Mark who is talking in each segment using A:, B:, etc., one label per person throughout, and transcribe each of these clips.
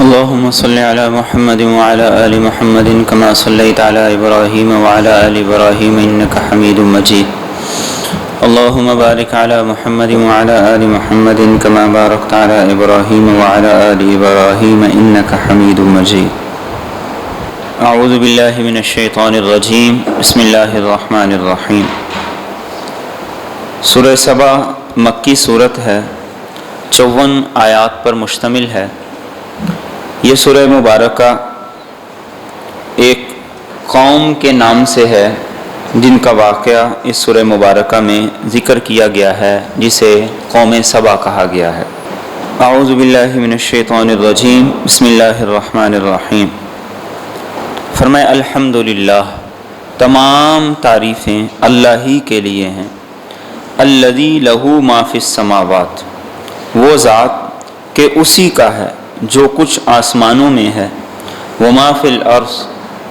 A: اللهم صل على محمد وعلى آل محمد كما صليت على إبراهيم وعلى آل إبراهيم إنك حميد مجيد. اللهم بارك على محمد وعلى آل محمد كما باركت على إبراهيم وعلى آل إبراهيم إنك حميد مجيد. اعوذ باللہ من الشیطان الرجیم. بسم اللہ الرحمن الرحیم. سورہ سبا مکی صورت ہے، 54 آیات پر مشتمل ہے. یہ سورہ مبارکہ ایک قوم کے نام سے ہے جن کا واقعہ اس سورہ مبارکہ میں ذکر کیا گیا ہے، جسے قوم سبا کہا گیا ہے. اعوذ باللہ من الشیطان الرجیم. بسم اللہ الرحمن الرحیم. فرمائے الحمدللہ، تمام تعریفیں اللہ ہی کے لیے ہیں. الذی لہ ما فی السماوات، وہ ذات کہ اسی کا ہے جو کچھ آسمانوں میں ہے، وما فی الارض،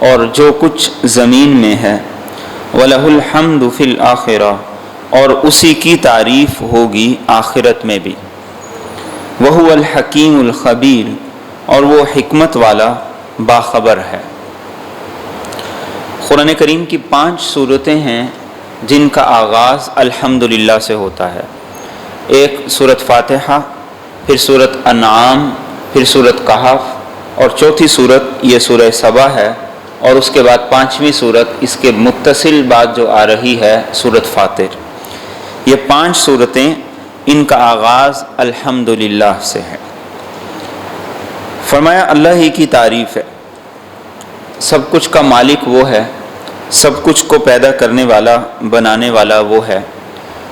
A: اور جو کچھ زمین میں ہے، وَلَهُ الْحَمْدُ فِي الْآخِرَةِ، اور اسی کی تعریف ہوگی آخرت میں بھی. وَهُوَ الْحَكِيمُ الْخَبِيرُ، اور وہ حکمت والا باخبر ہے. قرآن کریم کی 5 صورتیں ہیں جن کا آغاز الحمدللہ سے ہوتا ہے. ایک سورۃ فاتحہ، پھر سورۃ انعام، پھر سورۃ کہف، اور چوتھی سورت یہ سورہ سبا ہے، اور اس کے بعد 5ویں سورت اس کے متصل بعد جو آ رہی ہے سورۃ فاطر. یہ 5 صورتیں ان کا آغاز الحمدللہ سے ہے. فرمایا اللہ ہی کی تعریف ہے، سب کچھ کا مالک وہ ہے، سب کچھ کو پیدا کرنے والا بنانے والا وہ ہے.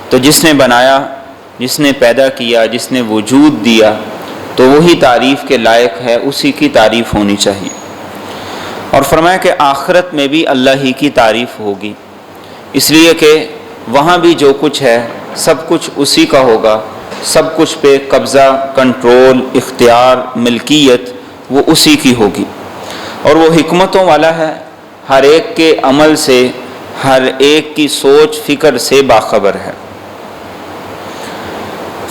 A: تو جس نے بنایا، جس نے پیدا کیا، جس نے وجود دیا، تو وہی تعریف کے لائق ہے، اسی کی تعریف ہونی چاہیے. اور فرمایا کہ آخرت میں بھی اللہ ہی کی تعریف ہوگی، اس لیے کہ وہاں بھی جو کچھ ہے سب کچھ اسی کا ہوگا. سب کچھ پہ قبضہ، کنٹرول، اختیار، ملکیت وہ اسی کی ہوگی. اور وہ حکمتوں والا ہے، ہر ایک کے عمل سے، ہر ایک کی سوچ فکر سے باخبر ہے.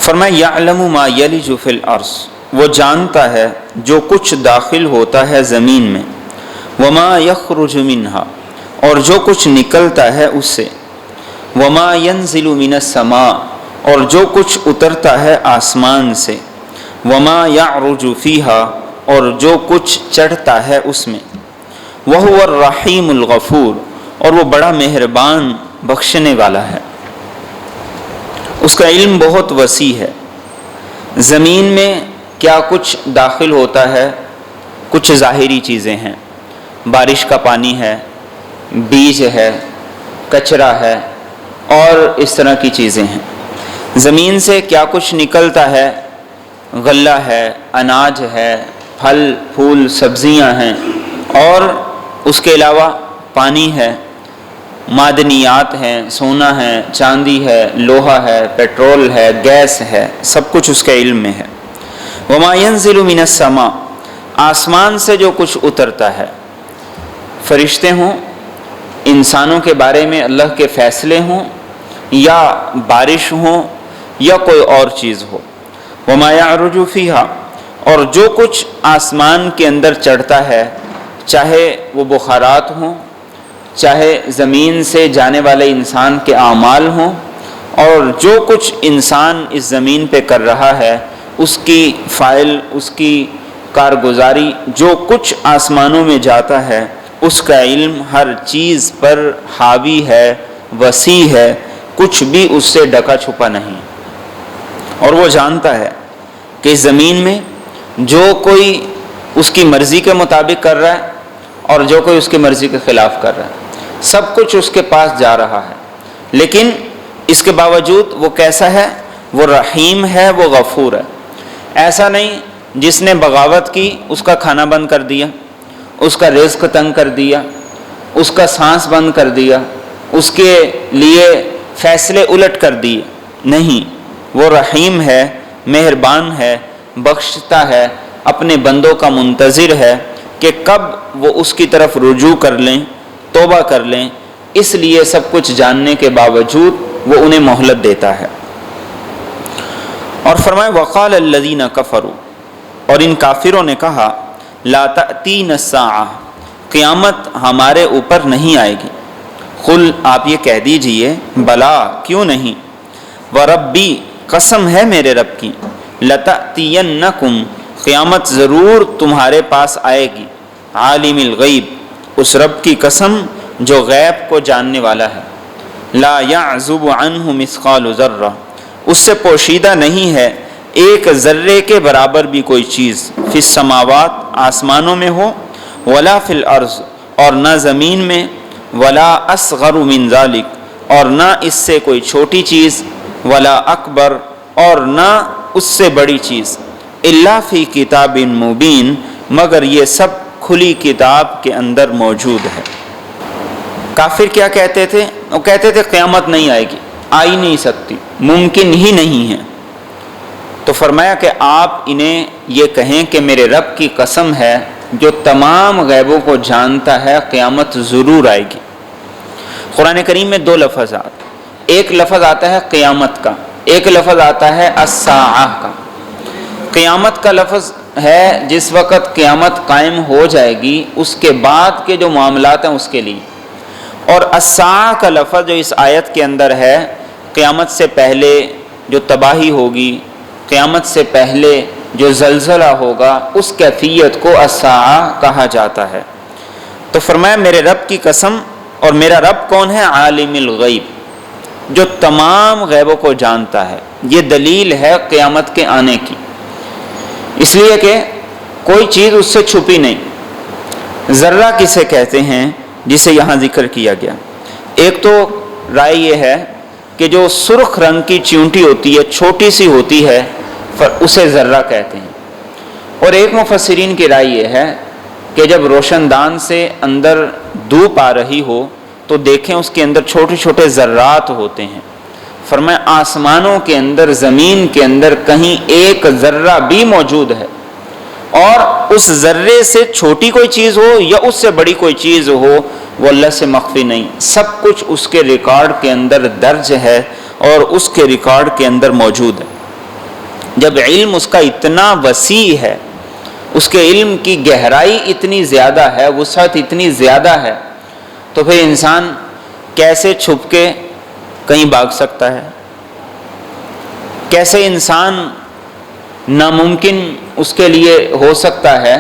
A: فرمایا یعلم ما یلج فی الارض، وہ جانتا ہے جو کچھ داخل ہوتا ہے زمین میں، وما یخرج منہا، اور جو کچھ نکلتا ہے اس سے، وما ینزل من السماء، اور جو کچھ اترتا ہے آسمان سے، وما یعرج فیہا، اور جو کچھ چڑھتا ہے اس میں، وہو الرحیم الغفور، اور وہ بڑا مہربان بخشنے والا ہے. اس کا علم بہت وسیع ہے. زمین میں کیا کچھ داخل ہوتا ہے، کچھ ظاہری چیزیں ہیں، بارش کا پانی ہے، بیج ہے، کچرا ہے، اور اس طرح کی چیزیں ہیں. زمین سے کیا کچھ نکلتا ہے، غلہ ہے، اناج ہے، پھل پھول سبزیاں ہیں، اور اس کے علاوہ پانی ہے، معدنیات ہیں، سونا ہے، چاندی ہے، لوہا ہے، پیٹرول ہے، گیس ہے، سب کچھ اس کے علم میں ہے. وما ينزل من السماء، آسمان سے جو کچھ اترتا ہے، فرشتے ہوں، انسانوں کے بارے میں اللہ کے فیصلے ہوں، یا بارش ہوں، یا کوئی اور چیز ہو. وما يعرج فيها، اور جو کچھ آسمان کے اندر چڑھتا ہے، چاہے وہ بخارات ہوں، چاہے زمین سے جانے والے انسان کے اعمال ہوں، اور جو کچھ انسان اس زمین پہ کر رہا ہے اس کی فائل، اس کی کارگزاری، جو کچھ آسمانوں میں جاتا ہے اس کا علم ہر چیز پر حاوی ہے، وسیع ہے، کچھ بھی اس سے ڈکا چھپا نہیں. اور وہ جانتا ہے کہ اس زمین میں جو کوئی اس کی مرضی کے مطابق کر رہا ہے اور جو کوئی اس کی مرضی کے خلاف کر رہا ہے، سب کچھ اس کے پاس جا رہا ہے. لیکن اس کے باوجود وہ کیسا ہے؟ وہ رحیم ہے، وہ غفور ہے. ایسا نہیں جس نے بغاوت کی اس کا کھانا بند کر دیا، اس کا رزق تنگ کر دیا، اس کا سانس بند کر دیا، اس کے لیے فیصلے الٹ کر دیے. نہیں، وہ رحیم ہے، مہربان ہے، بخشتا ہے، اپنے بندوں کا منتظر ہے کہ کب وہ اس کی طرف رجوع کر لیں، توبہ کر لیں. اس لیے سب کچھ جاننے کے باوجود وہ انہیں مہلت دیتا ہے. اور فرمائے وقال الذین کفروا، اور ان کافروں نے کہا لا تأتین الساعہ، قیامت ہمارے اوپر نہیں آئے گی۔ قل، آپ یہ کہہ دیجئے بلا، کیوں نہیں، وربی، قسم ہے میرے رب کی، لتأتینکم، قیامت ضرور تمہارے پاس آئے گی، عالم الغیب، اس رب کی قسم جو غیب کو جاننے والا ہے، لا یعزب عنہ مثقال ذرہ، اس سے پوشیدہ نہیں ہے ایک ذرے کے برابر بھی کوئی چیز، فی السماوات، آسمانوں میں ہو، ولا فی الارض، اور نہ زمین میں، ولا اصغر من ذالک، اور نہ اس سے کوئی چھوٹی چیز، ولا اکبر، اور نہ اس سے بڑی چیز، الا فی کتاب مبین، مگر یہ سب کھلی کتاب کے اندر موجود ہے۔ کافر کیا کہتے تھے؟ وہ کہتے تھے قیامت نہیں آئے گی، آ ہی نہیں سکتی، ممکن ہی نہیں ہے۔ تو فرمایا کہ آپ انہیں یہ کہیں کہ میرے رب کی قسم ہے جو تمام غیبوں کو جانتا ہے، قیامت ضرور آئے گی۔ قرآن کریم میں دو لفظ آتے، ایک لفظ آتا ہے قیامت کا، ایک لفظ آتا ہے الساعہ کا۔ قیامت کا لفظ ہے جس وقت قیامت قائم ہو جائے گی اس کے بعد کے جو معاملات ہیں اس کے لیے، اور الساعہ کا لفظ جو اس آیت کے اندر ہے، قیامت سے پہلے جو تباہی ہوگی، قیامت سے پہلے جو زلزلہ ہوگا، اس کیفیت کو الساعہ کہا جاتا ہے۔ تو فرمایا میرے رب کی قسم، اور میرا رب کون ہے؟ عالم الغیب، جو تمام غیبوں کو جانتا ہے۔ یہ دلیل ہے قیامت کے آنے کی، اس لیے کہ کوئی چیز اس سے چھپی نہیں۔ ذرہ کسے کہتے ہیں جسے یہاں ذکر کیا گیا؟ ایک تو رائے یہ ہے کہ جو سرخ رنگ کی چیونٹی ہوتی ہے، چھوٹی سی ہوتی ہے، اسے ذرہ کہتے ہیں۔ اور ایک مفسرین کی رائے یہ ہے کہ جب روشن دان سے اندر دھوپ آ رہی ہو تو دیکھیں اس کے اندر چھوٹے چھوٹے ذرات ہوتے ہیں۔ فرمایا آسمانوں کے اندر، زمین کے اندر کہیں ایک ذرہ بھی موجود ہے، اور اس ذرے سے چھوٹی کوئی چیز ہو یا اس سے بڑی کوئی چیز ہو، وہ اللہ سے مخفی نہیں، سب کچھ اس کے ریکارڈ کے اندر درج ہے اور اس کے ریکارڈ کے اندر موجود ہے۔ جب علم اس کا اتنا وسیع ہے، اس کے علم کی گہرائی اتنی زیادہ ہے، وسعت اتنی زیادہ ہے، تو پھر انسان کیسے چھپ کے کہیں بھاگ سکتا ہے؟ کیسے انسان ناممکن اس کے لیے ہو سکتا ہے؟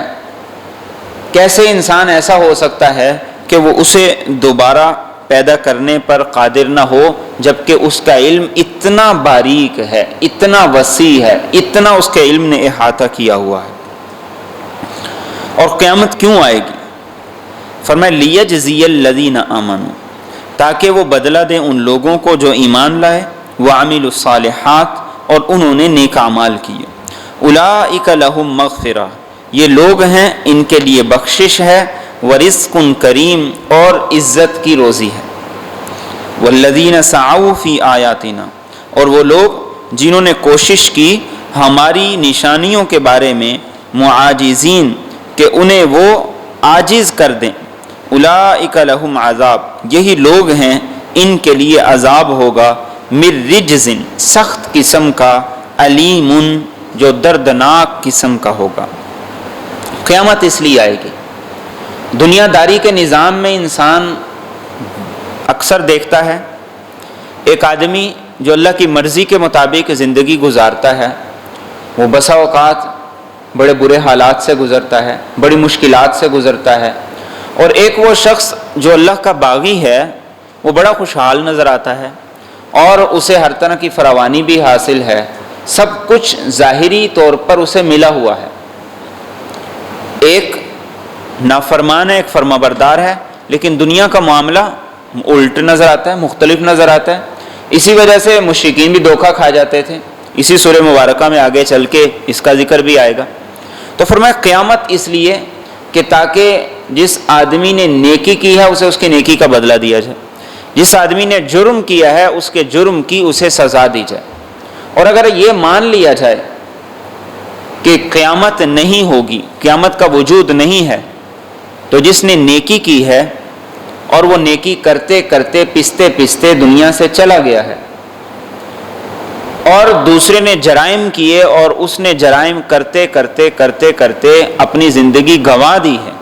A: کیسے انسان ایسا ہو سکتا ہے کہ وہ اسے دوبارہ پیدا کرنے پر قادر نہ ہو، جبکہ اس کا علم اتنا باریک ہے، اتنا وسیع ہے، اتنا اس کے علم نے احاطہ کیا ہوا ہے۔ اور قیامت کیوں آئے گی؟ فرمایا لیجزی الذین آمنوا، تاکہ وہ بدلہ دیں ان لوگوں کو جو ایمان لائے، وعملوا الصالحات، اور انہوں نے نیک اعمال کیے، اولئک لہم مغفرہ، یہ لوگ ہیں ان کے لیے بخشش ہے، ورزق کریم، اور عزت کی روزی ہے، والذین سعوا فی آیاتنا، اور وہ لوگ جنہوں نے کوشش کی ہماری نشانیوں کے بارے میں، معاجزین، کہ انہیں وہ عاجز کر دیں، اولئک لہم عذاب، یہی لوگ ہیں ان کے لیے عذاب ہوگا، من رجز، سخت قسم کا، علیم، جو دردناک قسم کا ہوگا۔ قیامت اس لیے آئے گی، دنیا داری کے نظام میں انسان اکثر دیکھتا ہے ایک آدمی جو اللہ کی مرضی کے مطابق زندگی گزارتا ہے، وہ بسا اوقات بڑے برے حالات سے گزرتا ہے، بڑی مشکلات سے گزرتا ہے، اور ایک وہ شخص جو اللہ کا باغی ہے وہ بڑا خوشحال نظر آتا ہے اور اسے ہر طرح کی فراوانی بھی حاصل ہے، سب کچھ ظاہری طور پر اسے ملا ہوا ہے۔ ایک نافرمان ہے، ایک فرما بردار ہے، لیکن دنیا کا معاملہ الٹ نظر آتا ہے، مختلف نظر آتا ہے۔ اسی وجہ سے مشرکین بھی دھوکہ کھا جاتے تھے، اسی سورہ مبارکہ میں آگے چل کے اس کا ذکر بھی آئے گا۔ تو فرمایا قیامت اس لیے کہ تاکہ جس آدمی نے نیکی کی ہے اسے اس کی نیکی کا بدلہ دیا جائے، جس آدمی نے جرم کیا ہے اس کے جرم کی اسے سزا دی جائے۔ اور اگر یہ مان لیا جائے کہ قیامت نہیں ہوگی، قیامت کا وجود نہیں ہے، تو جس نے نیکی کی ہے اور وہ نیکی کرتے کرتے پستے پستے دنیا سے چلا گیا ہے، اور دوسرے نے جرائم کیے اور اس نے جرائم کرتے کرتے کرتے کرتے اپنی زندگی گنوا دی ہے،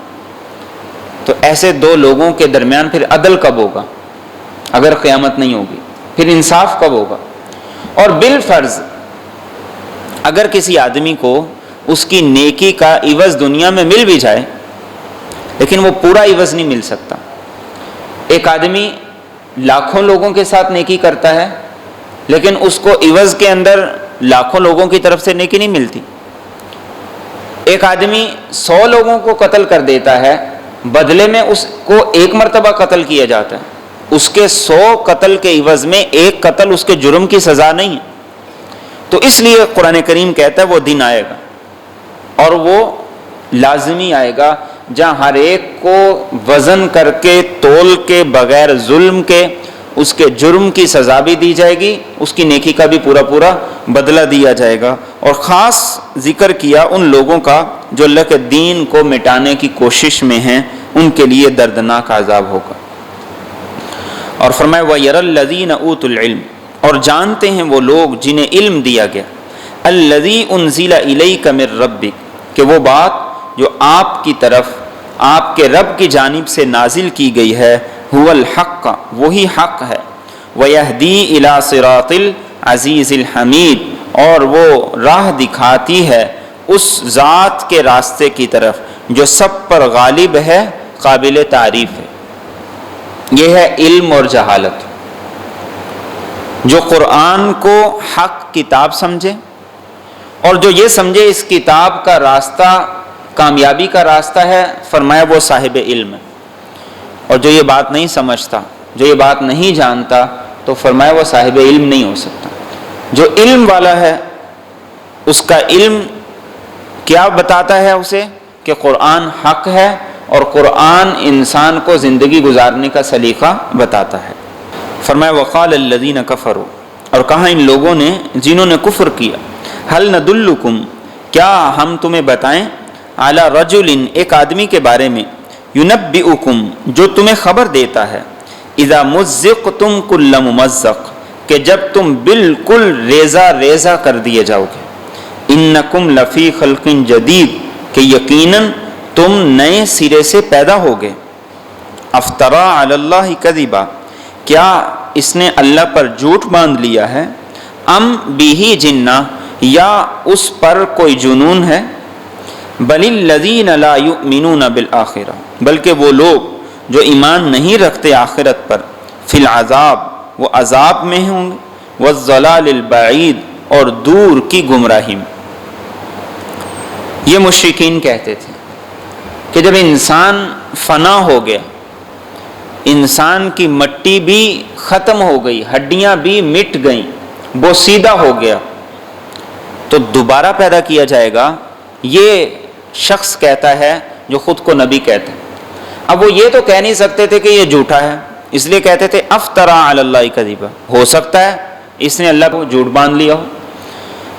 A: تو ایسے دو لوگوں کے درمیان پھر عدل کب ہوگا اگر قیامت نہیں ہوگی؟ پھر انصاف کب ہوگا؟ اور بالفرض اگر کسی آدمی کو اس کی نیکی کا عوض دنیا میں مل بھی جائے لیکن وہ پورا عوض نہیں مل سکتا۔ ایک آدمی لاکھوں لوگوں کے ساتھ نیکی کرتا ہے لیکن اس کو عوض کے اندر لاکھوں لوگوں کی طرف سے نیکی نہیں ملتی۔ ایک آدمی 100 لوگوں کو قتل کر دیتا ہے، بدلے میں اس کو ایک مرتبہ قتل کیا جاتا ہے، اس کے 100 قتل کے عوض میں ایک قتل اس کے جرم کی سزا نہیں ہے۔ تو اس لیے قرآن کریم کہتا ہے وہ دن آئے گا اور وہ لازمی آئے گا جہاں ہر ایک کو وزن کر کے تول کے بغیر ظلم کے اس کے جرم کی سزا بھی دی جائے گی، اس کی نیکی کا بھی پورا پورا بدلہ دیا جائے گا۔ اور خاص ذکر کیا ان لوگوں کا جو اللہ کے دین کو مٹانے کی کوشش میں ہیں، ان کے لیے دردناک عذاب ہوگا۔ اور فرمایا وَيَرَى الَّذِينَ أُوتُوا الْعِلْمَ، اور جانتے ہیں وہ لوگ جنہیں علم دیا گیا، الَّذِي أُنزِلَ إِلَيْكَ مِن رَبِّكَ، کہ وہ بات جو آپ کی طرف آپ کے رب کی جانب سے نازل کی گئی ہے، هو الحق، وہی حق ہے، وَيَهْدِي إِلَى صِرَاطِ الْعَزِيزِ الْحَمِيدِ، اور وہ راہ دکھاتی ہے اس ذات کے راستے کی طرف جو سب پر غالب ہے، قابل تعریف ہے۔ یہ ہے علم اور جہالت۔ جو قرآن کو حق کتاب سمجھے اور جو یہ سمجھے اس کتاب کا راستہ کامیابی کا راستہ ہے، فرمایا وہ صاحب علم ہے۔ اور جو یہ بات نہیں سمجھتا، جو یہ بات نہیں جانتا، تو فرمایا وہ صاحب علم نہیں ہو سکتا۔ جو علم والا ہے اس کا علم کیا بتاتا ہے اسے کہ قرآن حق ہے اور قرآن انسان کو زندگی گزارنے کا سلیقہ بتاتا ہے۔ فرمایا وقال الذین کفروا، اور کہا ان لوگوں نے جنہوں نے کفر کیا، هل ندلکم، کیا ہم تمہیں بتائیں، علی رجل، ایک آدمی کے بارے میں، ینبئکم، جو تمہیں خبر دیتا ہے، اذا مزقتم کل ممزق، کہ جب تم بالکل ریزہ ریزہ کر دیے جاؤ گے، انکم لفی خلق جدید، کہ یقیناً تم نئے سرے سے پیدا ہوگے، افطرا علی اللہ کذبا، کیا اس نے اللہ پر جھوٹ باندھ لیا ہے، ام بیہ جنہ، یا اس پر کوئی جنون ہے، بل الذین لا یؤمنون بالآخرہ، بلکہ وہ لوگ جو ایمان نہیں رکھتے آخرت پر، فی العذاب، وہ عذاب میں ہوں گے، والضلال البعید، اور دور کی گمراہی میں۔ یہ مشرکین کہتے تھے کہ جب انسان فنا ہو گیا، انسان کی مٹی بھی ختم ہو گئی، ہڈیاں بھی مٹ گئیں، بوسیدہ ہو گیا، تو دوبارہ پیدا کیا جائے گا، یہ شخص کہتا ہے جو خود کو نبی کہتا ہے۔ اب وہ یہ تو کہہ نہیں سکتے تھے کہ یہ جھوٹا ہے، اس لیے کہتے تھے افطرا علی اللہ کذبا، ہو سکتا ہے اس نے اللہ کو جھوٹ باندھ لیا ہو،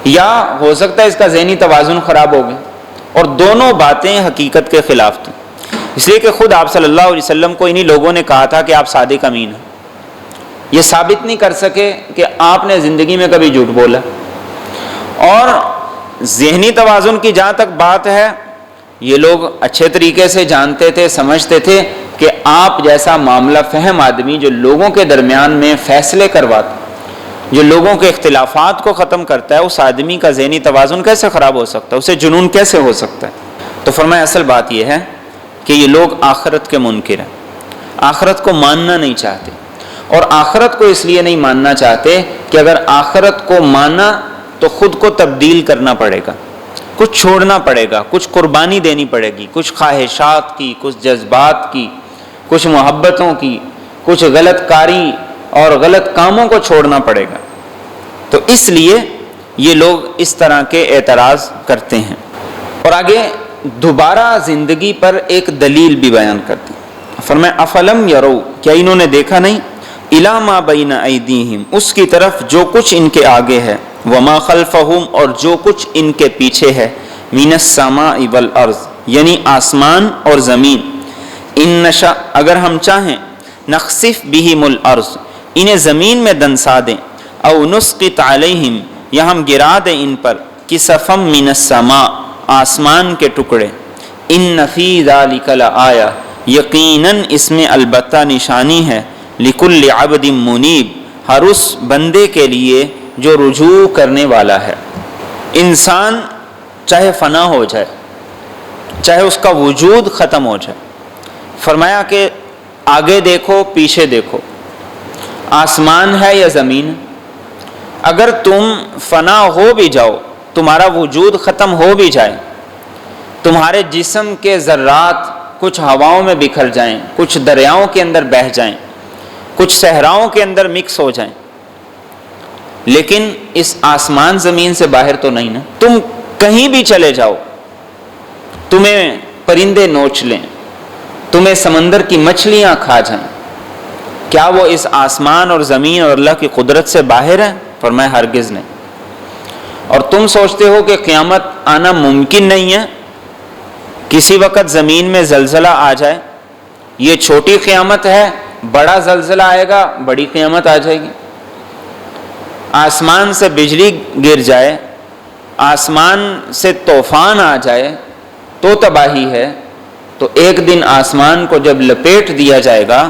A: یا ہو سکتا ہے اس کا ذہنی توازن خراب ہو گیا، اور دونوں باتیں حقیقت کے خلاف تھیں۔ اس لیے کہ خود آپ صلی اللہ علیہ وسلم کو انہی لوگوں نے کہا تھا کہ آپ صادق امین ہیں، یہ ثابت نہیں کر سکے کہ آپ نے زندگی میں کبھی جھوٹ بولا۔ اور ذہنی توازن کی جہاں تک بات ہے، یہ لوگ اچھے طریقے سے جانتے تھے، سمجھتے تھے کہ آپ جیسا معاملہ فہم آدمی جو لوگوں کے درمیان میں فیصلے کرواتا، جو لوگوں کے اختلافات کو ختم کرتا ہے، اس آدمی کا ذہنی توازن کیسے خراب ہو سکتا ہے، اسے جنون کیسے ہو سکتا ہے؟ تو فرمایا اصل بات یہ ہے کہ یہ لوگ آخرت کے منکر ہیں، آخرت کو ماننا نہیں چاہتے، اور آخرت کو اس لیے نہیں ماننا چاہتے کہ اگر آخرت کو مانا تو خود کو تبدیل کرنا پڑے گا، کچھ چھوڑنا پڑے گا، کچھ قربانی دینی پڑے گی، کچھ خواہشات کی، کچھ جذبات کی، کچھ محبتوں کی، کچھ غلط کاری اور غلط کاموں کو چھوڑنا پڑے گا۔ تو اس لیے یہ لوگ اس طرح کے اعتراض کرتے ہیں۔ اور آگے دوبارہ زندگی پر ایک دلیل بھی بیان کرتے ہیں۔ فرمایا افلم یرو، کیا انہوں نے دیکھا نہیں، الی ما بین ایدیہم، اس کی طرف جو کچھ ان کے آگے ہے، وما خلفہم، اور جو کچھ ان کے پیچھے ہے، من السماء والارض، یعنی آسمان اور زمین، ان نشاء، اگر ہم چاہیں، نخسف بہم الارض، انہیں زمین میں دنسا دیں، او نسقط علیہم، یا ہم گرا دیں ان پر کسفم من السماء آسمان کے ٹکڑے، ان فی ذالک لآیہ یقیناً اس میں البتہ نشانی ہے، لکل عبد منیب ہر اس بندے کے لیے جو رجوع کرنے والا ہے۔ انسان چاہے فنا ہو جائے، چاہے اس کا وجود ختم ہو جائے، فرمایا کہ آگے دیکھو پیچھے دیکھو، آسمان ہے یا زمین، اگر تم فنا ہو بھی جاؤ، تمہارا وجود ختم ہو بھی جائے، تمہارے جسم کے ذرات کچھ ہواؤں میں بکھر جائیں، کچھ دریاؤں کے اندر بہہ جائیں، کچھ صحراؤں کے اندر مکس ہو جائیں، لیکن اس آسمان زمین سے باہر تو نہیں نا۔ تم کہیں بھی چلے جاؤ، تمہیں پرندے نوچ لیں، تمہیں سمندر کی مچھلیاں کھا جائیں، کیا وہ اس آسمان اور زمین اور اللہ کی قدرت سے باہر ہے؟ فرمایا ہرگز نہیں۔ اور تم سوچتے ہو کہ قیامت آنا ممکن نہیں ہے، کسی وقت زمین میں زلزلہ آ جائے، یہ چھوٹی قیامت ہے، بڑا زلزلہ آئے گا، بڑی قیامت آ جائے گی۔ آسمان سے بجلی گر جائے، آسمان سے طوفان آ جائے تو تباہی ہے، تو ایک دن آسمان کو جب لپیٹ دیا جائے گا،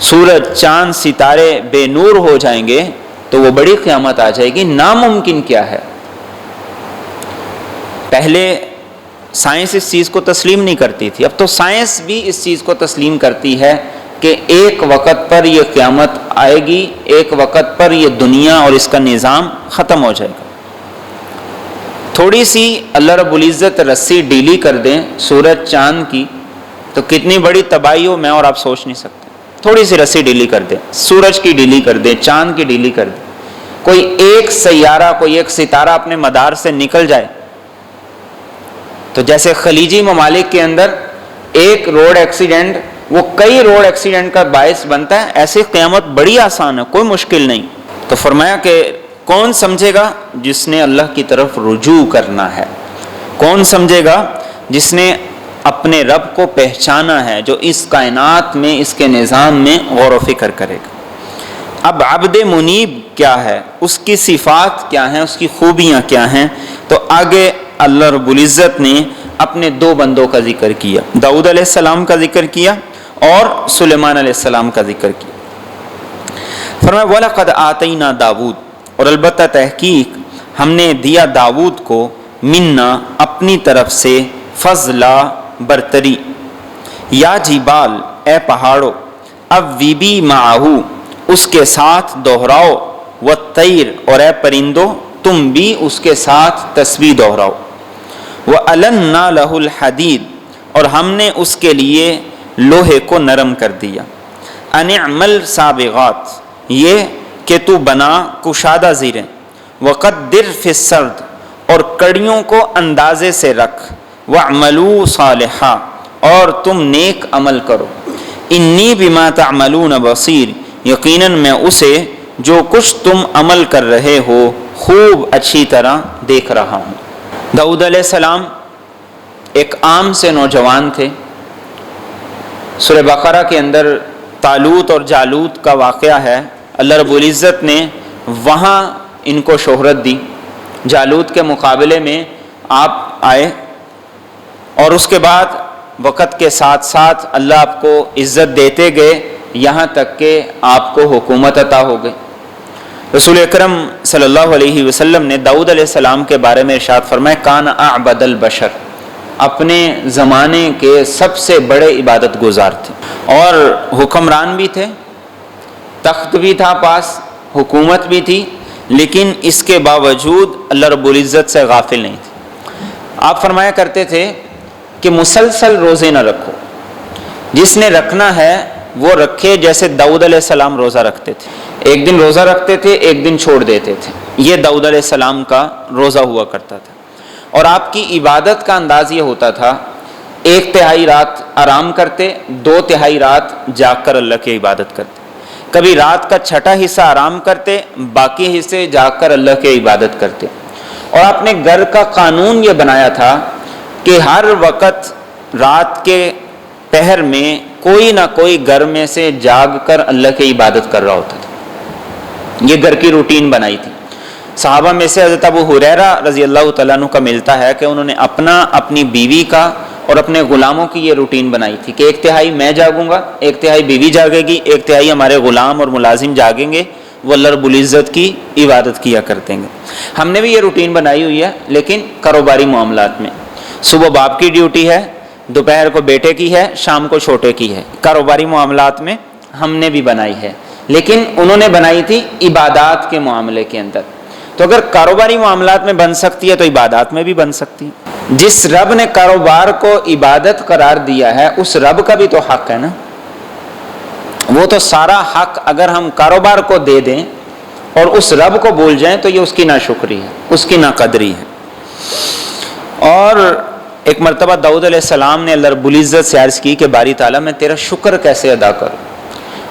A: سورج چاند ستارے بے نور ہو جائیں گے تو وہ بڑی قیامت آ جائے گی۔ ناممکن کیا ہے؟ پہلے سائنس اس چیز کو تسلیم نہیں کرتی تھی، اب تو سائنس بھی اس چیز کو تسلیم کرتی ہے کہ ایک وقت پر یہ قیامت آئے گی، ایک وقت پر یہ دنیا اور اس کا نظام ختم ہو جائے گا۔ تھوڑی سی اللہ رب العزت رسی ڈھیلی کر دیں سورج چاند کی تو کتنی بڑی تباہی ہو میں اور آپ سوچ نہیں سکتے۔ تھوڑی سی رسی ڈھیلی کر دیں، سورج کی ڈھیلی کر دیں، چاند کی ڈھیلی کر دیں، کوئی ایک سیارہ، کوئی ایک ستارہ اپنے مدار سے نکل جائے تو جیسے خلیجی ممالک کے اندر ایک روڈ ایکسیڈنٹ وہ کئی روڈ ایکسیڈنٹ کا باعث بنتا ہے، ایسی قیامت بڑی آسان ہے، کوئی مشکل نہیں۔ تو فرمایا کہ کون سمجھے گا؟ جس نے اللہ کی طرف رجوع کرنا ہے۔ کون سمجھے گا؟ جس نے اپنے رب کو پہچانا ہے، جو اس کائنات میں، اس کے نظام میں غور و فکر کرے گا۔ اب عبد منیب کیا ہے، اس کی صفات کیا ہیں، اس کی خوبیاں کیا ہیں؟ تو آگے اللہ رب العزت نے اپنے دو بندوں کا ذکر کیا، داؤد علیہ السلام کا ذکر کیا اور سلیمان علیہ السلام کا ذکر کیا۔ فرمایا وَلَقَدْ آتَيْنَا داود، اور البتہ تحقیق ہم نے دیا داود کو، منا اپنی طرف سے، فضلا برتری، یا جبال اے پہاڑوں، اویبی معہو اس کے ساتھ دوہراؤ، والطیر اور اے پرندوں تم بھی اس کے ساتھ تسبیح دوہراؤ، وَأَلَنَّا لَهُ الْحَدِيدَ اور ہم نے اس کے لیے لوہے کو نرم کر دیا، أَنِ اعْمَلْ سَابِغَاتٍ یہ کہ تو بنا کشادہ زیریں، وَقَدِّرْ فِي السَّرْدِ اور کڑیوں کو اندازے سے رکھ، وَاعْمَلُوا صَالِحًا اور تم نیک عمل کرو، اِنِّي بِمَا تَعْمَلُونَ بَصِيرٌ یقیناً میں اسے جو کچھ تم عمل کر رہے ہو خوب اچھی طرح دیکھ رہا ہوں۔ داؤد علیہ السلام ایک عام سے نوجوان تھے۔ سورہ بقرہ کے اندر طالوت اور جالوت کا واقعہ ہے، اللہ رب العزت نے وہاں ان کو شہرت دی، جالوت کے مقابلے میں آپ آئے، اور اس کے بعد وقت کے ساتھ ساتھ اللہ آپ کو عزت دیتے گئے، یہاں تک کہ آپ کو حکومت عطا ہو گئی۔ رسول اکرم صلی اللہ علیہ وسلم نے داؤد علیہ السلام کے بارے میں ارشاد فرمایا کان اعبد البشر، اپنے زمانے کے سب سے بڑے عبادت گزار تھے، اور حکمران بھی تھے، تخت بھی تھا پاس، حکومت بھی تھی، لیکن اس کے باوجود اللہ رب العزت سے غافل نہیں تھے۔ آپ فرمایا کرتے تھے کہ مسلسل روزے نہ رکھو، جس نے رکھنا ہے وہ رکھے، جیسے داؤد علیہ السلام روزہ رکھتے تھے، ایک دن روزہ رکھتے تھے، ایک دن چھوڑ دیتے تھے، یہ داؤد علیہ السلام کا روزہ ہوا کرتا تھا۔ اور آپ کی عبادت کا انداز یہ ہوتا تھا، 1/3 رات آرام کرتے، 2/3 رات جاگ کر اللہ کی عبادت کرتے، کبھی رات کا 6واں حصہ آرام کرتے، باقی حصے جاگ کر اللہ کی عبادت کرتے۔ اور آپ نے گھر کا قانون یہ بنایا تھا کہ ہر وقت رات کے پہر میں کوئی نہ کوئی گھر میں سے جاگ کر اللہ کی عبادت کر رہا ہوتا تھا، یہ گھر کی روٹین بنائی تھی۔ صحابہ میں سے حضرت ابو ہریرہ رضی اللہ تعالیٰ عنہ کا ملتا ہے کہ انہوں نے اپنی بیوی کا اور اپنے غلاموں کی یہ روٹین بنائی تھی کہ 1/3 میں جاگوں گا، 1/3 بیوی جاگے گی، 1/3 ہمارے غلام اور ملازم جاگیں گے، وہ اللہ رب العزت کی عبادت کیا کرتے ہیں۔ ہم نے بھی یہ روٹین بنائی ہوئی ہے، لیکن کاروباری معاملات میں صبح باپ کی ڈیوٹی ہے، دوپہر کو بیٹے کی ہے، شام کو چھوٹے کی ہے۔ کاروباری معاملات میں ہم نے بھی بنائی ہے، لیکن انہوں نے بنائی تھی عبادات کے معاملے کے اندر۔ تو اگر کاروباری معاملات میں بن سکتی ہے تو عبادات میں بھی بن سکتی ہے۔ جس رب نے کاروبار کو عبادت قرار دیا ہے اس رب کا بھی تو حق ہے نا، وہ تو سارا حق اگر ہم کاروبار کو دے دیں اور اس رب کو بھول جائیں تو یہ اس کی ناشکری ہے، اس کی ناقدری ہے۔ اور ایک مرتبہ داؤد علیہ السلام نے اللہ رب العزت سے عرض کی کہ باری تعالیٰ میں تیرا شکر کیسے ادا کروں؟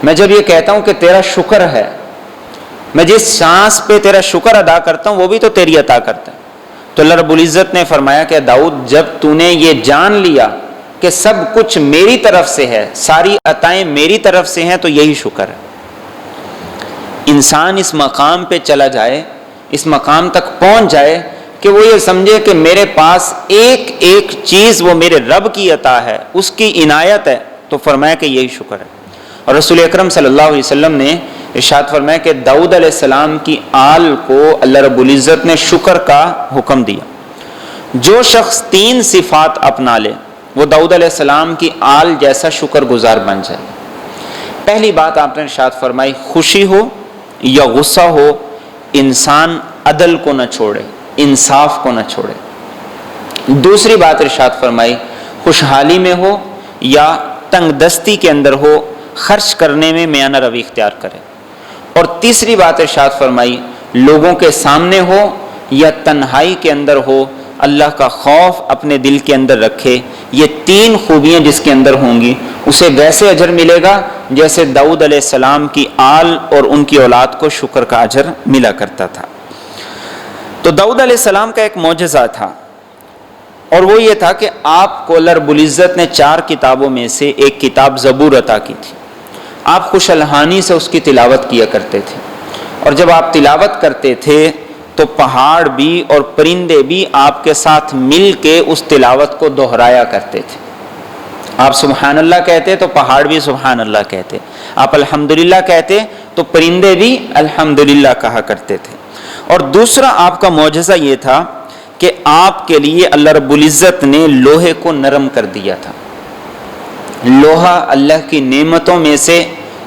A: میں جب یہ کہتا ہوں کہ تیرا شکر ہے، میں جس سانس پہ تیرا شکر ادا کرتا ہوں وہ بھی تو تیری عطا کرتا ہے۔ تو اللہ رب العزت نے فرمایا کہ داؤد جب تو نے یہ جان لیا کہ سب کچھ میری طرف سے ہے، ساری عطائیں میری طرف سے ہیں، تو یہی شکر ہے۔ انسان اس مقام پہ چلا جائے، اس مقام تک پہنچ جائے کہ وہ یہ سمجھے کہ میرے پاس ایک ایک چیز وہ میرے رب کی عطا ہے، اس کی عنایت ہے، تو فرمایا کہ یہی شکر ہے۔ اور رسول اکرم صلی اللہ علیہ وسلم نے ارشاد فرمایا کہ داؤد علیہ السلام کی آل کو اللہ رب العزت نے شکر کا حکم دیا۔ جو شخص 3 صفات اپنا لے وہ داؤد علیہ السلام کی آل جیسا شکر گزار بن جائے۔ پہلی بات آپ نے ارشاد فرمائی، خوشی ہو یا غصہ ہو انسان عدل کو نہ چھوڑے، انصاف کو نہ چھوڑے۔ دوسری بات ارشاد فرمائی، خوشحالی میں ہو یا تنگ دستی کے اندر ہو خرچ کرنے میں میانہ روی اختیار کرے۔ اور تیسری بات ارشاد فرمائی، لوگوں کے سامنے ہو یا تنہائی کے اندر ہو اللہ کا خوف اپنے دل کے اندر رکھے۔ یہ 3 خوبیاں جس کے اندر ہوں گی اسے ویسے اجر ملے گا جیسے داؤد علیہ السلام کی آل اور ان کی اولاد کو شکر کا اجر ملا کرتا تھا۔ تو داؤد علیہ السلام کا ایک معجزہ تھا، اور وہ یہ تھا کہ آپ کو اللہ رب العزت نے 4 کتابوں میں سے ایک کتاب زبور عطا کی تھی۔ آپ خوش الحانی سے اس کی تلاوت کیا کرتے تھے، اور جب آپ تلاوت کرتے تھے تو پہاڑ بھی اور پرندے بھی آپ کے ساتھ مل کے اس تلاوت کو دہرایا کرتے تھے۔ آپ سبحان اللہ کہتے تو پہاڑ بھی سبحان اللہ کہتے، آپ الحمدللہ کہتے تو پرندے بھی الحمدللہ کہا کرتے تھے۔ اور دوسرا آپ کا معجزہ یہ تھا کہ آپ کے لیے اللہ رب العزت نے لوہے کو نرم کر دیا تھا۔ لوہا اللہ کی نعمتوں میں سے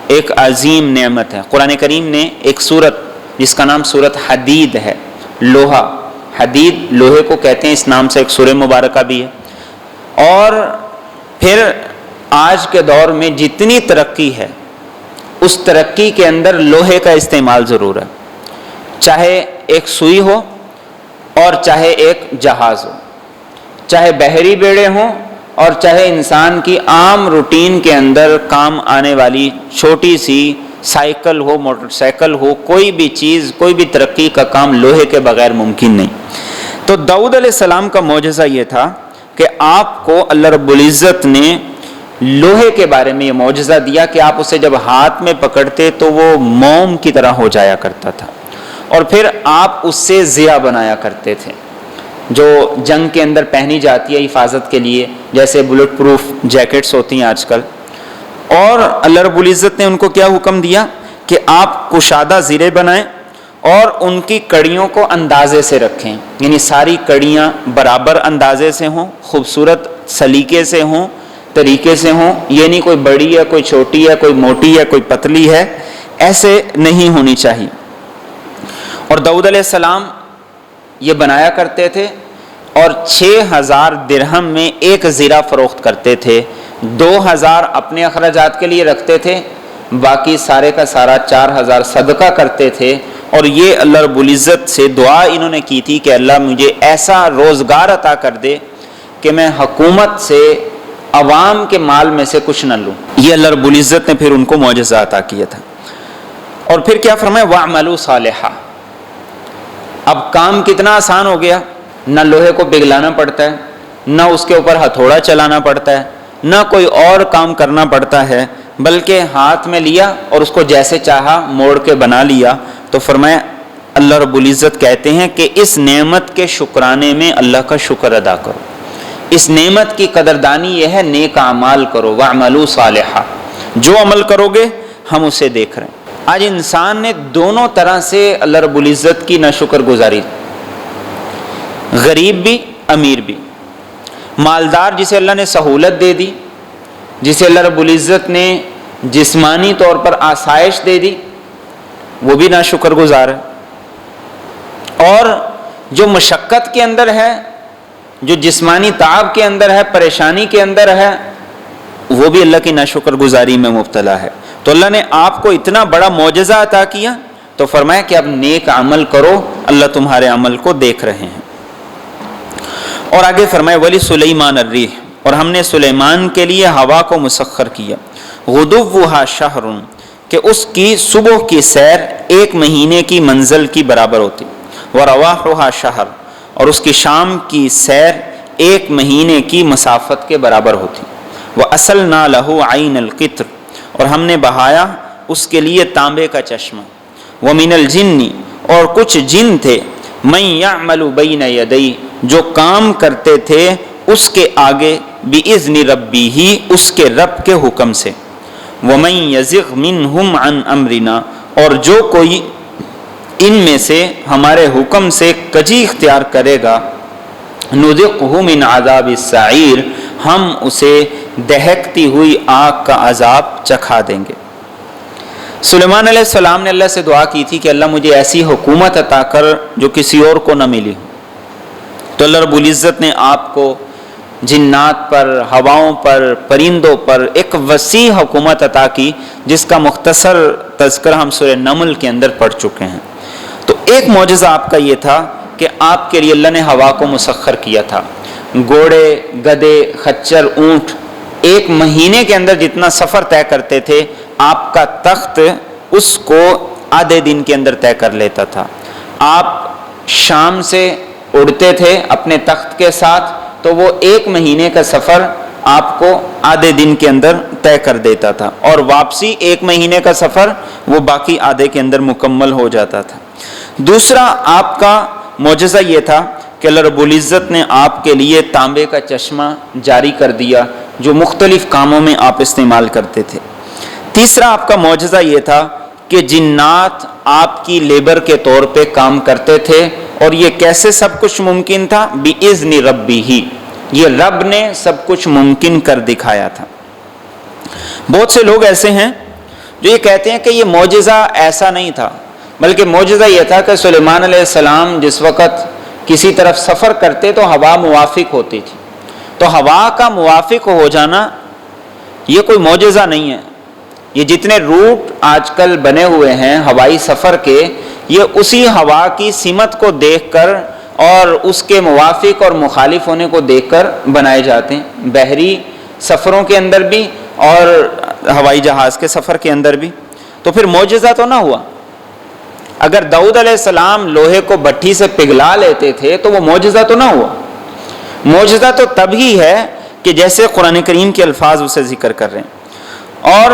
A: ایک عظیم نعمت ہے۔ قرآن کریم نے ایک سورت جس کا نام سورت حدید ہے، لوہا، حدید لوہے کو کہتے ہیں، اس نام سے ایک سورہ مبارکہ بھی ہے۔ اور پھر آج کے دور میں جتنی ترقی ہے اس ترقی کے اندر لوہے کا استعمال ضرور ہے، چاہے ایک سوئی ہو اور چاہے ایک جہاز ہو، چاہے بحری بیڑے ہوں اور چاہے انسان کی عام روٹین کے اندر کام آنے والی چھوٹی سی سائیکل ہو، موٹر سائیکل ہو، کوئی بھی چیز، کوئی بھی ترقی کا کام لوہے کے بغیر ممکن نہیں۔ تو داؤد علیہ السلام کا معجزہ یہ تھا کہ آپ کو اللہ رب العزت نے لوہے کے بارے میں یہ معجزہ دیا کہ آپ اسے جب ہاتھ میں پکڑتے تو وہ موم کی طرح ہو جایا کرتا تھا، اور پھر آپ اس سے ضیا بنایا کرتے تھے جو جنگ کے اندر پہنی جاتی ہے حفاظت کے لیے، جیسے بلٹ پروف جیکٹس ہوتی ہیں آج کل۔ اور اللہ رب العزت نے ان کو کیا حکم دیا کہ آپ کشادہ زرے بنائیں اور ان کی کڑیوں کو اندازے سے رکھیں، یعنی ساری کڑیاں برابر اندازے سے ہوں، خوبصورت سلیقے سے ہوں، طریقے سے ہوں، یہ نہیں کوئی بڑی ہے، کوئی چھوٹی ہے، کوئی موٹی ہے، کوئی پتلی ہے، ایسے نہیں ہونی چاہیے۔ اور داؤد علیہ السلام یہ بنایا کرتے تھے اور 6000 درہم میں ایک زرہ فروخت کرتے تھے، 2000 اپنے اخراجات کے لیے رکھتے تھے، باقی سارے کا سارا 4000 صدقہ کرتے تھے۔ اور یہ اللہ رب العزت سے دعا انہوں نے کی تھی کہ اللہ مجھے ایسا روزگار عطا کر دے کہ میں حکومت سے عوام کے مال میں سے کچھ نہ لوں۔ یہ اللہ رب العزت نے پھر ان کو معجزہ عطا کیا تھا۔ اور پھر کیا فرمایا، وَاعْمَلُوا صَالِحًا۔ اب کام کتنا آسان ہو گیا، نہ لوہے کو پگھلانا پڑتا ہے، نہ اس کے اوپر ہتھوڑا چلانا پڑتا ہے، نہ کوئی اور کام کرنا پڑتا ہے، بلکہ ہاتھ میں لیا اور اس کو جیسے چاہا موڑ کے بنا لیا۔ تو فرمایا اللہ رب العزت کہتے ہیں کہ اس نعمت کے شکرانے میں اللہ کا شکر ادا کرو، اس نعمت کی قدردانی یہ ہے نیک اعمال کرو، وَاعْمَلُوا صَالِحًا، جو عمل کرو گے ہم اسے دیکھ رہے ہیں۔ آج انسان نے دونوں طرح سے اللہ رب العزت کی ناشکر گزاری، غریب بھی امیر بھی، مالدار جسے اللہ نے سہولت دے دی، جسے اللہ رب العزت نے جسمانی طور پر آسائش دے دی، وہ بھی ناشکر گزار ہے، اور جو مشقت کے اندر ہے، جو جسمانی تعب کے اندر ہے، پریشانی کے اندر ہے، وہ بھی اللہ کی ناشکر گزاری میں مبتلا ہے۔ تو اللہ نے آپ کو اتنا بڑا معجزہ عطا کیا تو فرمایا کہ اب نیک عمل کرو، اللہ تمہارے عمل کو دیکھ رہے ہیں۔ اور آگے فرمایا وَلِسُلَيْمَانَ الرِّيحَ، اور ہم نے سلیمان کے لیے ہوا کو مسخر کیا، غُدُوُّهَا شَهْرٌ، کہ اس کی صبح کی سیر 1 مہینے کی منزل کی برابر ہوتی، وَرَوَاحُهَا شَهْرٌ، اور اس کی شام کی سیر 1 مہینے کی مسافت کے برابر ہوتی، وَأَسَلْنَا لَهُ عَيْنَ الْقِطْرِ، اور ہم نے بہایا اس کے لیے تانبے کا چشمہ، وَمِنَ الْجِنِّ، اور کچھ جن تھے، مَن يَعْمَلُ بَيْنَ يَدَيْهِ، جو کام کرتے تھے اس کے آگے، بِإِذْنِ رَبِّهِ، اس کے رب کے حکم سے، وَمَن يَزِغْ مِنْهُمْ عَنْ أَمْرِنَا، اور جو کوئی ان میں سے ہمارے حکم سے کجی اختیار کرے گا، نُذِقْهُ مِنْ عَذَابِ السَّعِيرِ، ہم اسے دہکتی ہوئی آگ کا عذاب چکھا دیں گے۔ سلیمان علیہ السلام نے اللہ سے دعا کی تھی کہ اللہ مجھے ایسی حکومت عطا کر جو کسی اور کو نہ ملی، تو اللہ رب العزت نے آپ کو جنات پر، ہواؤں پر، پرندوں پر ایک وسیع حکومت عطا کی، جس کا مختصر تذکرہ ہم سورہ نمل کے اندر پڑھ چکے ہیں۔ تو ایک معجزہ آپ کا یہ تھا کہ آپ کے لیے اللہ نے ہوا کو مسخر کیا تھا، گھوڑے، گدھے، خچر، اونٹ 1 مہینے کے اندر جتنا سفر طے کرتے تھے، آپ کا تخت اس کو آدھے دن کے اندر طے کر لیتا تھا۔ آپ شام سے اڑتے تھے اپنے تخت کے ساتھ تو وہ 1 مہینے کا سفر آپ کو آدھے دن کے اندر طے کر دیتا تھا، اور واپسی 1 مہینے کا سفر وہ باقی آدھے کے اندر مکمل ہو جاتا تھا۔ دوسرا آپ کا معجزہ یہ تھا کہ اللہ رب العزت نے آپ کے لیے تانبے کا چشمہ جاری کر دیا جو مختلف کاموں میں آپ استعمال کرتے تھے۔ تیسرا آپ کا معجزہ یہ تھا کہ جنات آپ کی لیبر کے طور پہ کام کرتے تھے، اور یہ کیسے سب کچھ ممکن تھا؟ بِإِذْنِ رَبِّهِ، یہ رب نے سب کچھ ممکن کر دکھایا تھا۔ بہت سے لوگ ایسے ہیں جو یہ کہتے ہیں کہ یہ معجزہ ایسا نہیں تھا، بلکہ معجزہ یہ تھا کہ سلیمان علیہ السلام جس وقت کسی طرف سفر کرتے تو ہوا موافق ہوتی تھی، تو ہوا کا موافق ہو جانا یہ کوئی معجزہ نہیں ہے۔ یہ جتنے روٹ آج کل بنے ہوئے ہیں ہوائی سفر کے، یہ اسی ہوا کی سمت کو دیکھ کر اور اس کے موافق اور مخالف ہونے کو دیکھ کر بنائے جاتے ہیں، بحری سفروں کے اندر بھی اور ہوائی جہاز کے سفر کے اندر بھی۔ تو پھر معجزہ تو نہ ہوا۔ اگر داؤد علیہ السلام لوہے کو بھٹی سے پگھلا لیتے تھے تو وہ معجزہ تو نہ ہوا۔ معجزہ تو تب ہی ہے کہ جیسے قرآن کریم کے الفاظ اسے ذکر کر رہے ہیں۔ اور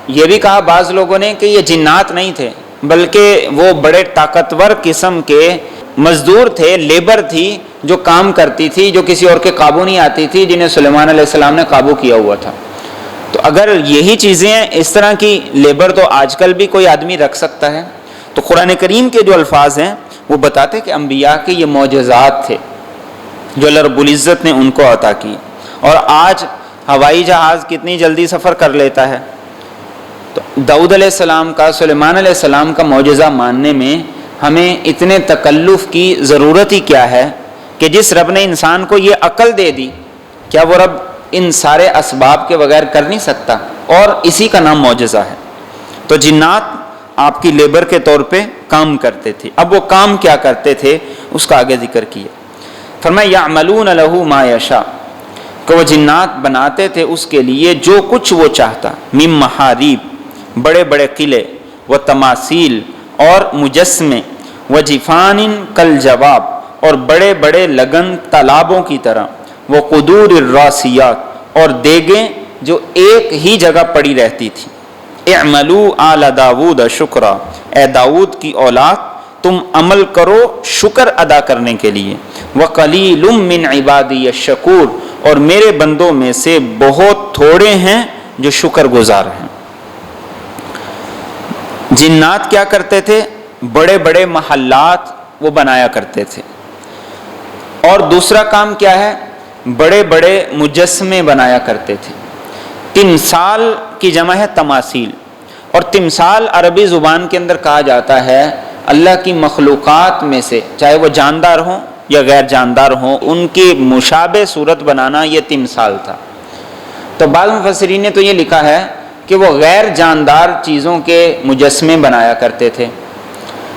A: یہ بھی کہا بعض لوگوں نے کہ یہ جنات نہیں تھے، بلکہ وہ بڑے طاقتور قسم کے مزدور تھے، لیبر تھی جو کام کرتی تھی، جو کسی اور کے قابو نہیں آتی تھی، جنہیں سلیمان علیہ السلام نے قابو کیا ہوا تھا۔ تو اگر یہی چیزیں ہیں، اس طرح کی لیبر تو آج کل بھی کوئی آدمی رکھ سکتا ہے۔ تو قرآن کریم کے جو الفاظ ہیں وہ بتاتے کہ انبیاء کے یہ معجزات تھے جو اللہ رب العزت نے ان کو عطا کی۔ اور آج ہوائی جہاز کتنی جلدی سفر کر لیتا ہے، تو داؤد علیہ السلام کا، سلیمان علیہ السلام کا معجزہ ماننے میں ہمیں اتنے تکلف کی ضرورت ہی کیا ہے کہ جس رب نے انسان کو یہ عقل دے دی، کیا وہ رب ان سارے اسباب کے بغیر کر نہیں سکتا؟ اور اسی کا نام معجزہ ہے۔ تو جنات آپ کی لیبر کے طور پہ کام کرتے تھے۔ اب وہ کام کیا کرتے تھے اس کا آگے ذکر کیا، فرمایا یعملون لہ ما یشاء، کہ وہ جنات بناتے تھے اس کے لیے جو کچھ وہ چاہتا، من محاریب، بڑے بڑے قلعے، و تماثیل، اور مجسمے، و جفان کالجواب، اور بڑے بڑے لگن تالابوں کی طرح، وہ قدور الراسیات، اور دیگیں جو ایک ہی جگہ پڑی رہتی تھی۔ اعملوا آل داود شکرا، اے داود کی اولاد تم عمل کرو شکر ادا کرنے کے لیے. وَقَلِيلٌ مِّنْ عِبَادِيَ الشَّكُورُ، اور میرے بندوں میں سے بہت تھوڑے ہیں جو شکر گزار ہیں. جنات کیا کرتے تھے؟ بڑے بڑے محلات وہ بنایا کرتے تھے. اور دوسرا کام کیا ہے؟ بڑے بڑے مجسمے بنایا کرتے تھے. تمثال کی جمع ہے تماثیل، اور تمثال عربی زبان کے اندر کہا جاتا ہے اللہ کی مخلوقات میں سے، چاہے وہ جاندار ہوں یا غیر جاندار ہوں، ان کی مشابہ صورت بنانا یہ تمثال تھا. تو بعض مفسرین نے تو یہ لکھا ہے کہ وہ غیر جاندار چیزوں کے مجسمے بنایا کرتے تھے،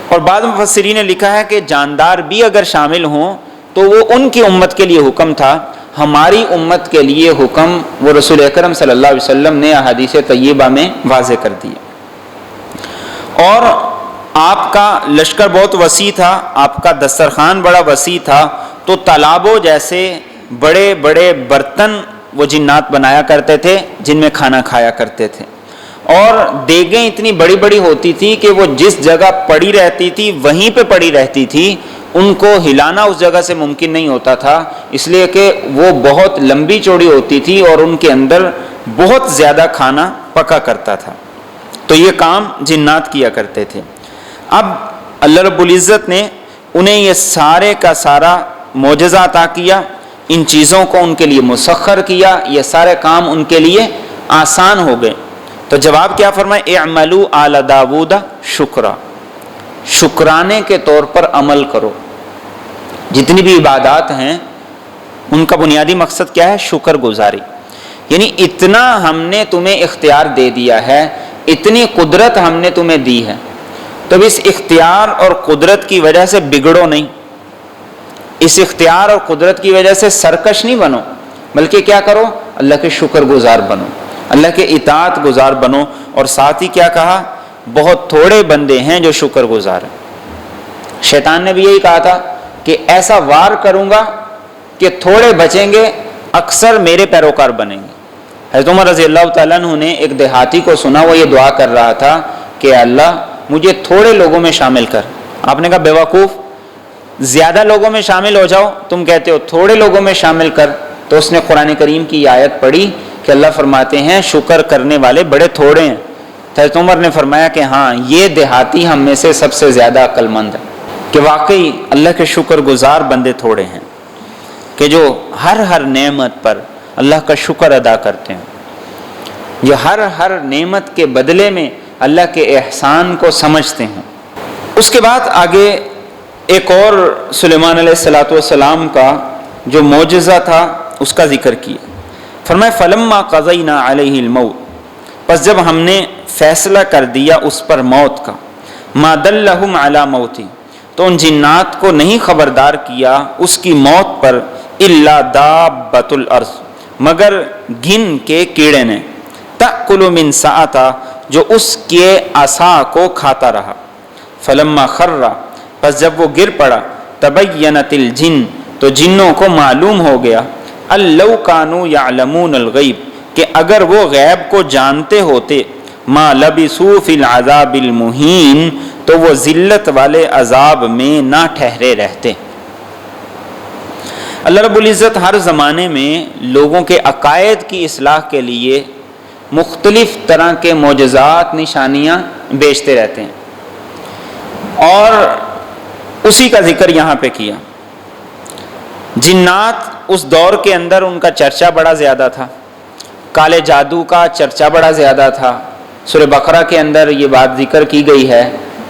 A: اور بعض مفسرین نے لکھا ہے کہ جاندار بھی اگر شامل ہوں تو وہ ان کی امت کے لیے حکم تھا. ہماری امت کے لیے حکم وہ رسول اکرم صلی اللہ علیہ وسلم نے احادیث طیبہ میں واضح کر دیا. اور آپ کا لشکر بہت وسیع تھا، آپ کا دسترخوان بڑا وسیع تھا، تو تالابوں جیسے بڑے بڑے برتن وہ جنات بنایا کرتے تھے جن میں کھانا کھایا کرتے تھے. اور دیگیں اتنی بڑی بڑی ہوتی تھی کہ وہ جس جگہ پڑی رہتی تھی وہیں پہ پڑی رہتی تھی، ان کو ہلانا اس جگہ سے ممکن نہیں ہوتا تھا، اس لیے کہ وہ بہت لمبی چوڑی ہوتی تھی اور ان کے اندر بہت زیادہ کھانا پکا کرتا تھا. تو یہ کام جنات کیا کرتے تھے. اب اللہ رب العزت نے انہیں یہ سارے کا سارا معجزہ عطا کیا، ان چیزوں کو ان کے لیے مسخر کیا، یہ سارے کام ان کے لیے آسان ہو گئے. تو جواب کیا فرمائے؟ اعملوا آل داود شکرا، شکرانے کے طور پر عمل کرو. جتنی بھی عبادات ہیں ان کا بنیادی مقصد کیا ہے؟ شکر گزاری. یعنی اتنا ہم نے تمہیں اختیار دے دیا ہے، اتنی قدرت ہم نے تمہیں دی ہے، تو اس اختیار اور قدرت کی وجہ سے بگڑو نہیں، اس اختیار اور قدرت کی وجہ سے سرکش نہیں بنو، بلکہ کیا کرو؟ اللہ کے شکر گزار بنو، اللہ کے اطاعت گزار بنو. اور ساتھ ہی کیا کہا؟ بہت تھوڑے بندے ہیں جو شکر گزار ہیں. شیطان نے بھی یہی کہا تھا کہ ایسا وار کروں گا کہ تھوڑے بچیں گے، اکثر میرے پیروکار بنیں گے. حضرت عمر رضی اللہ تعالیٰ عنہ نے ایک دیہاتی کو سنا، وہ یہ دعا کر رہا تھا کہ اللہ مجھے تھوڑے لوگوں میں شامل کر. آپ نے کہا بیوقوف، زیادہ لوگوں میں شامل ہو جاؤ، تم کہتے ہو تھوڑے لوگوں میں شامل کر. تو اس نے قرآن کریم کی آیت پڑھی کہ اللہ فرماتے ہیں شکر کرنے والے بڑے تھوڑے ہیں. حضرت عمر نے فرمایا کہ ہاں، یہ دیہاتی ہم میں سے سب سے زیادہ عقل مند ہے، کہ واقعی اللہ کے شکر گزار بندے تھوڑے ہیں کہ جو ہر نعمت پر اللہ کا شکر ادا کرتے ہیں، جو ہر نعمت کے بدلے میں اللہ کے احسان کو سمجھتے ہیں. اس کے بعد آگے ایک اور سلیمان علیہ السلام کا جو معجزہ تھا اس کا ذکر کیا. فرمایا فلما قضینا علیہ الموت، پس جب ہم نے فیصلہ کر دیا اس پر موت کا، ما دلہم علی موتی، تو ان جنات کو نہیں خبردار کیا اس کی موت پر، الا دابۃ الارض، مگر گن کے کیڑے نے، تأکل من سعتہ، جو اس کے عصا کو کھاتا رہا. فلما خر، پس جب وہ گر پڑا، تبینت الجن، تو جنوں کو معلوم ہو گیا، اللو کانوا یعلمون الغیب، کہ اگر وہ غیب کو جانتے ہوتے، ما لبثوا فی العذاب المہین، تو وہ ذلت والے عذاب میں نہ ٹھہرے رہتے. اللہ رب العزت ہر زمانے میں لوگوں کے عقائد کی اصلاح کے لیے مختلف طرح کے معجزات، نشانیاں بیچتے رہتے ہیں، اور اسی کا ذکر یہاں پہ کیا. جنات اس دور کے اندر ان کا چرچا بڑا زیادہ تھا، کالے جادو کا چرچا بڑا زیادہ تھا. سورہ بقرہ کے اندر یہ بات ذکر کی گئی ہے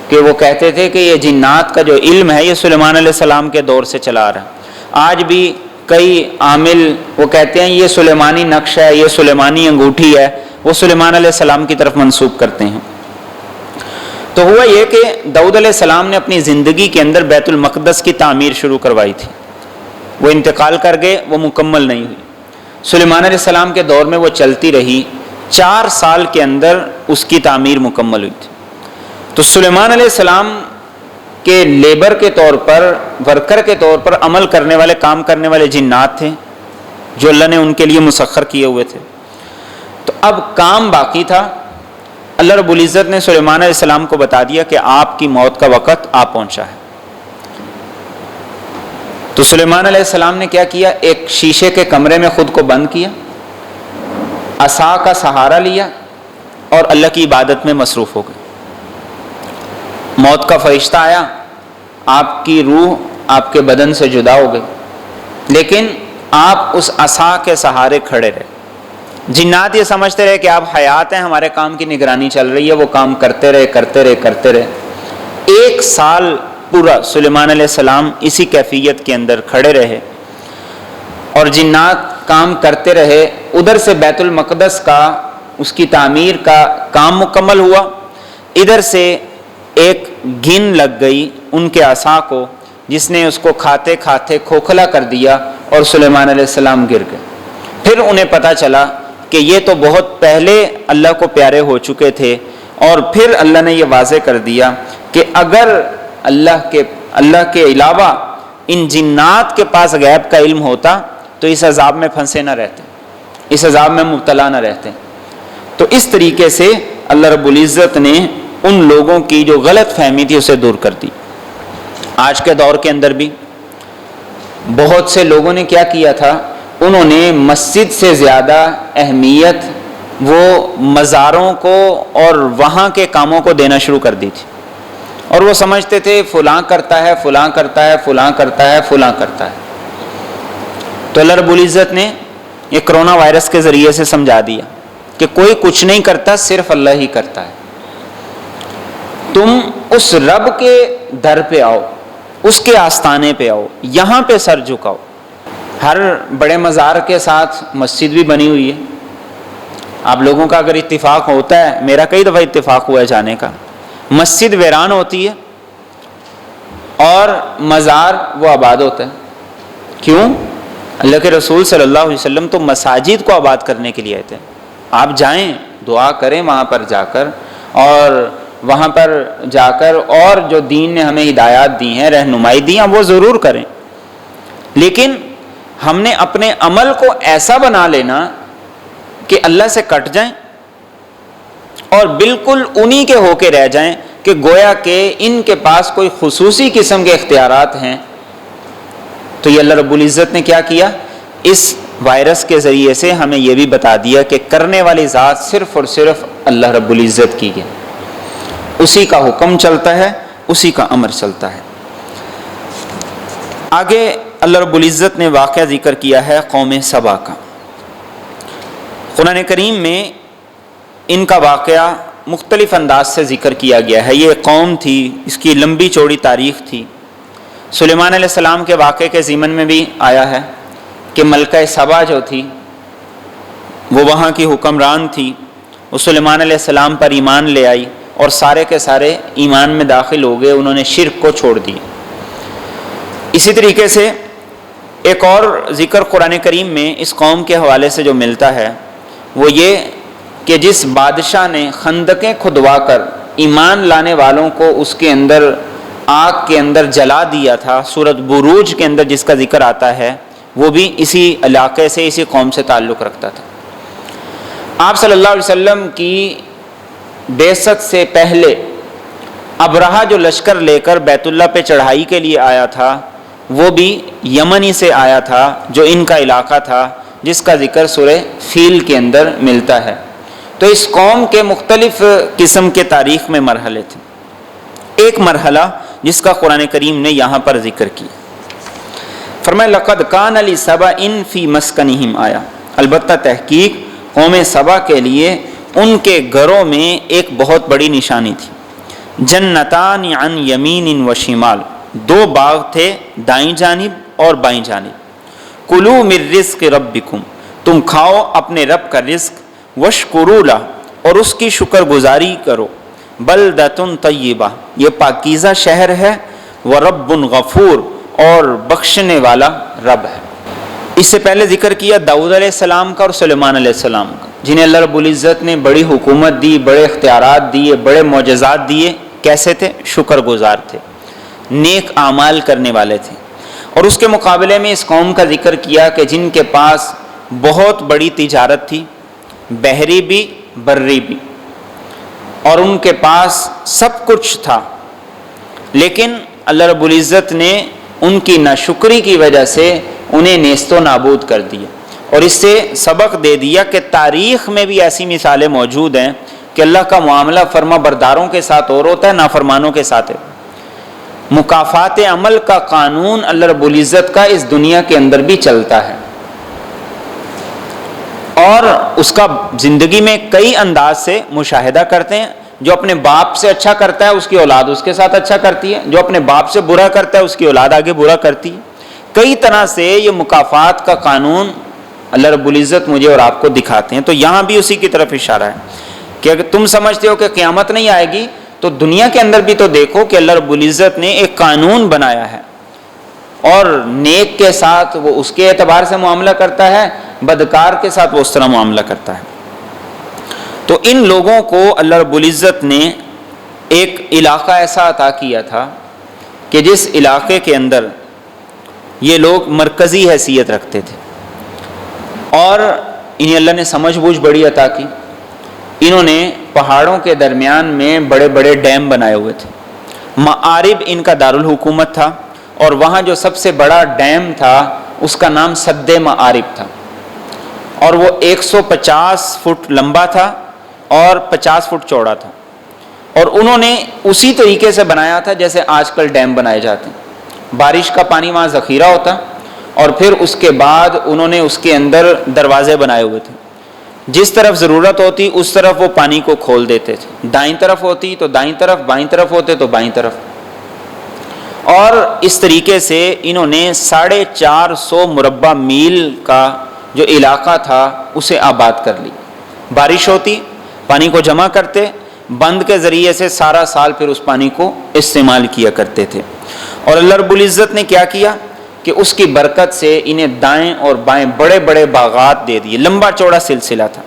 A: کہ وہ کہتے تھے کہ یہ جنات کا جو علم ہے یہ سلیمان علیہ السلام کے دور سے چلا آ رہا ہے. آج بھی کئی عامل وہ کہتے ہیں یہ سلیمانی نقش ہے، یہ سلیمانی انگوٹھی ہے، وہ سلیمان علیہ السلام کی طرف منسوب کرتے ہیں. تو ہوا یہ کہ داؤد علیہ السلام نے اپنی زندگی کے اندر بیت المقدس کی تعمیر شروع کروائی تھی، وہ انتقال کر گئے، وہ مکمل نہیں ہوئی. سلیمان علیہ السلام کے دور میں وہ چلتی رہی، 4 سال کے اندر اس کی تعمیر مکمل ہوئی تھی. تو سلیمان علیہ السلام کے لیبر کے طور پر، ورکر کے طور پر عمل کرنے والے، کام کرنے والے جنات تھے جو اللہ نے ان کے لیے مسخر کیے ہوئے تھے. تو اب کام باقی تھا، اللہ رب العزت نے سلیمان علیہ السلام کو بتا دیا کہ آپ کی موت کا وقت آ پہنچا ہے۔ تو سلیمان علیہ السلام نے کیا کیا؟ ایک شیشے کے کمرے میں خود کو بند کیا، عصا کا سہارا لیا اور اللہ کی عبادت میں مصروف ہو گئے۔ موت کا فرشتہ آیا، آپ کی روح آپ کے بدن سے جدا ہو گئی، لیکن آپ اس عصا کے سہارے کھڑے رہے۔ جنات یہ سمجھتے رہے کہ آپ حیات ہیں، ہمارے کام کی نگرانی چل رہی ہے، وہ کام کرتے رہے۔ 1 سال پورا سلیمان علیہ السلام اسی کیفیت کے اندر کھڑے رہے اور جنات کام کرتے رہے۔ ادھر سے بیت المقدس کا، اس کی تعمیر کا کام مکمل ہوا، ادھر سے ایک گن لگ گئی ان کے عصا کو، جس نے اس کو کھاتے کھاتے کھوکھلا کر دیا اور سلیمان علیہ السلام گر گئے۔ پھر انہیں پتہ چلا کہ یہ تو بہت پہلے اللہ کو پیارے ہو چکے تھے، اور پھر اللہ نے یہ واضح کر دیا کہ اگر اللہ کے علاوہ ان جنات کے پاس غیب کا علم ہوتا تو اس عذاب میں پھنسے نہ رہتے، اس عذاب میں مبتلا نہ رہتے۔ تو اس طریقے سے اللہ رب العزت نے ان لوگوں کی جو غلط فہمی تھی اسے دور کر دی۔ آج کے دور کے اندر بھی بہت سے لوگوں نے کیا کیا تھا؟ انہوں نے مسجد سے زیادہ اہمیت وہ مزاروں کو اور وہاں کے کاموں کو دینا شروع کر دی تھی، اور وہ سمجھتے تھے فلاں کرتا ہے، فلاں کرتا ہے، فلاں کرتا ہے، فلاں کرتا ہے۔ تو اللہ رب العزت نے یہ کرونا وائرس کے ذریعے سے سمجھا دیا کہ کوئی کچھ نہیں کرتا، صرف اللہ ہی کرتا ہے۔ تم اس رب کے در پہ آؤ، اس کے آستانے پہ آؤ، یہاں پہ سر جھکاؤ۔ ہر بڑے مزار کے ساتھ مسجد بھی بنی ہوئی ہے۔ آپ لوگوں کا اگر اتفاق ہوتا ہے، میرا کئی دفعہ اتفاق ہوا ہے جانے کا، مسجد ویران ہوتی ہے اور مزار وہ آباد ہوتا ہے۔ کیوں؟ اللہ کے رسول صلی اللہ علیہ وسلم تو مساجد کو آباد کرنے کے لیے آئے تھے۔ آپ جائیں، دعا کریں وہاں پر جا کر، اور وہاں پر جا کر اور جو دین نے ہمیں ہدایات دی ہیں، رہنمائی دی ہیں، وہ ضرور کریں، لیکن ہم نے اپنے عمل کو ایسا بنا لینا کہ اللہ سے کٹ جائیں اور بالکل انہی کے ہو کے رہ جائیں کہ گویا کہ ان کے پاس کوئی خصوصی قسم کے اختیارات ہیں۔ تو یہ اللہ رب العزت نے کیا کیا؟ اس وائرس کے ذریعے سے ہمیں یہ بھی بتا دیا کہ کرنے والی ذات صرف اور صرف اللہ رب العزت کی ہے، اسی کا حکم چلتا ہے، اسی کا امر چلتا ہے۔ آگے اللہ رب العزت نے واقعہ ذکر کیا ہے قوم سبا کا۔ قرآن کریم میں ان کا واقعہ مختلف انداز سے ذکر کیا گیا ہے۔ یہ قوم تھی، اس کی لمبی چوڑی تاریخ تھی۔ سلیمان علیہ السلام کے واقعے کے ضمن میں بھی آیا ہے کہ ملکہ سبا جو تھی وہ وہاں کی حکمران تھی، وہ سلیمان علیہ السلام پر ایمان لے آئی اور سارے کے سارے ایمان میں داخل ہو گئے، انہوں نے شرک کو چھوڑ دیا۔ اسی طریقے سے ایک اور ذکر قرآن کریم میں اس قوم کے حوالے سے جو ملتا ہے وہ یہ کہ جس بادشاہ نے خندقیں کھدوا کر ایمان لانے والوں کو اس کے اندر آگ کے اندر جلا دیا تھا، سورۃ بروج کے اندر جس کا ذکر آتا ہے، وہ بھی اسی علاقے سے، اسی قوم سے تعلق رکھتا تھا۔ آپ صلی اللہ علیہ وسلم کی بعثت سے پہلے ابرہہ جو لشکر لے کر بیت اللہ پہ چڑھائی کے لیے آیا تھا، وہ بھی یمنی سے آیا تھا، جو ان کا علاقہ تھا، جس کا ذکر سورہ فیل کے اندر ملتا ہے۔ تو اس قوم کے مختلف قسم کے تاریخ میں مرحلے تھے۔ ایک مرحلہ جس کا قرآن کریم نے یہاں پر ذکر کیا، فرمایا لقد کان لسبأ فی مسکنہم آیا، البتہ تحقیق قوم سبا کے لیے ان کے گھروں میں ایک بہت بڑی نشانی تھی۔ جنتان عن یمین و شمال، 2 باغ تھے دائیں جانب اور بائیں جانب۔ کلوا من رزق ربکم، تم کھاؤ اپنے رب کا رزق، واشکروا لہ، اور اس کی شکر گزاری کرو، بلدۃ طیبہ، یہ پاکیزہ شہر ہے، ورب غفور، اور بخشنے والا رب ہے۔ اس سے پہلے ذکر کیا داؤد علیہ السلام کا اور سلیمان علیہ السلام کا، جنہیں اللہ رب العزت نے بڑی حکومت دی، بڑے اختیارات دیے، بڑے معجزات دیے۔ کیسے تھے؟ شکر گزار تھے، نیک اعمال کرنے والے تھے۔ اور اس کے مقابلے میں اس قوم کا ذکر کیا کہ جن کے پاس بہت بڑی تجارت تھی، بحری بھی بری بھی، اور ان کے پاس سب کچھ تھا، لیکن اللہ رب العزت نے ان کی ناشکری کی وجہ سے انہیں نیست و نابود کر دیا، اور اس سے سبق دے دیا کہ تاریخ میں بھی ایسی مثالیں موجود ہیں کہ اللہ کا معاملہ فرما برداروں کے ساتھ اور ہوتا ہے، نافرمانوں کے ساتھ ہے۔ مکافات عمل کا قانون اللہ رب العزت کا اس دنیا کے اندر بھی چلتا ہے، اور اس کا زندگی میں کئی انداز سے مشاہدہ کرتے ہیں۔ جو اپنے باپ سے اچھا کرتا ہے اس کی اولاد اس کے ساتھ اچھا کرتی ہے، جو اپنے باپ سے برا کرتا ہے اس کی اولاد آگے برا کرتی ہے۔ کئی طرح سے یہ مکافات کا قانون اللہ رب العزت مجھے اور آپ کو دکھاتے ہیں۔ تو یہاں بھی اسی کی طرف اشارہ ہے کہ اگر تم سمجھتے ہو کہ قیامت نہیں آئے گی تو دنیا کے اندر بھی تو دیکھو کہ اللہ رب العزت نے ایک قانون بنایا ہے، اور نیک کے ساتھ وہ اس کے اعتبار سے معاملہ کرتا ہے، بدکار کے ساتھ وہ اس طرح معاملہ کرتا ہے۔ تو ان لوگوں کو اللہ رب العزت نے ایک علاقہ ایسا عطا کیا تھا کہ جس علاقے کے اندر یہ لوگ مرکزی حیثیت رکھتے تھے، اور انہیں اللہ نے سمجھ بوجھ بڑی عطا کی۔ انہوں نے پہاڑوں کے درمیان میں بڑے بڑے ڈیم بنائے ہوئے تھے۔ معارب ان کا دارالحکومت تھا، اور وہاں جو سب سے بڑا ڈیم تھا اس کا نام سد معارب تھا، اور وہ 150 فٹ لمبا تھا اور 50 فٹ چوڑا تھا، اور انہوں نے اسی طریقے سے بنایا تھا جیسے آج کل ڈیم بنائے جاتے ہیں۔ بارش کا پانی وہاں ذخیرہ ہوتا، اور پھر اس کے بعد انہوں نے اس کے اندر دروازے بنائے ہوئے تھے، جس طرف ضرورت ہوتی اس طرف وہ پانی کو کھول دیتے تھے، دائیں طرف ہوتی تو دائیں طرف، بائیں طرف ہوتے تو بائیں طرف، اور اس طریقے سے انہوں نے 450 مربع میل کا جو علاقہ تھا اسے آباد کر لی۔ بارش ہوتی، پانی کو جمع کرتے، بند کے ذریعے سے سارا سال پھر اس پانی کو استعمال کیا کرتے تھے۔ اور اللہ رب العزت نے کیا کیا کہ اس کی برکت سے انہیں دائیں اور بائیں بڑے بڑے باغات دے دیے، لمبا چوڑا سلسلہ تھا،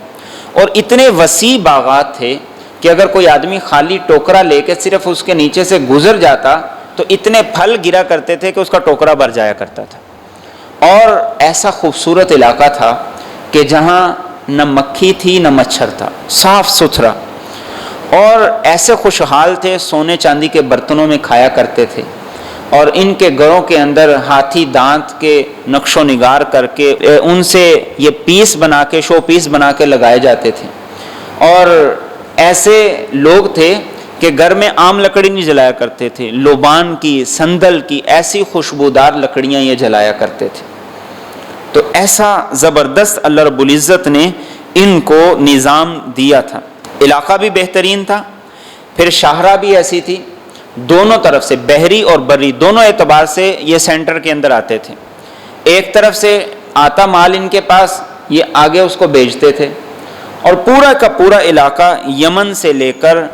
A: اور اتنے وسیع باغات تھے کہ اگر کوئی آدمی خالی ٹوکرا لے کے صرف اس کے نیچے سے گزر جاتا تو اتنے پھل گرا کرتے تھے کہ اس کا ٹوکرا بھر جایا کرتا تھا۔ اور ایسا خوبصورت علاقہ تھا کہ جہاں نہ مکھی تھی نہ مچھر تھا، صاف ستھرا، اور ایسے خوشحال تھے، سونے چاندی کے برتنوں میں کھایا کرتے تھے، اور ان کے گھروں کے اندر ہاتھی دانت کے نقش و نگار کر کے ان سے یہ پیس بنا کے، شو پیس بنا کے لگائے جاتے تھے۔ اور ایسے لوگ تھے کہ گھر میں عام لکڑی نہیں جلایا کرتے تھے، لوبان کی، سندل کی، ایسی خوشبودار لکڑیاں یہ جلایا کرتے تھے۔ تو ایسا زبردست اللہ رب العزت نے ان کو نظام دیا تھا۔ علاقہ بھی بہترین تھا، پھر شاہراہ بھی ایسی تھی، دونوں طرف سے بحری اور بری دونوں اعتبار سے یہ سینٹر کے اندر آتے تھے۔ ایک طرف سے آتا مال ان کے پاس، یہ آگے اس کو بیچتے تھے، اور پورا کا پورا علاقہ یمن سے لے کر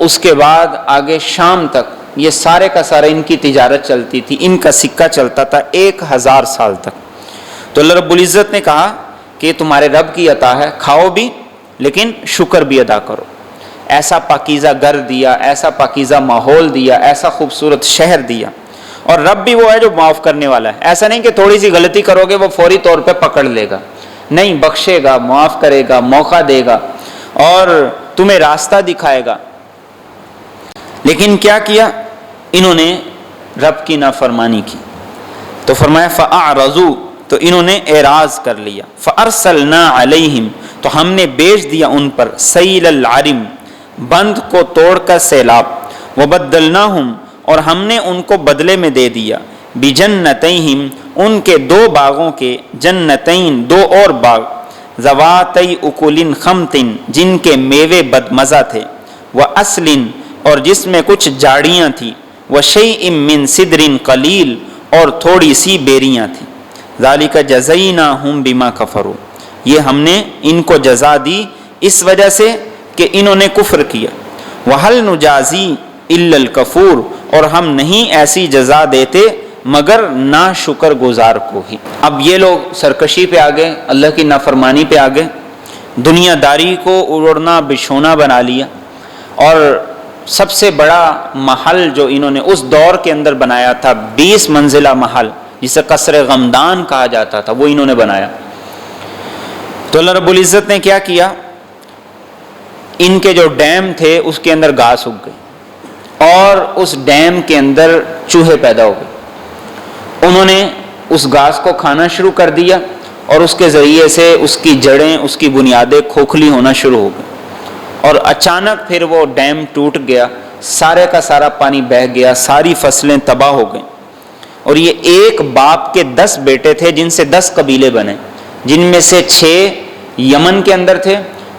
A: اس کے بعد آگے شام تک یہ سارے کا سارا ان کی تجارت چلتی تھی، ان کا سکہ چلتا تھا 1000 سال تک۔ تو اللہ رب العزت نے کہا کہ تمہارے رب کی عطا ہے، کھاؤ بھی لیکن شکر بھی ادا کرو۔ ایسا پاکیزہ گھر دیا، ایسا پاکیزہ ماحول دیا، ایسا خوبصورت شہر دیا، اور رب بھی وہ ہے جو معاف کرنے والا ہے۔ ایسا نہیں کہ تھوڑی سی غلطی کرو گے وہ فوری طور پہ پکڑ لے گا، نہیں، بخشے گا، معاف کرے گا، موقع دے گا، اور تمہیں راستہ دکھائے گا۔ لیکن کیا کیا انہوں نے؟ رب کی نافرمانی کی۔ تو فرمایا فَأَعْرَضُوا، تو انہوں نے اعراض کر لیا۔ فَأَرْسَلْنَا عَلَيْهِمْ، تو ہم نے بھیج دیا ان پر سیل العرم، بند کو توڑ کر سیلاب، وبدلناہم، اور ہم نے ان کو بدلے میں دے دیا، بجنتیہم، ان کے 2 باغوں کے، جنتین 2 اور باغ، ذواتی اکل خمط، جن کے میوے بدمزہ تھے، واصل، اور جس میں کچھ جاڑیاں تھیں، وشیء من صدر قلیل، اور تھوڑی سی بیریاں تھیں، ذالک جزیناہم بما کفروا، یہ ہم نے ان کو جزا دی اس وجہ سے کہ انہوں نے کفر کیا۔ وَهَلْ نُجَازِي إِلَّا الْكَفُورَ، اور ہم نہیں ایسی جزا دیتے مگر نا شکر گزار کو ہی۔ اب یہ لوگ سرکشی پہ آگئے، اللہ کی نافرمانی پہ آگئے، دنیا داری کو اڑنا بچھونا بنا لیا، اور سب سے بڑا محل جو انہوں نے اس دور کے اندر بنایا تھا، 20 منزلہ محل جسے قصر غمدان کہا جاتا تھا، وہ انہوں نے بنایا۔ تو اللہ رب العزت نے کیا کیا ان کے جو ڈیم تھے اس کے اندر گھاس اگ گئی اور اس ڈیم کے اندر چوہے پیدا ہو گئے۔ انہوں نے اس گھاس کو کھانا شروع کر دیا اور اس کے ذریعے سے اس کی جڑیں، اس کی بنیادیں کھوکھلی ہونا شروع ہو گئی، اور اچانک پھر وہ ڈیم ٹوٹ گیا، سارے کا سارا پانی بہہ گیا، ساری فصلیں تباہ ہو گئیں۔ اور یہ ایک باپ کے 10 بیٹے تھے جن سے 10 قبیلے بنے، جن میں سے 6 یمن کے اندر تھے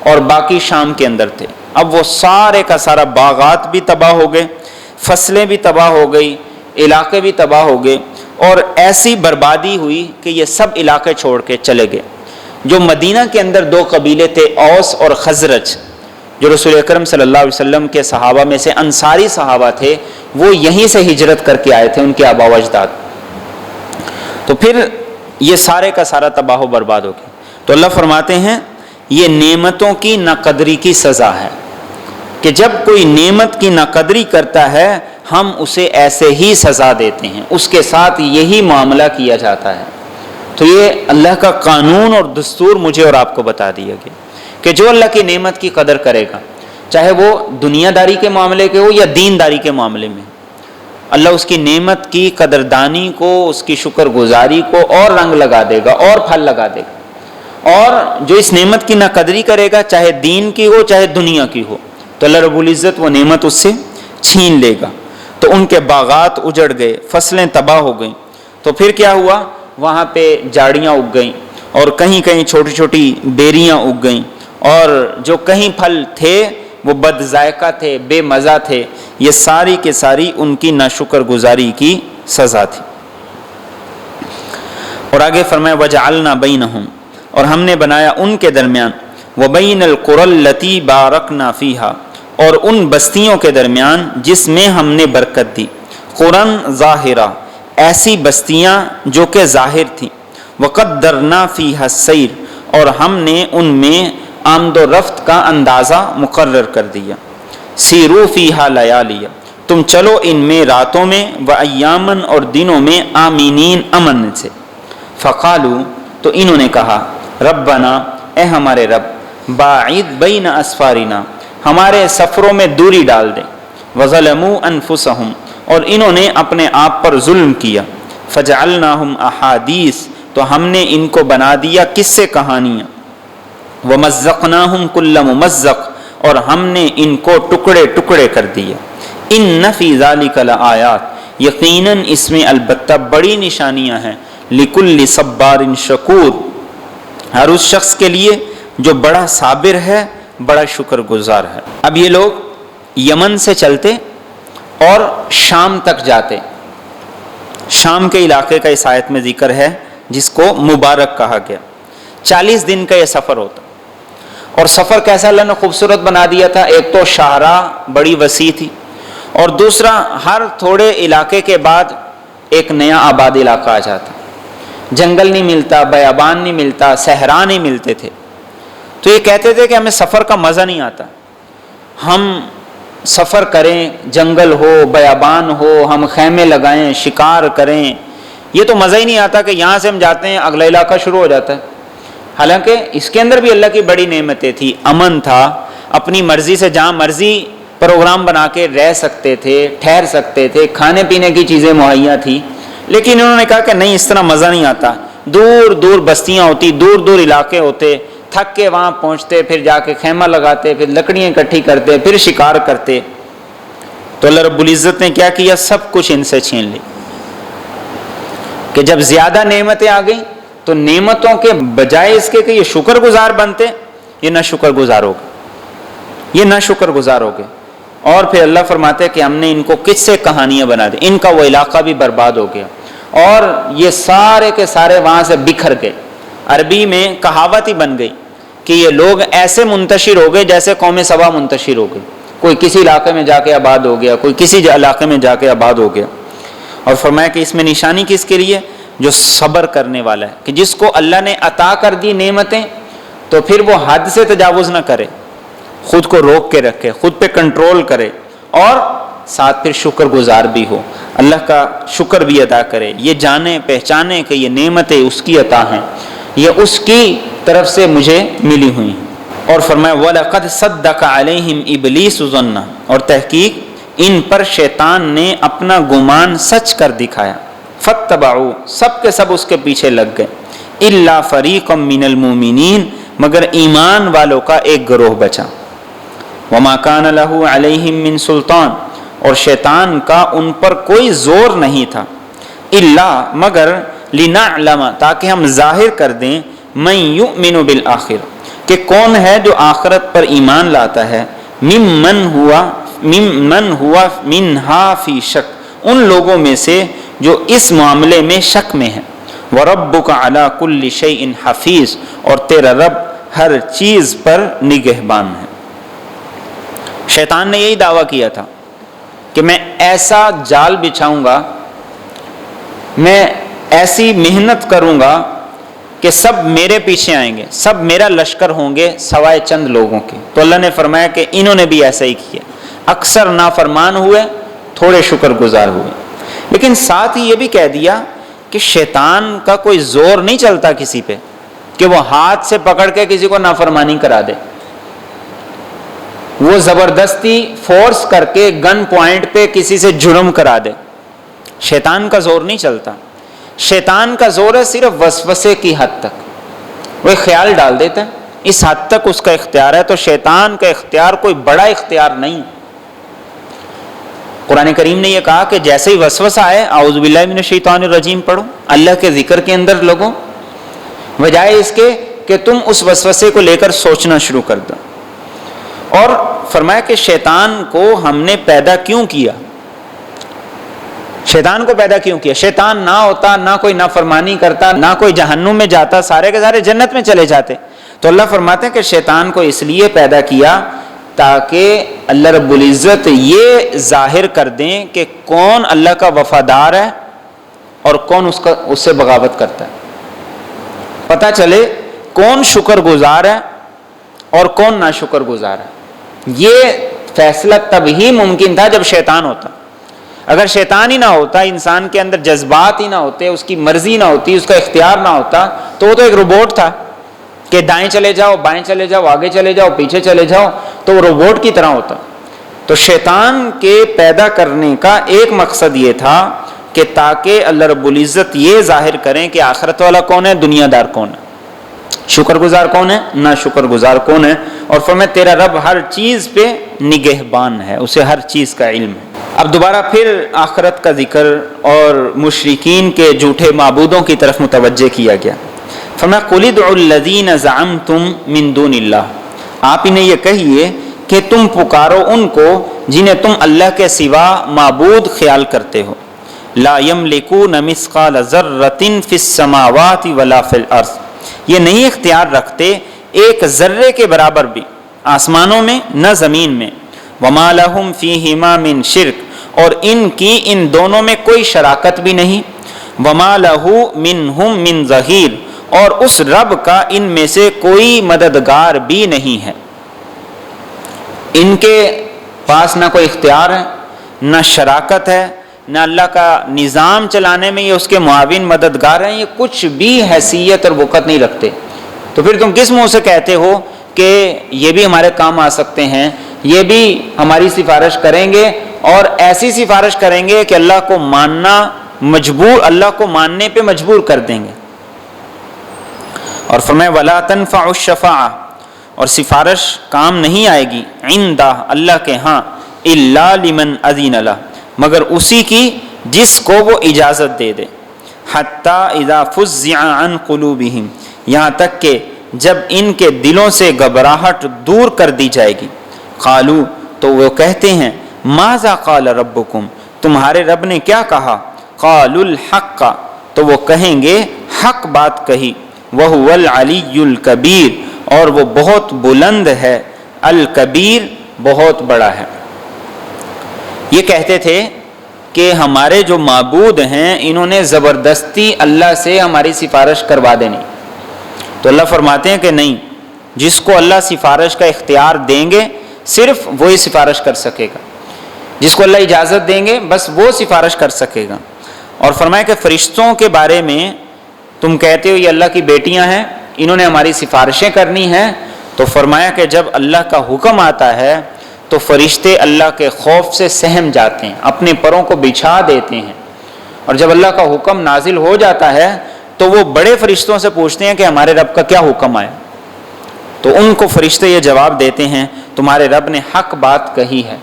A: اور باقی شام کے اندر تھے۔ اب وہ سارے کا سارا باغات بھی تباہ ہو گئے، فصلیں بھی تباہ ہو گئی، علاقے بھی تباہ ہو گئے، اور ایسی بربادی ہوئی کہ یہ سب علاقے چھوڑ کے چلے گئے۔ جو مدینہ کے اندر 2 قبیلے تھے، اوس اور خزرج، جو رسول اکرم صلی اللہ علیہ وسلم کے صحابہ میں سے انصاری صحابہ تھے، وہ یہیں سے ہجرت کر کے آئے تھے، ان کے آباء و اجداد۔ تو پھر یہ سارے کا سارا تباہ و برباد ہو گیا۔ تو اللہ فرماتے ہیں یہ نعمتوں کی ناقدری کی سزا ہے کہ جب کوئی نعمت کی ناقدری کرتا ہے ہم اسے ایسے ہی سزا دیتے ہیں، اس کے ساتھ یہی معاملہ کیا جاتا ہے۔ تو یہ اللہ کا قانون اور دستور مجھے اور آپ کو بتا دیا گیا کہ جو اللہ کی نعمت کی قدر کرے گا، چاہے وہ دنیا داری کے معاملے کے ہو یا دین داری کے معاملے میں، اللہ اس کی نعمت کی قدردانی کو، اس کی شکر گزاری کو اور رنگ لگا دے گا اور پھل لگا دے گا۔ اور جو اس نعمت کی ناقدری کرے گا، چاہے دین کی ہو چاہے دنیا کی ہو، تو اللہ رب العزت وہ نعمت اس سے چھین لے گا۔ تو ان کے باغات اجڑ گئے، فصلیں تباہ ہو گئیں۔ تو پھر کیا ہوا؟ وہاں پہ جھاڑیاں اگ گئیں اور کہیں کہیں چھوٹی چھوٹی بیریاں اگ گئیں، اور جو کہیں پھل تھے وہ بد ذائقہ تھے، بے مزہ تھے۔ یہ ساری کے ساری ان کی ناشکر گزاری کی سزا تھی۔ اور آگے فرمایا وَجَعَلْنَا بَيْنَهُمْ، اور ہم نے بنایا ان کے درمیان، وَبَيْنَ الْقُرَى الَّتِي بَارَكْنَا فِيهَا، اور ان بستیوں کے درمیان جس میں ہم نے برکت دی، قرن ظاہرہ، ایسی بستیاں جو کہ ظاہر تھیں، وَقَدَّرْنَا فِيهَا السَّيْرَ، اور ہم نے ان میں آمد و رفت کا اندازہ مقرر کر دیا۔ سیروا فیہا لیالیہ، تم چلو ان میں راتوں میں، وایامن، اور دنوں میں، آمینین، امن سے۔ فقالو، تو انہوں نے کہا، ربنا، اے ہمارے رب، باعد بین اسفارنا، ہمارے سفروں میں دوری ڈال دیں، وظلموا انفسہم، اور انہوں نے اپنے آپ پر ظلم کیا، فجعلناہم احادیث، تو ہم نے ان کو بنا دیا قصے کہانیاں، ومزقناہم کل ممزق، اور ہم نے ان کو ٹکڑے ٹکڑے کر دیا۔ ان فی ذلک لآیات، یقیناً اس میں البتہ بڑی نشانیاں ہیں، لکل صبار شکور، ہر اس شخص کے لیے جو بڑا صابر ہے، بڑا شکر گزار ہے۔ اب یہ لوگ یمن سے چلتے اور شام تک جاتے۔ شام کے علاقے کا اس آیت میں ذکر ہے جس کو مبارک کہا گیا۔ 40 دن کا یہ سفر ہوتا، اور سفر کیسا اللہ نے خوبصورت بنا دیا تھا۔ ایک تو شاہراہ بڑی وسیع تھی، اور دوسرا ہر تھوڑے علاقے کے بعد ایک نیا آباد علاقہ آ جاتا، جنگل نہیں ملتا، بیابان نہیں ملتا، صحرا نہیں ملتے تھے۔ تو یہ کہتے تھے کہ ہمیں سفر کا مزہ نہیں آتا، ہم سفر کریں، جنگل ہو، بیابان ہو، ہم خیمے لگائیں، شکار کریں، یہ تو مزہ ہی نہیں آتا کہ یہاں سے ہم جاتے ہیں اگلا علاقہ شروع ہو جاتا ہے۔ حالانکہ اس کے اندر بھی اللہ کی بڑی نعمتیں تھی، امن تھا، اپنی مرضی سے جہاں مرضی پروگرام بنا کے رہ سکتے تھے، ٹھہر سکتے تھے، کھانے پینے کی چیزیں مہیا تھی۔ لیکن انہوں نے کہا کہ نہیں، اس طرح مزہ نہیں آتا، دور دور بستیاں ہوتی، دور دور علاقے ہوتے، تھک کے وہاں پہنچتے، پھر جا کے خیمہ لگاتے، پھر لکڑیاں اکٹھی کرتے، پھر شکار کرتے۔ تو اللہ رب العزت نے کیا کیا؟ سب کچھ ان سے چھین لی، کہ جب زیادہ نعمتیں آ گئیں تو نعمتوں کے بجائے اس کے کہ یہ شکر گزار بنتے، یہ نہ شکر گزار ہو گئے، یہ نہ شکر گزار ہو گئے۔ اور پھر اللہ فرماتے ہیں کہ ہم نے ان کو قصے کہانیاں بنا دی، ان کا وہ علاقہ بھی برباد ہو گیا، اور یہ سارے کے سارے وہاں سے بکھر گئے۔ عربی میں کہاوت ہی بن گئی کہ یہ لوگ ایسے منتشر ہو گئے جیسے قوم سبا منتشر ہو گئی، کوئی کسی علاقے میں جا کے آباد ہو گیا، کوئی کسی علاقے میں جا کے آباد ہو گیا۔ اور فرمایا کہ اس میں نشانی کس کے لیے؟ جو صبر کرنے والا ہے، کہ جس کو اللہ نے عطا کر دی نعمتیں تو پھر وہ حد سے تجاوز نہ کرے، خود کو روک کے رکھے، خود پہ کنٹرول کرے، اور ساتھ پھر شکر گزار بھی ہو، اللہ کا شکر بھی ادا کرے، یہ جانے پہچانے کہ یہ نعمتیں اس کی عطا ہیں، یہ اس کی طرف سے مجھے ملی ہوئی ہیں۔ اور فرمایا وَلَقَدْ صَدَّقَ عَلَيْهِمْ إِبْلِيسُ ظَنَّ، اور تحقیق ان پر شیطان نے اپنا گمان سچ کر دکھایا. فَاتَّبَعُوا، سب کے سب اس کے پیچھے لگ گئے. إِلَّا فَرِيقًا مِّنَ الْمُؤْمِنِينَ، مگر ایمان والوں کا ایک گروہ بچا. وَمَا كَانَ لَهُ عَلَيْهِمْ مِّن سُلْطَانٍ، اور شیطان کا ان پر کوئی زور نہیں تھا. إِلَّا، مگر لِنَعْلَمَ، تاکہ ہم ظاہر کر دیں، مَن يُؤْمِنُ بِالْآخِرَةِ، کہ کون ہے جو آخرت پر ایمان لاتا ہے، ممن ہوا منہا فی شک، ان لوگوں میں سے جو اس معاملے میں شک میں ہیں. وَرَبُّكَ عَلَى كُلِّ شَيْءٍ حَفِيظٌ، اور تیرا رب ہر چیز پر نگہبان ہے. شیطان نے یہی دعویٰ کیا تھا کہ میں ایسا جال بچھاؤں گا، میں ایسی محنت کروں گا کہ سب میرے پیچھے آئیں گے، سب میرا لشکر ہوں گے سوائے چند لوگوں کے. تو اللہ نے فرمایا کہ انہوں نے بھی ایسا ہی کیا، اکثر نافرمان ہوئے، تھوڑے شکر گزار ہوئے. لیکن ساتھ ہی یہ بھی کہہ دیا کہ شیطان کا کوئی زور نہیں چلتا کسی پہ کہ وہ ہاتھ سے پکڑ کے کسی کو نافرمانی کرا دے، وہ زبردستی فورس کر کے گن پوائنٹ پہ کسی سے جرم کرا دے. شیطان کا زور نہیں چلتا. شیطان کا زور ہے صرف وسوسے کی حد تک، وہ خیال ڈال دیتا ہے، اس حد تک اس کا اختیار ہے. تو شیطان کا اختیار کوئی بڑا اختیار نہیں. قرآن کریم نے یہ کہا کہ جیسے ہی وسوسہ آئے اعوذ باللہ من الشیطان الرجیم پڑھو، اللہ کے ذکر کے اندر لگو، بجائے اس کے کہ تم اس وسوسے کو لے کر سوچنا شروع کر دو. اور فرمایا کہ شیطان کو ہم نے پیدا کیوں کیا، شیطان کو پیدا کیوں کیا. شیطان نہ ہوتا، نہ کوئی نافرمانی کرتا، نہ کوئی جہنم میں جاتا، سارے کے سارے جنت میں چلے جاتے. تو اللہ فرماتے ہیں کہ شیطان کو اس لیے پیدا کیا تاکہ اللہ رب العزت یہ ظاہر کر دیں کہ کون اللہ کا وفادار ہے اور کون اس سے بغاوت کرتا ہے. پتہ چلے کون شکر گزار ہے اور کون ناشکر گزار ہے. یہ فیصلہ تب ہی ممکن تھا جب شیطان ہوتا. اگر شیطان ہی نہ ہوتا، انسان کے اندر جذبات ہی نہ ہوتے، اس کی مرضی نہ ہوتی، اس کا اختیار نہ ہوتا، تو وہ تو ایک روبوٹ تھا کہ دائیں چلے جاؤ، بائیں چلے جاؤ، آگے چلے جاؤ، پیچھے چلے جاؤ، تو وہ روبوٹ کی طرح ہوتا. تو شیطان کے پیدا کرنے کا ایک مقصد یہ تھا کہ تاکہ اللہ رب العزت یہ ظاہر کریں کہ آخرت والا کون ہے، دنیا دار کون ہے، شکر گزار کون ہے، نہ شکر گزار کون ہے. اور فرمایا تیرا رب ہر چیز پہ نگہبان ہے، اسے ہر چیز کا علم ہے. اب دوبارہ پھر آخرت کا ذکر اور مشرکین کے جھوٹے معبودوں کی طرف متوجہ کیا گیا. فرمایا قُلِ ادْعُوا الَّذِينَ زَعَمْتُم مِّن دُونِ اللَّهِ، آپ انہیں یہ کہیے کہ تم پکارو ان کو جنہیں تم اللہ کے سوا معبود خیال کرتے ہو. لا يملكون مثقال ذرة في السماوات ولا في الارض، یہ نہیں اختیار رکھتے ایک ذرے کے برابر بھی آسمانوں میں نہ زمین میں. وما لهم فيهما من شرک، اور ان کی ان دونوں میں کوئی شراکت بھی نہیں. وما له منهم من ظہیر، اور اس رب کا ان میں سے کوئی مددگار بھی نہیں ہے. ان کے پاس نہ کوئی اختیار ہے، نہ شراکت ہے، نہ اللہ کا نظام چلانے میں یہ اس کے معاون مددگار ہیں، یہ کچھ بھی حیثیت اور وقت نہیں رکھتے. تو پھر تم کس منہ سے کہتے ہو کہ یہ بھی ہمارے کام آ سکتے ہیں، یہ بھی ہماری سفارش کریں گے، اور ایسی سفارش کریں گے کہ اللہ کو ماننا مجبور، اللہ کو ماننے پہ مجبور کر دیں گے. اور فرمایا وَلَا تَنْفَعُ الشَّفَاعَةُ، اور سفارش کام نہیں آئے گی عندہ اللہ کے ہاں، إِلَّا لِمَنْ أَذِنَ لَهُ، مگر اسی کی جس کو وہ اجازت دے دے. حَتَّى إِذَا فُزِّعَ عَنْ قُلُوبِهِمْ، یہاں تک کہ جب ان کے دلوں سے گھبراہٹ دور کر دی جائے گی. قالوا، تو وہ کہتے ہیں ماذا قال ربکم، تمہارے رب نے کیا کہا. قالوا الحق، تو وہ کہیں گے حق بات کہی. وَهُوَ الْعَلِيُّ الْكَبِيرُ، اور وہ بہت بلند ہے، الکبیر بہت بڑا ہے. یہ کہتے تھے کہ ہمارے جو معبود ہیں انہوں نے زبردستی اللہ سے ہماری سفارش کروا دینی. تو اللہ فرماتے ہیں کہ نہیں، جس کو اللہ سفارش کا اختیار دیں گے صرف وہی سفارش کر سکے گا، جس کو اللہ اجازت دیں گے بس وہ سفارش کر سکے گا. اور فرمایا کہ فرشتوں کے بارے میں تم کہتے ہو یہ اللہ کی بیٹیاں ہیں، انہوں نے ہماری سفارشیں کرنی ہیں، تو فرمایا کہ جب اللہ کا حکم آتا ہے تو فرشتے اللہ کے خوف سے سہم جاتے ہیں، اپنے پروں کو بچھا دیتے ہیں، اور جب اللہ کا حکم نازل ہو جاتا ہے تو وہ بڑے فرشتوں سے پوچھتے ہیں کہ ہمارے رب کا کیا حکم آیا، تو ان کو فرشتے یہ جواب دیتے ہیں تمہارے رب نے حق بات کہی ہے۔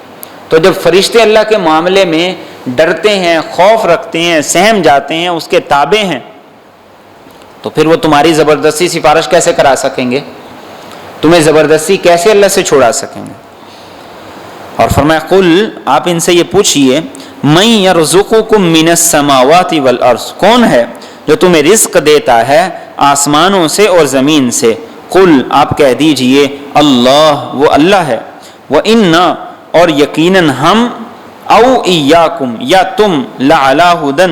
A: تو جب فرشتے اللہ کے معاملے میں ڈرتے ہیں، خوف رکھتے ہیں، سہم جاتے ہیں، اس کے تابع ہیں، تو پھر وہ تمہاری زبردستی سفارش کیسے کرا سکیں گے؟ تمہیں زبردستی کیسے اللہ سے چھڑا سکیں گے؟ اور فرمایا قل، آپ ان سے یہ پوچھئے، من یرزقکم من السماوات والارض، کون ہے جو تمہیں رزق دیتا ہے آسمانوں سے اور زمین سے؟ قل، آپ کہہ دیجئے اللہ، وہ اللہ ہے، وَإِنَّا، اور یقیناً ہم، او ایاکم، یا تم، لعلی ھدی،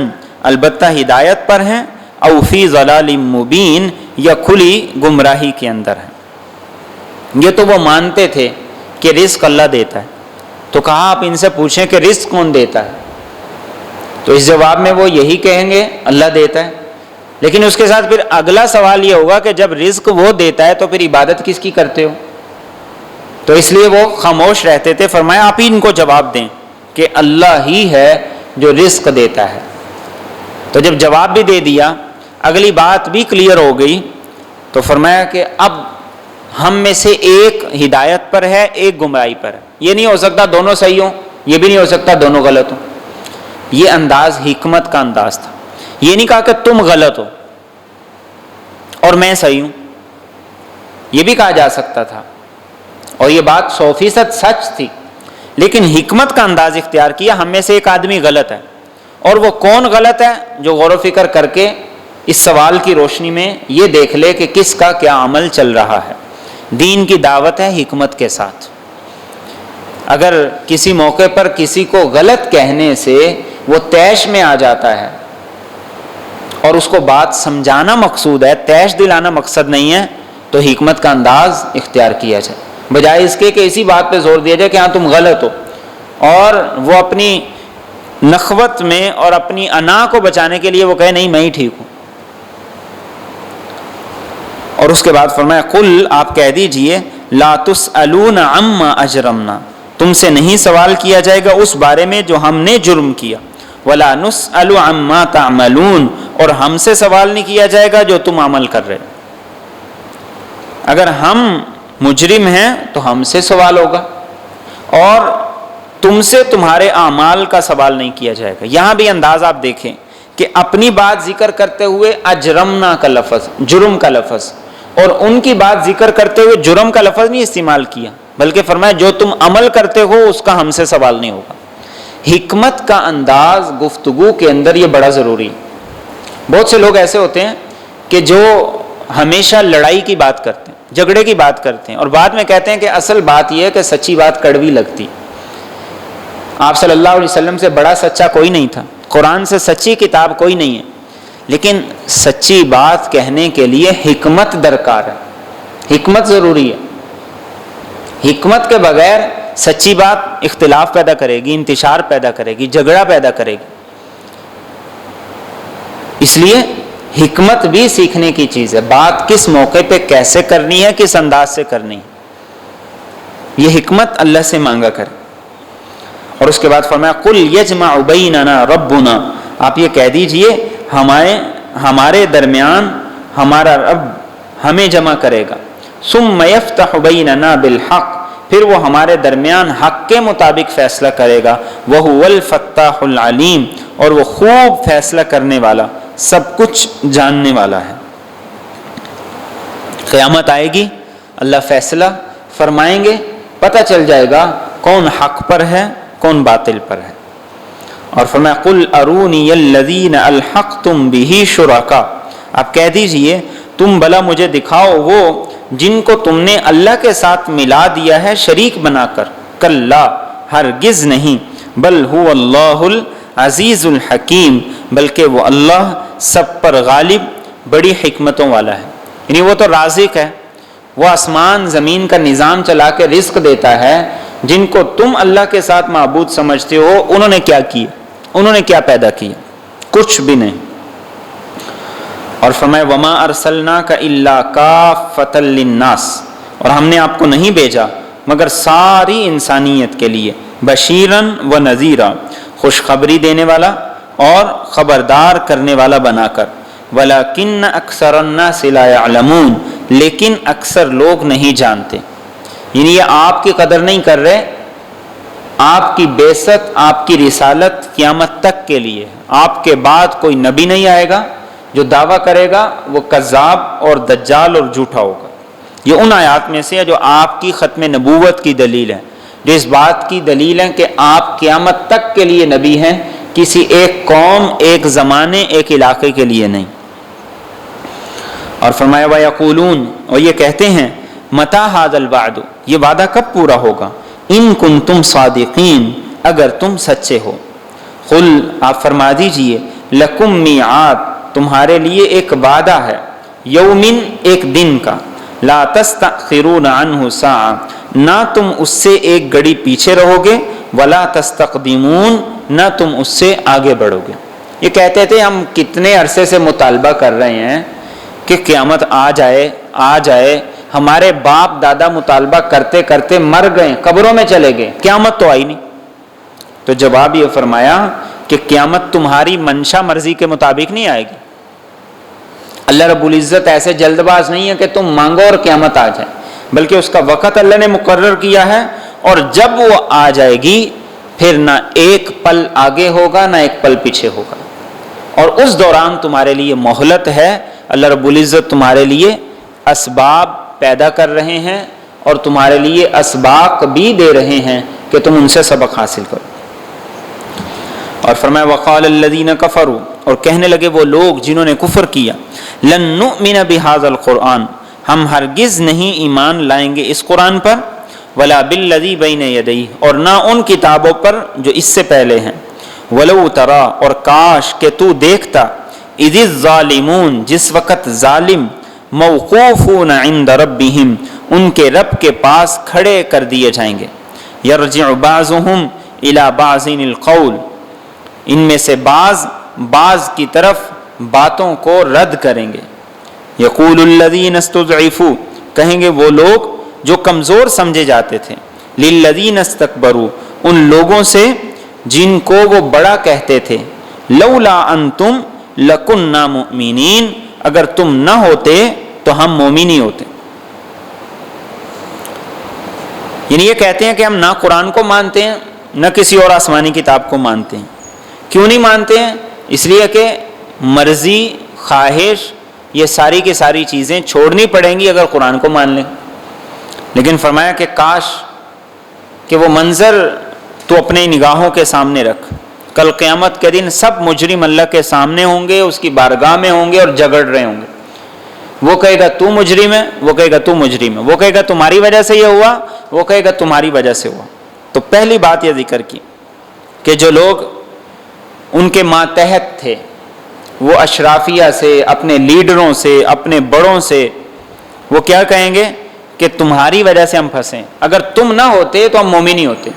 A: البتہ ہدایت پر ہیں، او فی ضلال مبین، یا کھلی گمراہی کے اندر ہے۔ یہ تو وہ مانتے تھے کہ رزق اللہ دیتا ہے، تو کہا آپ ان سے پوچھیں کہ رزق کون دیتا ہے، تو اس جواب میں وہ یہی کہیں گے اللہ دیتا ہے، لیکن اس کے ساتھ پھر اگلا سوال یہ ہوگا کہ جب رزق وہ دیتا ہے تو پھر عبادت کس کی کرتے ہو؟ تو اس لیے وہ خاموش رہتے تھے۔ فرمایا آپ ہی ان کو جواب دیں کہ اللہ ہی ہے جو رزق دیتا ہے۔ تو جب جواب بھی دے دیا، اگلی بات بھی کلیئر ہو گئی، تو فرمایا کہ اب ہم میں سے ایک ہدایت پر ہے، ایک گمراہی پر ہے۔ یہ نہیں ہو سکتا دونوں صحیح ہوں، یہ بھی نہیں ہو سکتا دونوں غلط ہوں۔ یہ انداز حکمت کا انداز تھا۔ یہ نہیں کہا کہ تم غلط ہو اور میں صحیح ہوں، یہ بھی کہا جا سکتا تھا، اور یہ بات 100% سچ تھی، لیکن حکمت کا انداز اختیار کیا، ہم میں سے ایک آدمی غلط ہے، اور وہ کون غلط ہے؟ جو غور و فکر کر کے اس سوال کی روشنی میں یہ دیکھ لے کہ کس کا کیا عمل چل رہا ہے۔ دین کی دعوت ہے حکمت کے ساتھ۔ اگر کسی موقع پر کسی کو غلط کہنے سے وہ طیش میں آ جاتا ہے اور اس کو بات سمجھانا مقصود ہے، طیش دلانا مقصد نہیں ہے، تو حکمت کا انداز اختیار کیا جائے، بجائے اس کے کہ اسی بات پہ زور دیا جائے کہ ہاں تم غلط ہو، اور وہ اپنی نخوت میں اور اپنی انا کو بچانے کے لیے وہ کہے نہیں میں ہی ٹھیک ہوں۔ اور اس کے بعد فرمایا قل، آپ کہہ دیجئے، لا تسألون عما اجرمنا، تم سے نہیں سوال کیا جائے گا اس بارے میں جو ہم نے جرم کیا، ولا نسأل عما تعملون، اور ہم سے سوال نہیں کیا جائے گا جو تم عمل کر رہے۔ اگر ہم مجرم ہیں تو ہم سے سوال ہوگا، اور تم سے تمہارے اعمال کا سوال نہیں کیا جائے گا۔ یہاں بھی انداز آپ دیکھیں کہ اپنی بات ذکر کرتے ہوئے اجرمنا کا لفظ، جرم کا لفظ، اور ان کی بات ذکر کرتے ہوئے جرم کا لفظ نہیں استعمال کیا، بلکہ فرمایا جو تم عمل کرتے ہو اس کا ہم سے سوال نہیں ہوگا۔ حکمت کا انداز گفتگو کے اندر یہ بڑا ضروری ہے۔ بہت سے لوگ ایسے ہوتے ہیں کہ جو ہمیشہ لڑائی کی بات کرتے ہیں، جھگڑے کی بات کرتے ہیں، اور بعد میں کہتے ہیں کہ اصل بات یہ ہے کہ سچی بات کڑوی لگتی۔ آپ صلی اللہ علیہ وسلم سے بڑا سچا کوئی نہیں تھا، قرآن سے سچی کتاب کوئی نہیں ہے، لیکن سچی بات کہنے کے لیے حکمت درکار ہے، حکمت ضروری ہے۔ حکمت کے بغیر سچی بات اختلاف پیدا کرے گی، انتشار پیدا کرے گی، جھگڑا پیدا کرے گی۔ اس لیے حکمت بھی سیکھنے کی چیز ہے، بات کس موقع پہ کیسے کرنی ہے، کس انداز سے کرنی ہے، یہ حکمت اللہ سے مانگا کرے۔ اور اس کے بعد فرمایا قل یجمع بیننا ربنا، آپ یہ کہہ دیجئے ہمارے درمیان ہمارا رب ہمیں جمع کرے گا، ثم یفتح بیننا بالحق، پھر وہ ہمارے درمیان حق کے مطابق فیصلہ کرے گا، وہو الفتاح العلیم، اور وہ خوب فیصلہ کرنے والا، سب کچھ جاننے والا ہے۔ قیامت آئے گی، اللہ فیصلہ فرمائیں گے، پتہ چل جائے گا کون حق پر ہے کون باطل پر ہے۔ اور فرمایا قل ارونی الذین الحقتم بہ شرکا، آپ کہہ دیجئے تم بھلا مجھے دکھاؤ وہ جن کو تم نے اللہ کے ساتھ ملا دیا ہے شریک بنا کر، کلا، ہرگز نہیں، بل هو اللہ العزیز الحکیم، بلکہ وہ اللہ سب پر غالب بڑی حکمتوں والا ہے۔ یعنی وہ تو رازق ہے، وہ آسمان زمین کا نظام چلا کے رزق دیتا ہے۔ جن کو تم اللہ کے ساتھ معبود سمجھتے ہو انہوں نے کیا کیا، انہوں نے کیا پیدا کیا؟ کچھ بھی نہیں۔ اور فرمایا وما ارسلناک الا کافۃ للناس، اور ہم نے آپ کو نہیں بھیجا مگر ساری انسانیت کے لیے بشیرن و نذیرا، خوشخبری دینے والا اور خبردار کرنے والا بنا کر، ولیکن اکثر الناس لا یعلمون، لیکن اکثر لوگ نہیں جانتے، یعنی یہ آپ کی قدر نہیں کر رہے، آپ کی بعثت، آپ کی رسالت قیامت تک کے لیے، آپ کے بعد کوئی نبی نہیں آئے گا، جو دعویٰ کرے گا وہ کذاب اور دجال اور جھوٹا ہوگا۔ یہ ان آیات میں سے ہے جو آپ کی ختم نبوت کی دلیل ہے، جو اس بات کی دلیل ہے کہ آپ قیامت تک کے لیے نبی ہیں، کسی ایک قوم، ایک زمانے، ایک علاقے کے لیے نہیں۔ اور فرمایا وَيَقُولُونَ، اور یہ کہتے ہیں مَتَى هَذَا الْوَعْدُ، یہ وعدہ کب پورا ہوگا، ان کنتم صادقین، اگر تم سچے ہو۔ قل، آپ فرما دیجئے، لکم میعاد، تمہارے لیے ایک وعدہ ہے، یومن، ایک دن کا، لا تستأخرون عنہ ساعہ، نہ تم اس سے ایک گھڑی پیچھے رہو گے، ولا تستقدمون، نہ تم اس سے آگے بڑھو گے۔ یہ کہتے تھے ہم کتنے عرصے سے مطالبہ کر رہے ہیں کہ قیامت آ جائے آ جائے، ہمارے باپ دادا مطالبہ کرتے کرتے مر گئے، قبروں میں چلے گئے، قیامت تو آئی نہیں۔ تو جواب یہ فرمایا کہ قیامت تمہاری منشا مرضی کے مطابق نہیں آئے گی۔ اللہ رب العزت ایسے جلد باز نہیں ہے کہ تم مانگو اور قیامت آ جائے، بلکہ اس کا وقت اللہ نے مقرر کیا ہے، اور جب وہ آ جائے گی پھر نہ ایک پل آگے ہوگا نہ ایک پل پیچھے ہوگا، اور اس دوران تمہارے لیے مہلت ہے۔ اللہ رب العزت تمہارے لیے اسباب پیدا کر رہے ہیں اور تمہارے لیے اسباق بھی دے رہے ہیں کہ تم ان سے سبق حاصل کرو۔ اور فرمایا وقال الذین کفروا، اور کہنے لگے وہ لوگ جنہوں نے کفر کیا، لن نؤمن بہذا القرآن، ہم ہرگز نہیں ایمان لائیں گے اس قرآن پر، ولا بالذی بین یدیہ، اور نہ ان کتابوں پر جو اس سے پہلے ہیں، ولو تری، اور کاش کہ تو دیکھتا، اذ الظالمون، جس وقت ظالم، موقوفون عند ربہم، ان کے رب کے پاس کھڑے کر دیے جائیں گے، یرجع بعضهم الی بعض القول، ان میں سے بعض کی طرف باتوں کو رد کریں گے، یقول الذین استضعفوا، کہیں گے وہ لوگ جو کمزور سمجھے جاتے تھے، للذین استکبروا، ان لوگوں سے جن کو وہ بڑا کہتے تھے، لولا انتم لکننا مؤمنین، اگر تم نہ ہوتے تو ہم مومن ہی ہوتے۔ یعنی یہ کہتے ہیں کہ ہم نہ قرآن کو مانتے ہیں نہ کسی اور آسمانی کتاب کو مانتے ہیں۔ کیوں نہیں مانتے ہیں؟ اس لیے کہ مرضی، خواہش، یہ ساری کی ساری چیزیں چھوڑنی پڑیں گی اگر قرآن کو مان لیں۔ لیکن فرمایا کہ کاش کہ وہ منظر تو اپنے نگاہوں کے سامنے رکھ، کل قیامت کے دن سب مجرم اللہ کے سامنے ہوں گے، اس کی بارگاہ میں ہوں گے اور جھگڑ رہے ہوں گے۔ وہ کہے گا تو مجرم ہے، وہ کہے گا تو مجرم ہے، وہ کہے گا تمہاری وجہ سے یہ ہوا، وہ کہے گا تمہاری وجہ سے ہوا۔ تو پہلی بات یہ ذکر کی کہ جو لوگ ان کے ماتحت تھے، وہ اشرافیہ سے، اپنے لیڈروں سے، اپنے بڑوں سے، وہ کیا کہیں گے کہ تمہاری وجہ سے ہم پھنسے، اگر تم نہ ہوتے تو ہم مومن ہی ہوتے،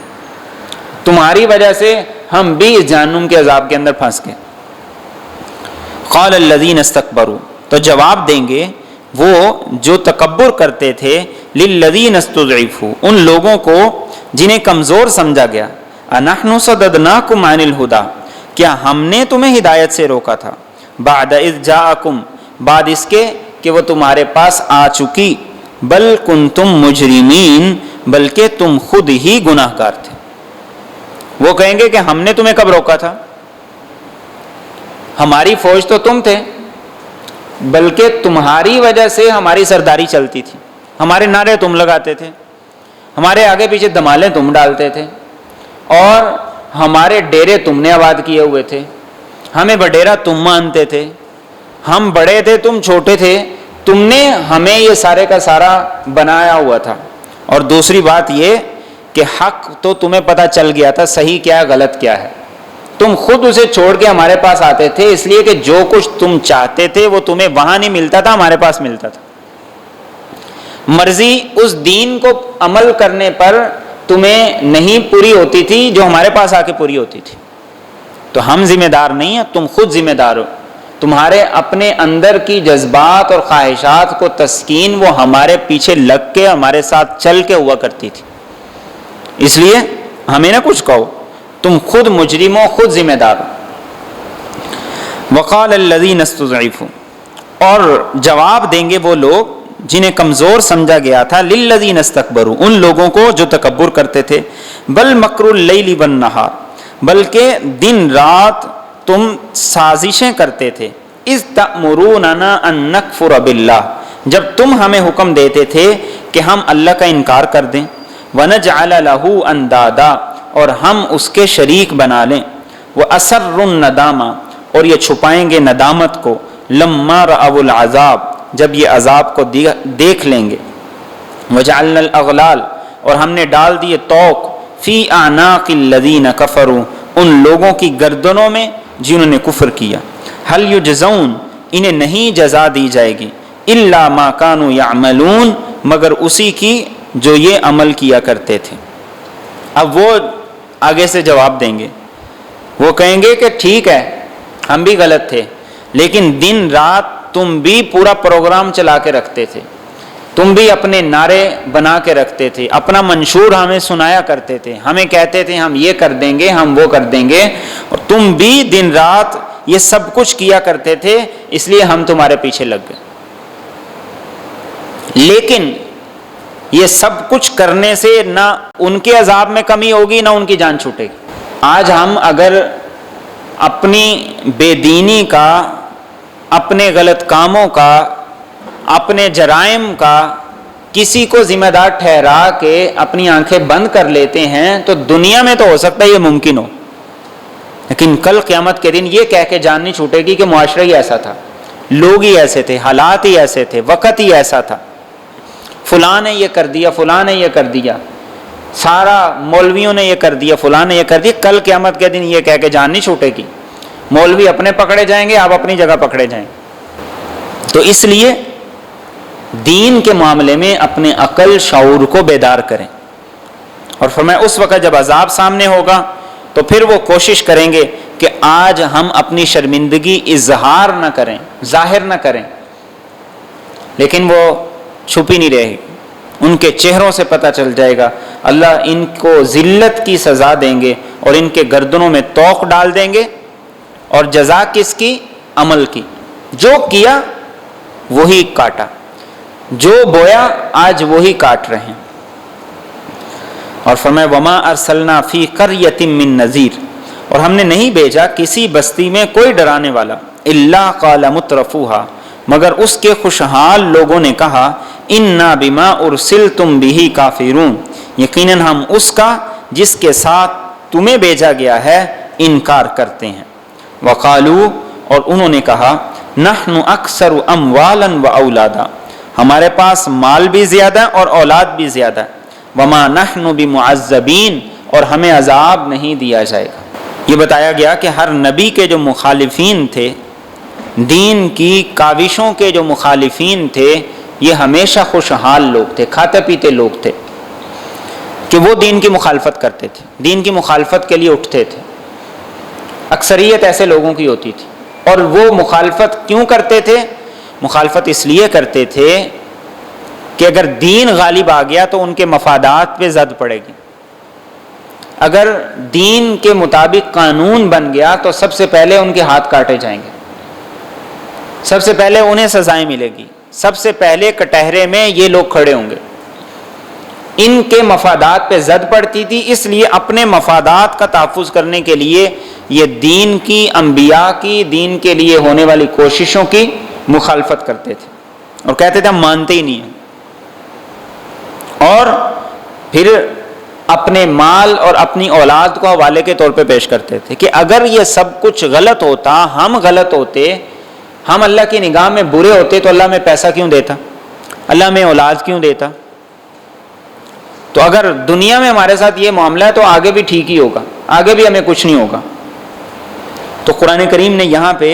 A: تمہاری وجہ سے ہم بھی اس جہنم کے عذاب کے اندر پھنس گئے۔ قال الذین استکبروا، تو جواب دیں گے وہ جو تکبر کرتے تھے، للذین استضعفوا، ان لوگوں کو جنہیں کمزور سمجھا گیا، انحن صددناکم عن الہدی، کیا ہم نے تمہیں ہدایت سے روکا تھا، بعد اذ جاءکم، بعد اس کے کہ وہ تمہارے پاس آ چکی، بل کنتم مجرمین، بلکہ تم خود ہی گناہ گار تھے۔ وہ کہیں گے کہ ہم نے تمہیں کب روکا تھا، ہماری فوج تو تم تھے، بلکہ تمہاری وجہ سے ہماری سرداری چلتی تھی، ہمارے نعرے تم لگاتے تھے، ہمارے آگے پیچھے دمالیں تم ڈالتے تھے، اور ہمارے ڈیرے تم نے آباد کیے ہوئے تھے، ہمیں بڈیرا تم مانتے تھے، ہم بڑے تھے تم چھوٹے تھے، تم نے ہمیں یہ سارے کا سارا بنایا ہوا تھا۔ اور دوسری بات یہ کہ حق تو تمہیں پتہ چل گیا تھا، صحیح کیا ہے غلط کیا ہے، تم خود اسے چھوڑ کے ہمارے پاس آتے تھے، اس لیے کہ جو کچھ تم چاہتے تھے وہ تمہیں وہاں نہیں ملتا تھا، ہمارے پاس ملتا تھا۔ مرضی اس دین کو عمل کرنے پر تمہیں نہیں پوری ہوتی تھی جو ہمارے پاس آ کے پوری ہوتی تھی، تو ہم ذمہ دار نہیں ہیں، تم خود ذمہ دار ہو، تمہارے اپنے اندر کی جذبات اور خواہشات کو تسکین وہ ہمارے پیچھے لگ کے ہمارے ساتھ چل کے ہوا کرتی تھی، اس لیے ہمیں نہ کچھ کہو، تم خود مجرم ہو، خود ذمہ دار ہو۔ وقال الذین استضعفوا، اور جواب دیں گے وہ لوگ جنہیں کمزور سمجھا گیا تھا، للذین استکبروا، ان لوگوں کو جو تکبر کرتے تھے، بل مکر اللیل والنہار، بلکہ دن رات تم سازشیں کرتے تھے، اذ تأمروننا ان نکفر باللہ، جب تم ہمیں حکم دیتے تھے کہ ہم اللہ کا انکار کر دیں، ونجعل لہ اندادا، اور ہم اس کے شریک بنا لیں، واسر الندامہ، اور یہ چھپائیں گے ندامت کو، لما رأوا العذاب، جب یہ عذاب کو دیکھ لیں گے، وجعلنا الاغلال، اور ہم نے ڈال دیے توق، فی اعناق الذین کفروا، ان لوگوں کی گردنوں میں جنہوں نے کفر کیا، هل یجزون، انہیں نہیں جزا دی جائے گی، الا ما کانوا یعملون، مگر اسی کی جو یہ عمل کیا کرتے تھے۔ اب وہ آگے سے جواب دیں گے، وہ کہیں گے کہ ٹھیک ہے ہم بھی غلط تھے، لیکن دن رات تم بھی پورا پروگرام چلا کے رکھتے تھے، تم بھی اپنے نعرے بنا کے رکھتے تھے، اپنا منشور ہمیں سنایا کرتے تھے، ہمیں کہتے تھے ہم یہ کر دیں گے، ہم وہ کر دیں گے، اور تم بھی دن رات یہ سب کچھ کیا کرتے تھے، اس لیے ہم تمہارے پیچھے لگ گئے۔ لیکن یہ سب کچھ کرنے سے نہ ان کے عذاب میں کمی ہوگی نہ ان کی جان چھوٹے گی۔ آج ہم اگر اپنی بے دینی کا، اپنے غلط کاموں کا، اپنے جرائم کا کسی کو ذمہ دار ٹھہرا کے اپنی آنکھیں بند کر لیتے ہیں تو دنیا میں تو ہو سکتا ہے یہ ممکن ہو، لیکن کل قیامت کے دن یہ کہہ کے جان نہیں چھوٹے گی کہ معاشرہ ہی ایسا تھا، لوگ ہی ایسے تھے، حالات ہی ایسے تھے، وقت ہی ایسا تھا، فلاں نے یہ کر دیا، فلاں نے یہ کر دیا، سارا مولویوں نے یہ کر دیا، فلاں نے یہ کر دیا۔ کل قیامت کے دن یہ کہہ کے جان نہیں چھوٹے گی، مولوی اپنے پکڑے جائیں گے، آپ اپنی جگہ پکڑے جائیں گے۔ تو اس لیے دین کے معاملے میں اپنے عقل شعور کو بیدار کریں، اور فرمایا اس وقت جب عذاب سامنے ہوگا تو پھر وہ کوشش کریں گے کہ آج ہم اپنی شرمندگی اظہار نہ کریں، ظاہر نہ کریں، لیکن وہ چھپی نہیں رہے گی، ان کے چہروں سے پتہ چل جائے گا۔ اللہ ان کو ذلت کی سزا دیں گے اور ان کے گردنوں میں توق ڈال دیں گے، اور جزا کس کی؟ عمل کی، جو کیا وہی کاٹا، جو بویا آج وہی کاٹ رہے ہیں۔ اور فرمایا وما ارسلنا فی قریۃ من نذیر، اور ہم نے نہیں بھیجا کسی بستی میں کوئی ڈرانے والا، الا قال مترفوها، مگر اس کے خوشحال لوگوں نے کہا انا بما ارسلتم به کافرون، یقیناً ہم اس کا جس کے ساتھ تمہیں بھیجا گیا ہے انکار کرتے ہیں۔ وقالو، اور انہوں نے کہا نحن اکثر اموالا و اولادا، ہمارے پاس مال بھی زیادہ اور اولاد بھی زیادہ، وما نحن بمعذبین، اور ہمیں عذاب نہیں دیا جائے گا۔ یہ بتایا گیا کہ ہر نبی کے جو مخالفین تھے، دین کی کاوشوں کے جو مخالفین تھے، یہ ہمیشہ خوشحال لوگ تھے، کھاتے پیتے لوگ تھے، کہ وہ دین کی مخالفت کرتے تھے، دین کی مخالفت کے لیے اٹھتے تھے۔ اکثریت ایسے لوگوں کی ہوتی تھی، اور وہ مخالفت کیوں کرتے تھے؟ مخالفت اس لیے کرتے تھے کہ اگر دین غالب آ گیا تو ان کے مفادات پہ زد پڑے گی، اگر دین کے مطابق قانون بن گیا تو سب سے پہلے ان کے ہاتھ کاٹے جائیں گے، سب سے پہلے انہیں سزائیں ملے گی، سب سے پہلے کٹہرے میں یہ لوگ کھڑے ہوں گے۔ ان کے مفادات پہ زد پڑتی تھی، اس لیے اپنے مفادات کا تحفظ کرنے کے لیے یہ دین کی، انبیاء کی، دین کے لیے ہونے والی کوششوں کی مخالفت کرتے تھے، اور کہتے تھے ہم مانتے ہی نہیں ہیں، اور پھر اپنے مال اور اپنی اولاد کو حوالے کے طور پہ پیش کرتے تھے کہ اگر یہ سب کچھ غلط ہوتا، ہم غلط ہوتے، ہم اللہ کی نگاہ میں برے ہوتے تو اللہ ہمیں پیسہ کیوں دیتا، اللہ ہمیں اولاد کیوں دیتا؟ تو اگر دنیا میں ہمارے ساتھ یہ معاملہ ہے تو آگے بھی ٹھیک ہی ہوگا، آگے بھی ہمیں کچھ نہیں ہوگا۔ تو قرآن کریم نے یہاں پہ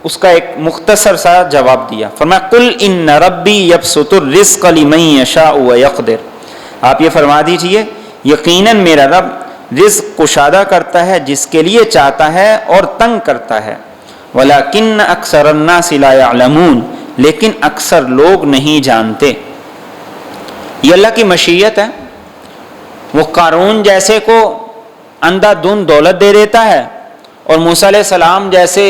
A: اس کا ایک مختصر سا جواب دیا، فرمایا قل ان ربی یبسط الرزق لمن یشاء ویقدر، آپ یہ فرما دیجئے یقیناً میرا رب رزق کشادہ کرتا ہے جس کے لیے چاہتا ہے اور تنگ کرتا ہے، وَلَكِنَّ أَكْثَرَ النَّاسِ لَا يَعْلَمُونَ، لیکن اکثر لوگ نہیں جانتے۔ یہ اللہ کی مشیت ہے۔ وہ قارون جیسے کو اندھا دھند دولت دے دیتا ہے، اور موسیٰ علیہ السلام جیسے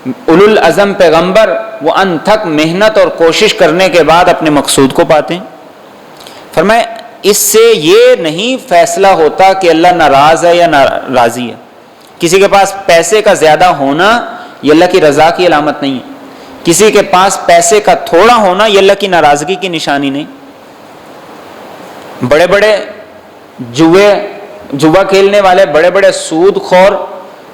A: اولو العزم پیغمبر وہ انتھک محنت اور کوشش کرنے کے بعد اپنے مقصود کو پاتے ہیں۔ فرمائے اس سے یہ نہیں فیصلہ ہوتا کہ اللہ ناراض ہے یا راضی ہے۔ کسی کے پاس پیسے کا زیادہ ہونا یہ اللہ کی رضا کی علامت نہیں ہے، کسی کے پاس پیسے کا تھوڑا ہونا یہ اللہ کی ناراضگی کی نشانی نہیں۔ بڑے بڑے جوا کھیلنے والے، بڑے بڑے سود خور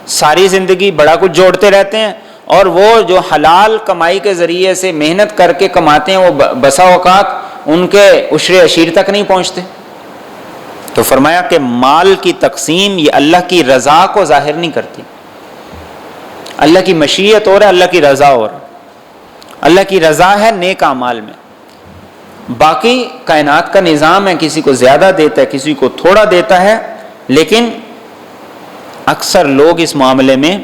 A: ساری زندگی بڑا کچھ جوڑتے رہتے ہیں، اور وہ جو حلال کمائی کے ذریعے سے محنت کر کے کماتے ہیں وہ بسا اوقات ان کے عشر عشیر تک نہیں پہنچتے۔ تو فرمایا کہ مال کی تقسیم یہ اللہ کی رضا کو ظاہر نہیں کرتی۔ اللہ کی مشیت اور ہے، اللہ کی رضا اور ہے۔ اللہ کی رضا ہے نیک اعمال میں۔ باقی کائنات کا نظام ہے، کسی کو زیادہ دیتا ہے، کسی کو تھوڑا دیتا ہے، لیکن اکثر لوگ اس معاملے میں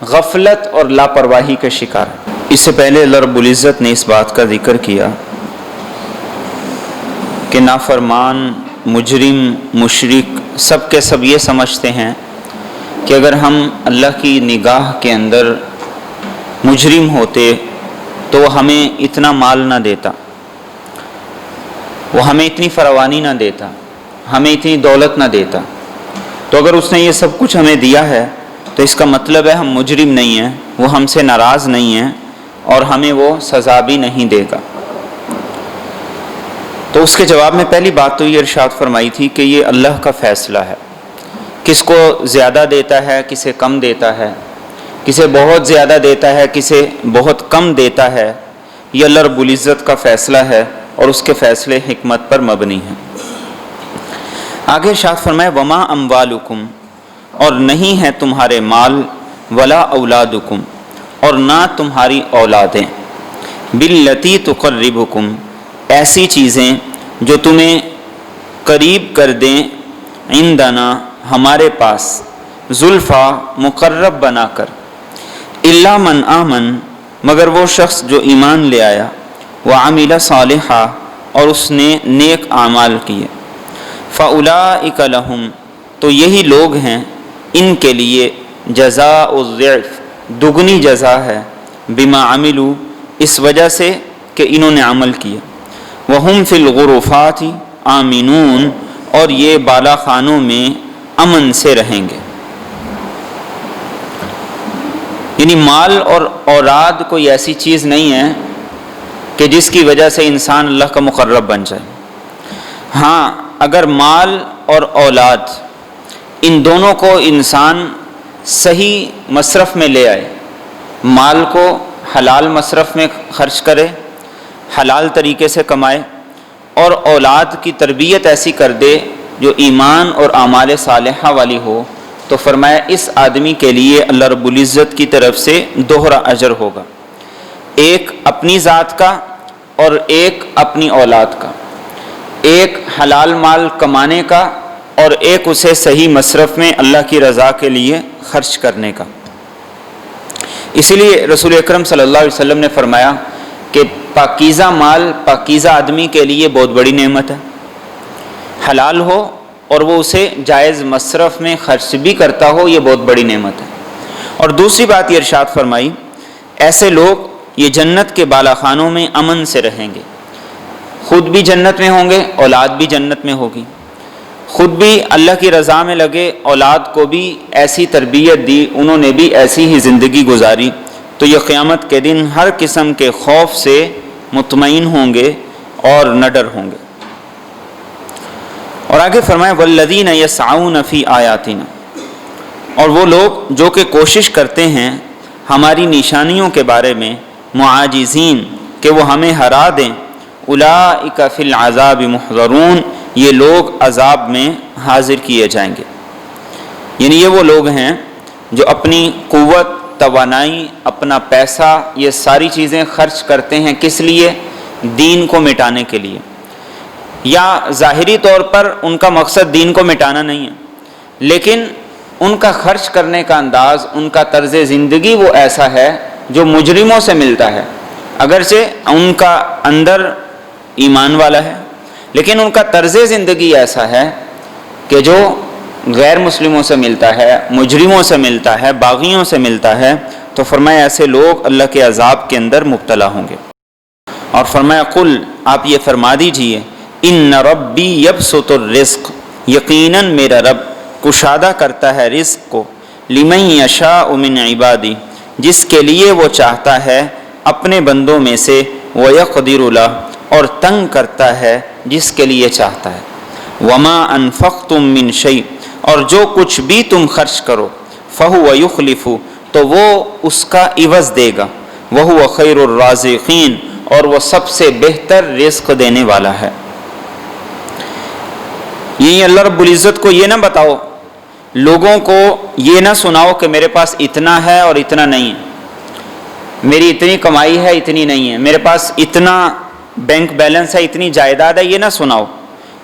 A: غفلت اور لاپرواہی کا شکار ہیں۔ اس سے پہلے اللہ رب العزت نے اس بات کا ذکر کیا کہ نافرمان، مجرم، مشرک سب کے سب یہ سمجھتے ہیں کہ اگر ہم اللہ کی نگاہ کے اندر مجرم ہوتے تو وہ ہمیں اتنا مال نہ دیتا، وہ ہمیں اتنی فراوانی نہ دیتا، ہمیں اتنی دولت نہ دیتا۔ تو اگر اس نے یہ سب کچھ ہمیں دیا ہے تو اس کا مطلب ہے ہم مجرم نہیں ہیں، وہ ہم سے ناراض نہیں ہیں، اور ہمیں وہ سزا بھی نہیں دے گا۔ تو اس کے جواب میں پہلی بات تو یہ ارشاد فرمائی تھی کہ یہ اللہ کا فیصلہ ہے، کس کو زیادہ دیتا ہے، کسے کم دیتا ہے، کسے بہت زیادہ دیتا ہے، کسے بہت کم دیتا ہے، یہ اللہ رب العزت کا فیصلہ ہے، اور اس کے فیصلے حکمت پر مبنی ہیں۔ آگے ارشاد فرمائے وما اموالکم، اور نہیں ہے تمہارے مال، ولا اولادکم، اور نہ تمہاری اولادیں، باللتی تقربکم، ایسی چیزیں جو تمہیں قریب کر دیں، عندنا، ہمارے پاس، زلفا، مقرب بنا کر، الا من آمن، مگر وہ شخص جو ایمان لے آیا، وعمل صالحا، اور اس نے نیک اعمال کیے، فاولئک لہم، تو یہی لوگ ہیں ان کے لیے جزاء الضعف، دگنی جزا ہے، بما عملوا، اس وجہ سے کہ انہوں نے عمل کیا، وہم فی الغرفات آمنون، اور یہ بالا خانوں میں امن سے رہیں گے۔ یعنی مال اور اولاد کوئی ایسی چیز نہیں ہے کہ جس کی وجہ سے انسان اللہ کا مقرب بن جائے۔ ہاں، اگر مال اور اولاد ان دونوں کو انسان صحیح مصرف میں لے آئے، مال کو حلال مصرف میں خرچ کرے، حلال طریقے سے کمائے، اور اولاد کی تربیت ایسی کر دے جو ایمان اور اعمال صالحہ والی ہو، تو فرمایا اس آدمی کے لیے اللہ رب العزت کی طرف سے دوہرا اجر ہوگا، ایک اپنی ذات کا اور ایک اپنی اولاد کا، ایک حلال مال کمانے کا اور ایک اسے صحیح مصرف میں اللہ کی رضا کے لیے خرچ کرنے کا۔ اسی لیے رسول اکرم صلی اللہ علیہ وسلم نے فرمایا کہ پاکیزہ مال پاکیزہ آدمی کے لیے بہت بڑی نعمت ہے، حلال ہو اور وہ اسے جائز مصرف میں خرچ بھی کرتا ہو، یہ بہت بڑی نعمت ہے۔ اور دوسری بات یہ ارشاد فرمائی، ایسے لوگ یہ جنت کے بالا خانوں میں امن سے رہیں گے، خود بھی جنت میں ہوں گے، اولاد بھی جنت میں ہوگی، خود بھی اللہ کی رضا میں لگے، اولاد کو بھی ایسی تربیت دی، انہوں نے بھی ایسی ہی زندگی گزاری، تو یہ قیامت کے دن ہر قسم کے خوف سے مطمئن ہوں گے اور نہ ڈر ہوں گے۔ اور آگے فرمائے والذین یسعون فی آیاتنا، اور وہ لوگ جو کہ کوشش کرتے ہیں ہماری نشانیوں کے بارے میں، معاجزین، کہ وہ ہمیں ہرا دیں، اولئک فی العذاب محضرون، یہ لوگ عذاب میں حاضر کیے جائیں گے۔ یعنی یہ وہ لوگ ہیں جو اپنی قوت، توانائی، اپنا پیسہ، یہ ساری چیزیں خرچ کرتے ہیں، کس لیے؟ دین کو مٹانے کے لیے، یا ظاہری طور پر ان کا مقصد دین کو مٹانا نہیں ہے، لیکن ان کا خرچ کرنے کا انداز، ان کا طرز زندگی وہ ایسا ہے جو مجرموں سے ملتا ہے، اگرچہ ان کا اندر ایمان والا ہے لیکن ان کا طرز زندگی ایسا ہے کہ جو غیر مسلموں سے ملتا ہے، مجرموں سے ملتا ہے، باغیوں سے ملتا ہے، تو فرمایا ایسے لوگ اللہ کے عذاب کے اندر مبتلا ہوں گے۔ اور فرمایا قل، آپ یہ فرما دیجئے، ان ربی یبسط الرزق، یقیناً میرا رب کشادہ کرتا ہے رزق کو، لمن یشاء من عبادی، جس کے لیے وہ چاہتا ہے اپنے بندوں میں سے، ویقدر لہ، اور تنگ کرتا ہے جس کے لیے چاہتا ہے، وما انفقتم من شیء، اور جو کچھ بھی تم خرچ کرو، فہو یخلف، تو وہ اس کا عوض دے گا، وہو خیر الرازقین، اور وہ سب سے بہتر رزق دینے والا ہے۔ یہ اللہ رب العزت کو یہ نہ بتاؤ، لوگوں کو یہ نہ سناؤ کہ میرے پاس اتنا ہے اور اتنا نہیں ہے، میری اتنی کمائی ہے اتنی نہیں ہے، میرے پاس اتنا بینک بیلنس ہے اتنی جائیداد ہے، یہ نہ سناؤ۔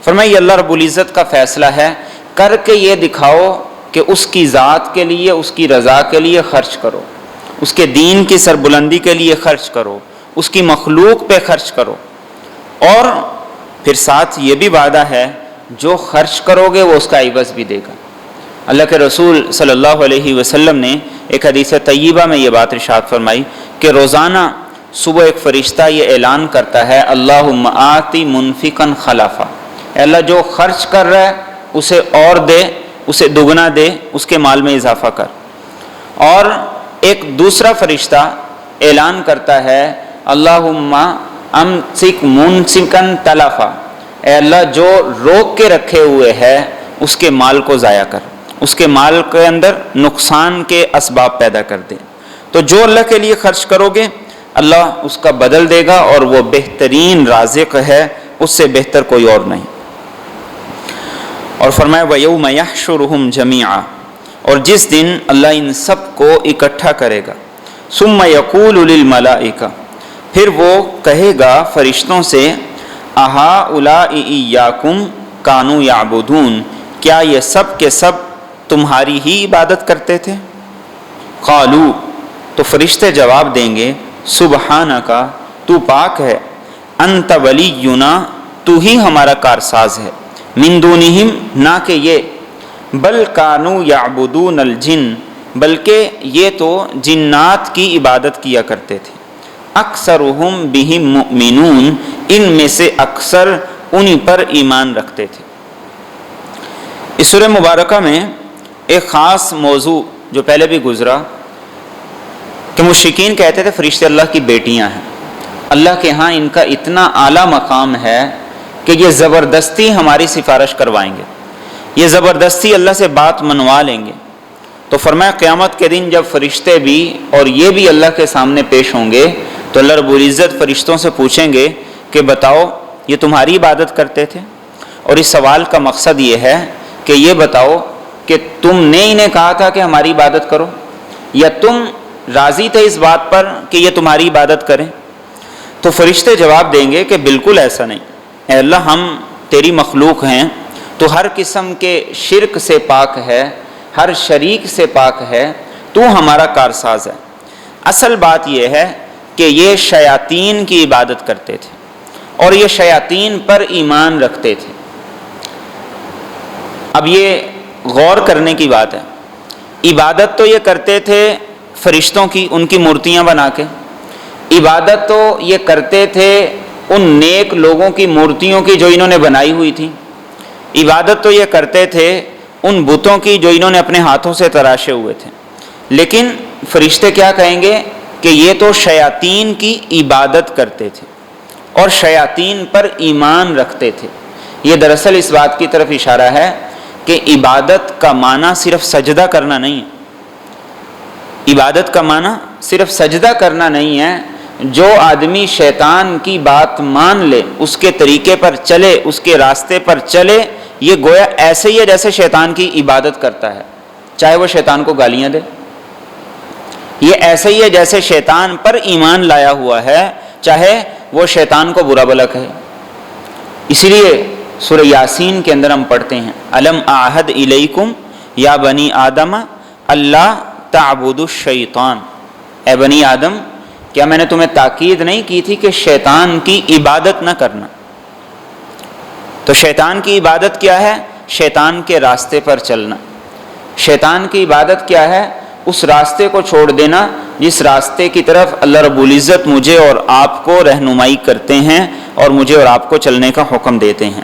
A: فرمایا یہ اللہ رب العزت کا فیصلہ ہے، کر کے یہ دکھاؤ کہ اس کی ذات کے لیے، اس کی رضا کے لیے خرچ کرو، اس کے دین کی سربلندی کے لیے خرچ کرو، اس کی مخلوق پہ خرچ کرو، اور پھر ساتھ یہ بھی وعدہ ہے جو خرچ کرو گے وہ اس کا عوض بھی دے گا۔ اللہ کے رسول صلی اللہ علیہ وسلم نے ایک حدیث طیبہ میں یہ بات ارشاد فرمائی کہ روزانہ صبح ایک فرشتہ یہ اعلان کرتا ہے، اللہم آتی منفقا خلفا، اے اللہ جو خرچ کر رہا ہے اسے اور دے، اسے دگنا دے، اس کے مال میں اضافہ کر۔ اور ایک دوسرا فرشتہ اعلان کرتا ہے، اللہم امسک ممسکا تلفا، اے اللہ جو روک کے رکھے ہوئے ہے اس کے مال کو ضائع کر، اس کے مال کے اندر نقصان کے اسباب پیدا کر دے۔ تو جو اللہ کے لیے خرچ کرو گے اللہ اس کا بدل دے گا، اور وہ بہترین رازق ہے، اس سے بہتر کوئی اور نہیں۔ اور فرمایا وَيَوْمَ يَحْشُرُهُمْ جَمِيعًا، اور جس دن اللہ ان سب کو اکٹھا کرے گا، ثُمَّ يَقُولُ لِلْمَلَائِكَةِ، پھر وہ کہے گا فرشتوں سے، أَهَٰؤُلَاءِ إِيَّاكُمْ كَانُوا يَعْبُدُونَ، کیا یہ سب کے سب تمہاری ہی عبادت کرتے تھے؟ قالوا، تو فرشتے جواب دیں گے، سبحانک، تو پاک ہے، انت ولینا، تو ہی ہمارا کارساز ہے، من دونہم، نہ کہ یہ، بل کانوا یعبدون الجن، بلکہ یہ تو جنات کی عبادت کیا کرتے تھے، اکثرہم بہم مؤمنون، ان میں سے اکثر انہی پر ایمان رکھتے تھے۔ اس سورہ مبارکہ میں ایک خاص موضوع جو پہلے بھی گزرا کہ مشرکین کہتے تھے فرشتے اللہ کی بیٹیاں ہیں، اللہ کے ہاں ان کا اتنا اعلیٰ مقام ہے کہ یہ زبردستی ہماری سفارش کروائیں گے، یہ زبردستی اللہ سے بات منوا لیں گے۔ تو فرمایا قیامت کے دن جب فرشتے بھی اور یہ بھی اللہ کے سامنے پیش ہوں گے تو اللہ رب العزت فرشتوں سے پوچھیں گے کہ بتاؤ یہ تمہاری عبادت کرتے تھے؟ اور اس سوال کا مقصد یہ ہے کہ یہ بتاؤ کہ تم نے انہیں کہا تھا کہ ہماری عبادت کرو، یا تم راضی تھے اس بات پر کہ یہ تمہاری عبادت کریں؟ تو فرشتے جواب دیں گے کہ بالکل ایسا نہیں، اے اللہ ہم تیری مخلوق ہیں، تو ہر قسم کے شرک سے پاک ہے، ہر شریک سے پاک ہے، تو ہمارا کارساز ہے۔ اصل بات یہ ہے کہ یہ شیاطین کی عبادت کرتے تھے اور یہ شیاطین پر ایمان رکھتے تھے۔ اب یہ غور کرنے کی بات ہے، عبادت تو یہ کرتے تھے فرشتوں کی، ان کی مورتیاں بنا کے، عبادت تو یہ کرتے تھے ان نیک لوگوں کی مورتیوں کی جو انہوں نے بنائی ہوئی تھی، عبادت تو یہ کرتے تھے ان بتوں کی جو انہوں نے اپنے ہاتھوں سے تراشے ہوئے تھے۔ لیکن فرشتے کیا کہیں گے کہ یہ تو شیاطین کی عبادت کرتے تھے اور شیاطین پر ایمان رکھتے تھے۔ یہ دراصل اس بات کی طرف اشارہ ہے کہ عبادت کا معنی صرف سجدہ کرنا نہیں ہے، عبادت کا معنی صرف سجدہ کرنا نہیں ہے۔ جو آدمی شیطان کی بات مان لے، اس کے طریقے پر چلے، اس کے راستے پر چلے، یہ گویا ایسے ہی ہے جیسے شیطان کی عبادت کرتا ہے، چاہے وہ شیطان کو گالیاں دے، یہ ایسے ہی ہے جیسے شیطان پر ایمان لایا ہوا ہے، چاہے وہ شیطان کو برا بھلا کہے۔ اسی لیے سورہ یاسین کے اندر ہم پڑھتے ہیں، الم اعہد الیکم یا بنی آدم اللہ تعبدوا الشیطان، اے بنی آدم کیا میں نے تمہیں تاکید نہیں کی تھی کہ شیطان کی عبادت نہ کرنا؟ تو شیطان کی عبادت کیا ہے؟ شیطان کے راستے پر چلنا۔ شیطان کی عبادت کیا ہے؟ اس راستے کو چھوڑ دینا جس راستے کی طرف اللہ رب العزت مجھے اور آپ کو رہنمائی کرتے ہیں اور مجھے اور آپ کو چلنے کا حکم دیتے ہیں۔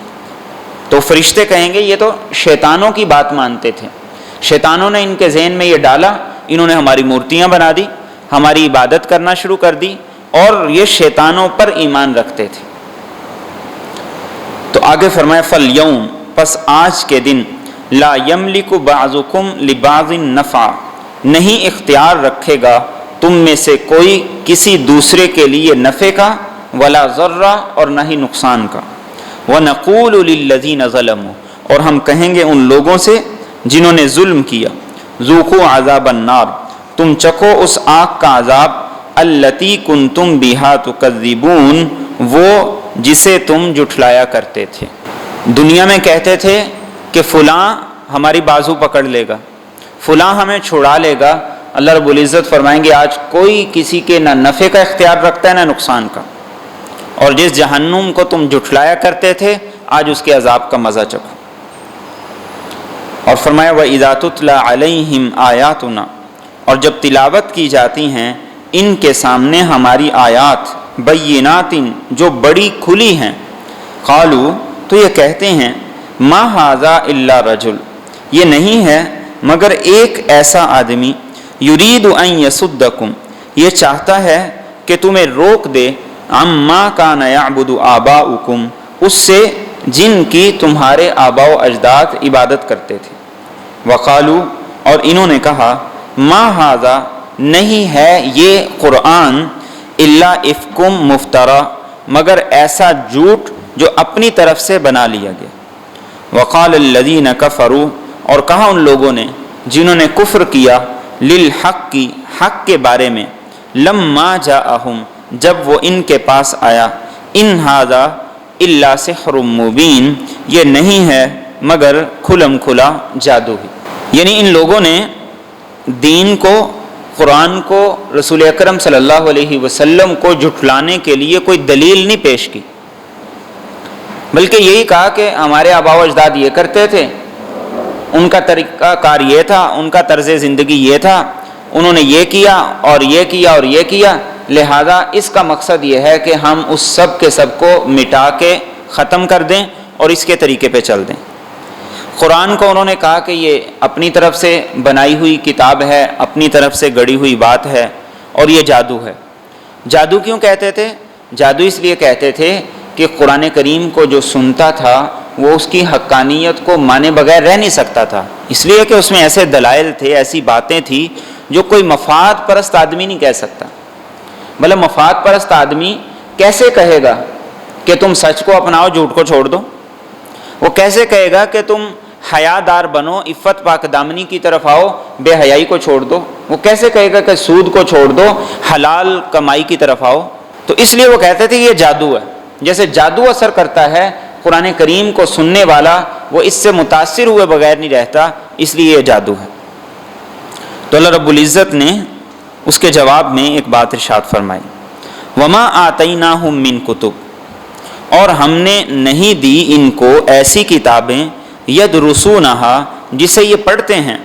A: تو فرشتے کہیں گے یہ تو شیطانوں کی بات مانتے تھے، شیطانوں نے ان کے ذہن میں یہ ڈالا، انہوں نے ہماری مورتیاں بنا دی، ہماری عبادت کرنا شروع کر دی، اور یہ شیطانوں پر ایمان رکھتے تھے۔ تو آگے فرمایا فَالْيَوْمَ پس آج کے دن لا یملک بعضکم لبعض نفع نہیں اختیار رکھے گا تم میں سے کوئی کسی دوسرے کے لیے نفع کا ولا ضرہ اور نہ ہی نقصان کا۔ وَنَقُولُ لِلَّذِينَ ظَلَمُوا اور ہم کہیں گے ان لوگوں سے جنہوں نے ظلم کیا ذوقوا عذاب النار تم چکھو اس آگ کا عذاب التی کنتم بہا تکذبون وہ جسے تم جھٹلایا کرتے تھے۔ دنیا میں کہتے تھے کہ فلاں ہماری بازو پکڑ لے گا، فلاں ہمیں چھڑا لے گا، اللہ رب العزت فرمائیں گے آج کوئی کسی کے نہ نفع کا اختیار رکھتا ہے نہ نقصان کا، اور جس جہنم کو تم جھٹلایا کرتے تھے آج اس کے عذاب کا مزہ چکھو۔ اور فرمایا وَإِذَا تُتْلَى عَلَيْهِمْ آيَاتُنَا اور جب تلاوت کی جاتی ہیں ان کے سامنے ہماری آیات بینات جو بڑی کھلی ہیں قالوا تو یہ کہتے ہیں ما ھذا الا رجل یہ نہیں ہے مگر ایک ایسا آدمی یرید ان یصدکم یہ چاہتا ہے کہ تمہیں روک دے عما کان یعبد آباؤکم اس سے جن کی تمہارے آباء و اجداد عبادت کرتے تھے۔ وقالو اور انہوں نے کہا ما ھذا نہیں ہے یہ قرآن الا افکم مفترا مگر ایسا جھوٹ جو اپنی طرف سے بنا لیا گیا۔ وقال الذین کفروا اور کہا ان لوگوں نے جنہوں نے کفر کیا للحق کی حق کے بارے میں لما جاءہم جب وہ ان کے پاس آیا ان ھذا الا سحر مبین یہ نہیں ہے مگر کھلم کھلا جادو ہی۔ یعنی ان لوگوں نے دین کو قرآن کو رسول اکرم صلی اللہ علیہ وسلم کو جھٹلانے کے لیے کوئی دلیل نہیں پیش کی، بلکہ یہی کہا کہ ہمارے آباء و اجداد یہ کرتے تھے، ان کا طریقہ کار یہ تھا، ان کا طرز زندگی یہ تھا، انہوں نے یہ کیا اور یہ کیا اور یہ کیا، لہذا اس کا مقصد یہ ہے کہ ہم اس سب کے سب کو مٹا کے ختم کر دیں اور اس کے طریقے پہ چل دیں۔ قرآن کو انہوں نے کہا کہ یہ اپنی طرف سے بنائی ہوئی کتاب ہے، اپنی طرف سے گڑی ہوئی بات ہے اور یہ جادو ہے۔ جادو کیوں کہتے تھے؟ جادو اس لیے کہتے تھے کہ قرآن کریم کو جو سنتا تھا وہ اس کی حقانیت کو مانے بغیر رہ نہیں سکتا تھا، اس لیے کہ اس میں ایسے دلائل تھے، ایسی باتیں تھیں جو کوئی مفاد پرست آدمی نہیں کہہ سکتا۔ بھلا مفاد پرست آدمی کیسے کہے گا کہ تم سچ کو اپناؤ جھوٹ کو چھوڑ دو؟ وہ کیسے کہے گا کہ تم حیا دار بنو، عفت پاک دامنی کی طرف آؤ، بے حیائی کو چھوڑ دو؟ وہ کیسے کہے گا کہ سود کو چھوڑ دو، حلال کمائی کی طرف آؤ؟ تو اس لیے وہ کہتے تھے یہ جادو ہے۔ جیسے جادو اثر کرتا ہے، قرآن کریم کو سننے والا وہ اس سے متاثر ہوئے بغیر نہیں رہتا، اس لیے یہ جادو ہے۔ تو اللہ رب العزت نے اس کے جواب میں ایک بات ارشاد فرمائی وما آتیناہم من کتب اور ہم نے نہیں دی ان کو ایسی کتابیں یدرسونہا جسے یہ پڑھتے ہیں،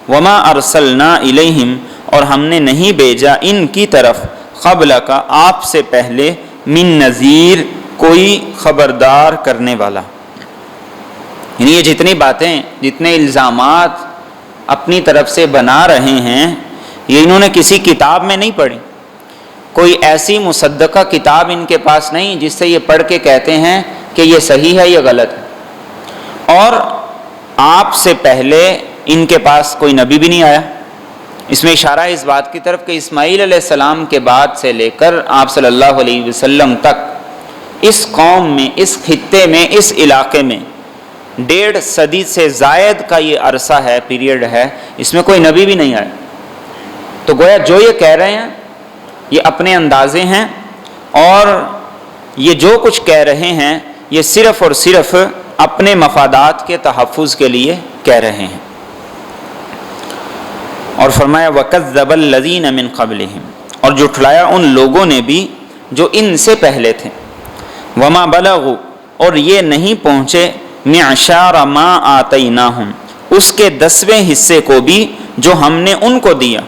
A: وما ارسلنا الیہم اور ہم نے نہیں بھیجا ان کی طرف قبل کا آپ سے پہلے من نذیر کوئی خبردار کرنے والا۔ یعنی یہ جتنی باتیں جتنے الزامات اپنی طرف سے بنا رہے ہیں یہ انہوں نے کسی کتاب میں نہیں پڑھی، کوئی ایسی مصدقہ کتاب ان کے پاس نہیں جس سے یہ پڑھ کے کہتے ہیں کہ یہ صحیح ہے یہ غلط ہے، اور آپ سے پہلے ان کے پاس کوئی نبی بھی نہیں آیا۔ اس میں اشارہ ہے اس بات کی طرف کہ اسماعیل علیہ السلام کے بعد سے لے کر آپ صلی اللہ علیہ وسلم تک اس قوم میں، اس خطے میں، اس علاقے میں 1.5 صدی سے زائد کا یہ عرصہ ہے، پیریڈ ہے، اس میں کوئی نبی بھی نہیں آیا۔ تو گویا جو یہ کہہ رہے ہیں یہ اپنے اندازے ہیں، اور یہ جو کچھ کہہ رہے ہیں یہ صرف اور صرف اپنے مفادات کے تحفظ کے لیے کہہ رہے ہیں۔ اور فرمایا وَكَذَّبَ الَّذِينَ مِن قَبْلِهِمْ اور جھٹلایا ان لوگوں نے بھی جو ان سے پہلے تھے۔ وما بلغوا، اور یہ نہیں پہنچے معشار ما آتیناہم، اس کے 10ویں حصے کو بھی جو ہم نے ان کو دیا۔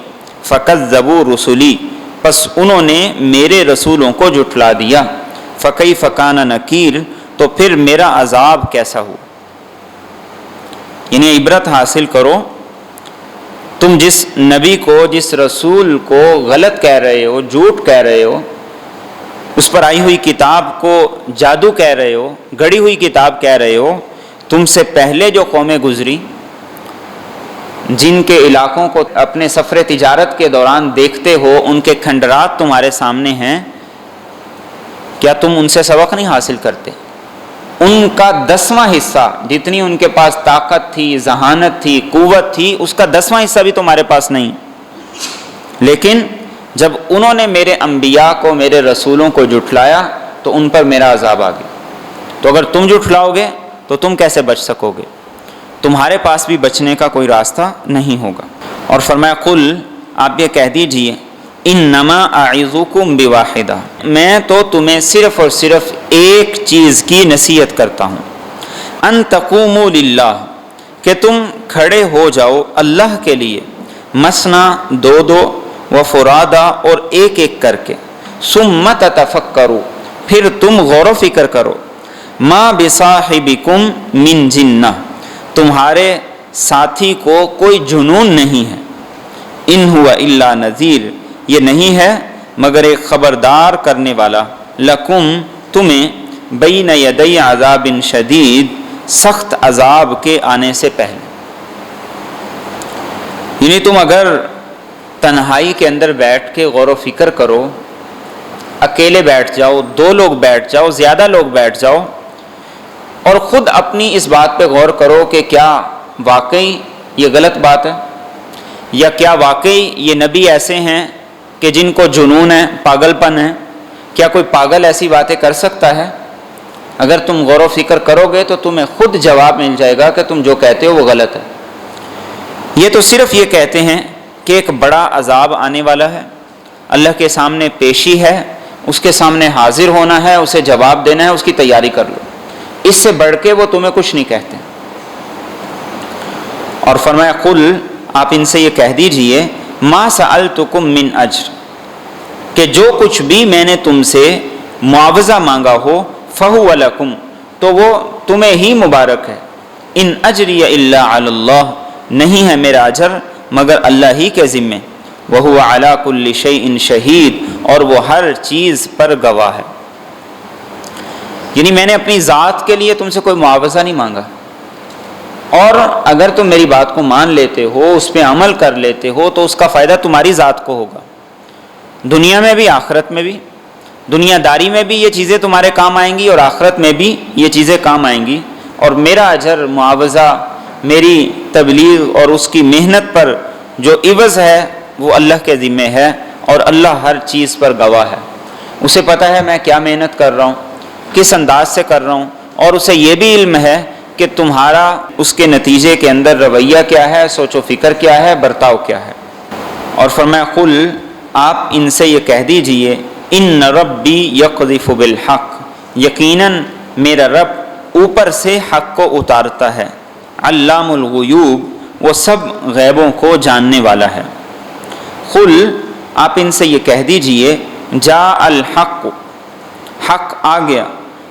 A: فکذبوا رسلی، پس انہوں نے میرے رسولوں کو جھٹلا دیا۔ فکیف کان نکیر، تو پھر میرا عذاب کیسا ہو۔ یعنی عبرت حاصل کرو، تم جس نبی کو، جس رسول کو غلط کہہ رہے ہو، جھوٹ کہہ رہے ہو، اس پر آئی ہوئی کتاب کو جادو کہہ رہے ہو، گڑی ہوئی کتاب کہہ رہے ہو، تم سے پہلے جو قومیں گزری، جن کے علاقوں کو اپنے سفر تجارت کے دوران دیکھتے ہو، ان کے کھنڈرات تمہارے سامنے ہیں، کیا تم ان سے سبق نہیں حاصل کرتے؟ ان کا 10واں حصہ، جتنی ان کے پاس طاقت تھی، ذہانت تھی، قوت تھی، اس کا 10واں حصہ بھی تمہارے پاس نہیں۔ لیکن جب انہوں نے میرے انبیاء کو، میرے رسولوں کو جھٹلایا تو ان پر میرا عذاب آ گیا۔ تو اگر تم جھٹلاؤ گے تو تم کیسے بچ سکو گے؟ تمہارے پاس بھی بچنے کا کوئی راستہ نہیں ہوگا۔ اور فرمایا قل، آپ یہ کہہ دیجئے، انما اعظکم بواحدہ، میں تو تمہیں صرف اور صرف ایک چیز کی نصیحت کرتا ہوں، ان تقوموا للہ، کہ تم کھڑے ہو جاؤ اللہ کے لیے، مثنا، دو دو، وفرادا، اور ایک ایک کر کے، ثم تتفکروا، پھر تم غور و فکر کرو، ما بصاحبکم من جنہ، تمہارے ساتھی کو کوئی جنون نہیں ہے، ان ہوا الا نذیر، یہ نہیں ہے مگر ایک خبردار کرنے والا، لکم، تمہیں، بین یدی عذاب شدید، سخت عذاب کے آنے سے پہلے۔ یعنی تم اگر تنہائی کے اندر بیٹھ کے غور و فکر کرو، اکیلے بیٹھ جاؤ، 2 لوگ بیٹھ جاؤ، زیادہ لوگ بیٹھ جاؤ، اور خود اپنی اس بات پہ غور کرو کہ کیا واقعی یہ غلط بات ہے، یا کیا واقعی یہ نبی ایسے ہیں کہ جن کو جنون ہے، پاگل پن ہے؟ کیا کوئی پاگل ایسی باتیں کر سکتا ہے؟ اگر تم غور و فکر کرو گے تو تمہیں خود جواب مل جائے گا کہ تم جو کہتے ہو وہ غلط ہے۔ یہ تو صرف یہ کہتے ہیں کہ ایک بڑا عذاب آنے والا ہے، اللہ کے سامنے پیشی ہے، اس کے سامنے حاضر ہونا ہے، اسے جواب دینا ہے، اس کی تیاری کر لو، اس سے بڑھ کے وہ تمہیں کچھ نہیں کہتے۔ اور فرمایا قل، آپ ان سے یہ کہہ دیجئے، ما سألتکم من اجر، کہ جو کچھ بھی میں نے تم سے معاوضہ مانگا ہو، فہو لکم، تو وہ تمہیں ہی مبارک ہے، ان اجری الا علی اللہ، نہیں ہے میرا اجر مگر اللہ ہی کے ذمے، وہو علی کل شیء شہید، اور وہ ہر چیز پر گواہ ہے۔ یعنی میں نے اپنی ذات کے لیے تم سے کوئی معاوضہ نہیں مانگا، اور اگر تم میری بات کو مان لیتے ہو، اس پہ عمل کر لیتے ہو، تو اس کا فائدہ تمہاری ذات کو ہوگا، دنیا میں بھی آخرت میں بھی۔ دنیا داری میں بھی یہ چیزیں تمہارے کام آئیں گی، اور آخرت میں بھی یہ چیزیں کام آئیں گی، اور میرا اجر، معاوضہ، میری تبلیغ اور اس کی محنت پر جو عوض ہے وہ اللہ کے ذمے ہے، اور اللہ ہر چیز پر گواہ ہے۔ اسے پتہ ہے میں کیا محنت کر رہا ہوں، کس انداز سے کر رہا ہوں، اور اسے یہ بھی علم ہے کہ تمہارا اس کے نتیجے کے اندر رویہ کیا ہے، سوچ و فکر کیا ہے، برتاؤ کیا ہے۔ اور فرمایا قل، آپ ان سے یہ کہہ دیجئے، ان ربی یقذف بالحق، یقیناً میرا رب اوپر سے حق کو اتارتا ہے، علام الغیوب، وہ سب غیبوں کو جاننے والا ہے۔ قل، آپ ان سے یہ کہہ دیجئے، جاء الحق، حق آ گیا،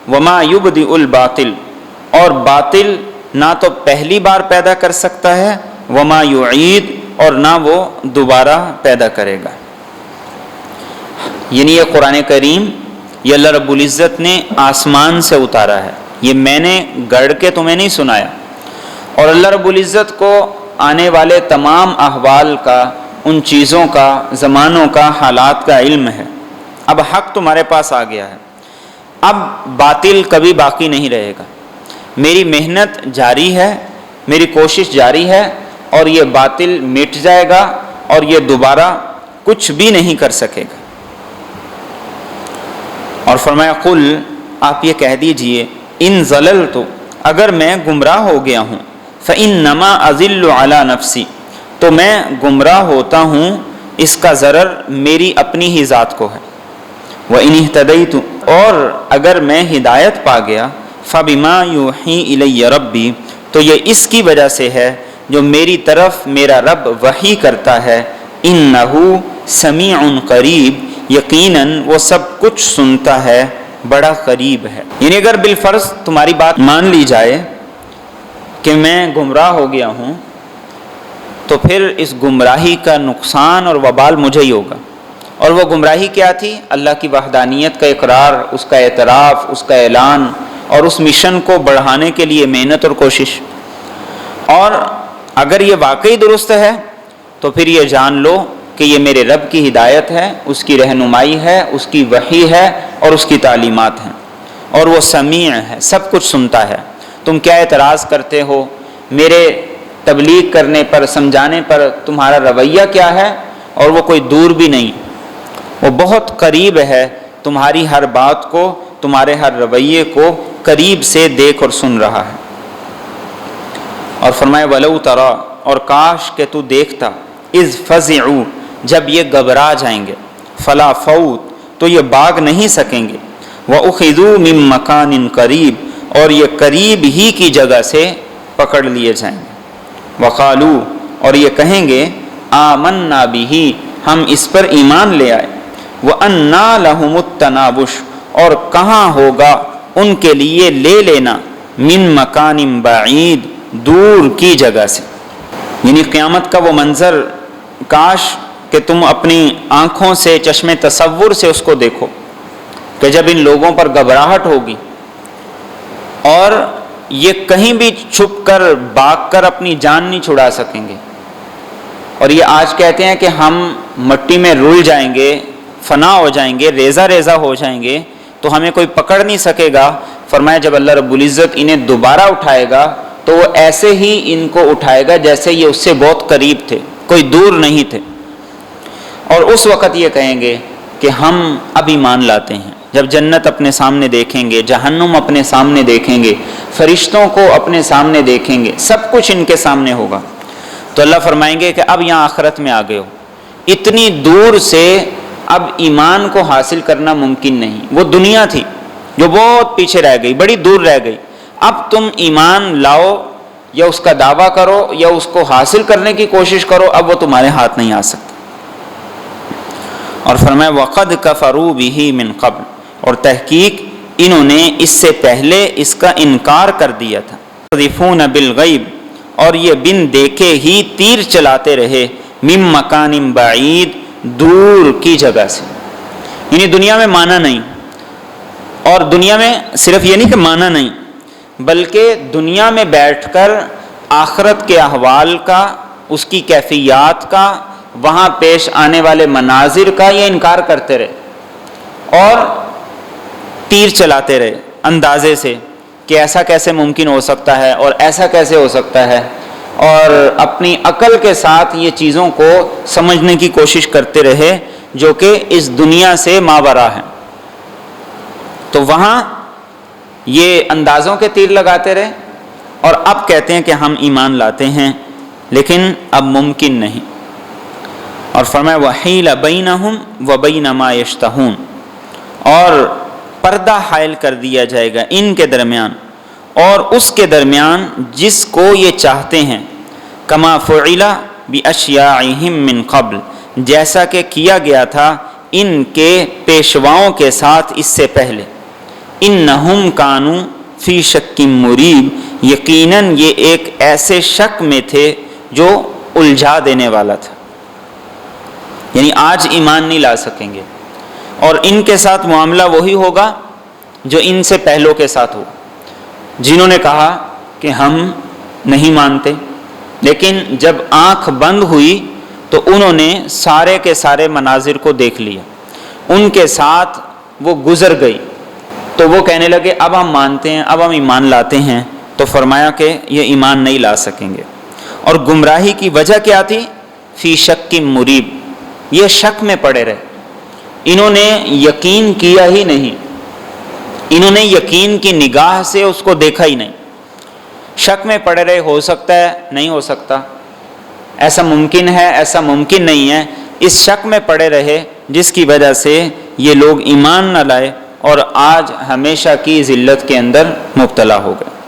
A: وما یبدئ الباطل، اور باطل نہ تو پہلی بار پیدا کر سکتا ہے، وما یعید، اور نہ وہ دوبارہ پیدا کرے گا۔ یعنی یہ قرآن کریم یہ اللہ رب العزت نے آسمان سے اتارا ہے، یہ میں نے گڑھ کے تمہیں نہیں سنایا، اور اللہ رب العزت کو آنے والے تمام احوال کا، ان چیزوں کا، زمانوں کا، حالات کا علم ہے۔ اب حق تمہارے پاس آ گیا ہے، اب باطل کبھی باقی نہیں رہے گا، میری محنت جاری ہے، میری کوشش جاری ہے، اور یہ باطل مٹ جائے گا، اور یہ دوبارہ کچھ بھی نہیں کر سکے گا۔ اور فرمایا قل، آپ یہ کہہ دیجئے، ان ضللت، اگر میں گمراہ ہو گیا ہوں، فإنما أضل على نفسی، تو میں گمراہ ہوتا ہوں اس کا ضرر میری اپنی ہی ذات کو ہے۔ وَإِنِ اهْتَدَيْتُ اور اگر میں ہدایت پا گیا فَبِمَا يُوحِي إِلَيَّ رَبِّي تو یہ اس کی وجہ سے ہے جو میری طرف میرا رب وحی کرتا ہے، إِنَّهُ سَمِيعٌ قریب یقیناً وہ سب کچھ سنتا ہے، بڑا قریب ہے۔ یعنی اگر بالفرض تمہاری بات مان لی جائے کہ میں گمراہ ہو گیا ہوں تو پھر اس گمراہی کا نقصان اور وبال مجھے ہی ہوگا۔ اور وہ گمراہی کیا تھی؟ اللہ کی وحدانیت کا اقرار، اس کا اعتراف، اس کا اعلان اور اس مشن کو بڑھانے کے لیے محنت اور کوشش۔ اور اگر یہ واقعی درست ہے تو پھر یہ جان لو کہ یہ میرے رب کی ہدایت ہے، اس کی رہنمائی ہے، اس کی وحی ہے اور اس کی تعلیمات ہیں، اور وہ سمیع ہے، سب کچھ سنتا ہے۔ تم کیا اعتراض کرتے ہو میرے تبلیغ کرنے پر، سمجھانے پر تمہارا رویہ کیا ہے؟ اور وہ کوئی دور بھی نہیں، وہ بہت قریب ہے، تمہاری ہر بات کو، تمہارے ہر رویے کو قریب سے دیکھ اور سن رہا ہے۔ اور فرمایا وَلَوْ تَرَى اور کاش کہ تو دیکھتا، اذ فزعوا جب یہ گھبرا جائیں گے، فلا فوت تو یہ بھاگ نہیں سکیں گے، وَأُخِذُوا مِن مَّكَانٍ قریب اور یہ قریب ہی کی جگہ سے پکڑ لیے جائیں گے، وقالوا اور یہ کہیں گے آمنا بہ ہم اس پر ایمان لے آئے، وَأَنَّىٰ لَهُمُ التَّنَابُشُ اور کہاں ہوگا ان کے لیے لے لینا، من مکان بعید دور کی جگہ سے۔ یعنی قیامت کا وہ منظر کاش کہ تم اپنی آنکھوں سے، چشم تصور سے اس کو دیکھو کہ جب ان لوگوں پر گھبراہٹ ہوگی اور یہ کہیں بھی چھپ کر بھاگ کر اپنی جان نہیں چھڑا سکیں گے، اور یہ آج کہتے ہیں کہ ہم مٹی میں رل جائیں گے، فنا ہو جائیں گے، ریزہ ریزہ ہو جائیں گے تو ہمیں کوئی پکڑ نہیں سکے گا۔ فرمایا جب اللہ رب العزت انہیں دوبارہ اٹھائے گا تو وہ ایسے ہی ان کو اٹھائے گا جیسے یہ اس سے بہت قریب تھے، کوئی دور نہیں تھے، اور اس وقت یہ کہیں گے کہ ہم اب ایمان لاتے ہیں۔ جب جنت اپنے سامنے دیکھیں گے، جہنم اپنے سامنے دیکھیں گے، فرشتوں کو اپنے سامنے دیکھیں گے، سب کچھ ان کے سامنے ہوگا، تو اللہ فرمائیں گے کہ اب یہاں آخرت میں آ گئے ہو، اتنی دور سے اب ایمان کو حاصل کرنا ممکن نہیں۔ وہ دنیا تھی جو بہت پیچھے رہ گئی، بڑی دور رہ گئی، اب تم ایمان لاؤ یا اس کا دعویٰ کرو یا اس کو حاصل کرنے کی کوشش کرو، اب وہ تمہارے ہاتھ نہیں آ سکتا۔ اور فرمایا وَقَدْ كَفَرُوا بِهِ مِن قَبْلِ اور تحقیق انہوں نے اس سے پہلے اس کا انکار کر دیا تھا۔ يَقْذِفُونَ بِالْغَيْبِ اور یہ بن دیکھے ہی تیر چلاتے رہے، مِن مَّكَانٍ بَعِيدٍ دور کی جگہ سے، یعنی دنیا میں مانا نہیں، اور دنیا میں صرف یہ نہیں کہ مانا نہیں بلکہ دنیا میں بیٹھ کر آخرت کے احوال کا، اس کی کیفیات کا، وہاں پیش آنے والے مناظر کا یہ انکار کرتے رہے اور تیر چلاتے رہے اندازے سے کہ ایسا کیسے ممکن ہو سکتا ہے اور ایسا کیسے ہو سکتا ہے، اور اپنی عقل کے ساتھ یہ چیزوں کو سمجھنے کی کوشش کرتے رہے جو کہ اس دنیا سے ماورا ہے۔ تو وہاں یہ اندازوں کے تیر لگاتے رہے اور اب کہتے ہیں کہ ہم ایمان لاتے ہیں، لیکن اب ممکن نہیں۔ اور فرمایا وَحِيلَ بَيْنَهُمْ وَبَيْنَ مَا يَشْتَهُونَ اور پردہ حائل کر دیا جائے گا ان کے درمیان اور اس کے درمیان جس کو یہ چاہتے ہیں، کما فعل باشیاعہم من قبل جیسا کہ کیا گیا تھا ان کے پیشواؤں کے ساتھ اس سے پہلے، انہم کانوا فی شک مریب یقیناً یہ ایک ایسے شک میں تھے جو الجھا دینے والا تھا، یعنی آج ایمان نہیں لا سکیں گے، اور ان کے ساتھ معاملہ وہی ہوگا جو ان سے پہلوں کے ساتھ ہو، جنہوں نے کہا کہ ہم نہیں مانتے، لیکن جب آنکھ بند ہوئی تو انہوں نے سارے کے سارے مناظر کو دیکھ لیا، ان کے ساتھ وہ گزر گئی، تو وہ کہنے لگے اب ہم مانتے ہیں، اب ہم ایمان لاتے ہیں، تو فرمایا کہ یہ ایمان نہیں لا سکیں گے۔ اور گمراہی کی وجہ کیا تھی؟ فی شک مریب، یہ شک میں پڑے رہے، انہوں نے یقین کیا ہی نہیں، انہوں نے یقین کی نگاہ سے اس کو دیکھا ہی نہیں، شک میں پڑے رہے، ہو سکتا ہے، نہیں ہو سکتا، ایسا ممکن ہے، ایسا ممکن نہیں ہے، اس شک میں پڑے رہے جس کی وجہ سے یہ لوگ ایمان نہ لائے اور آج ہمیشہ کی ذلت کے اندر مبتلا ہو گئے۔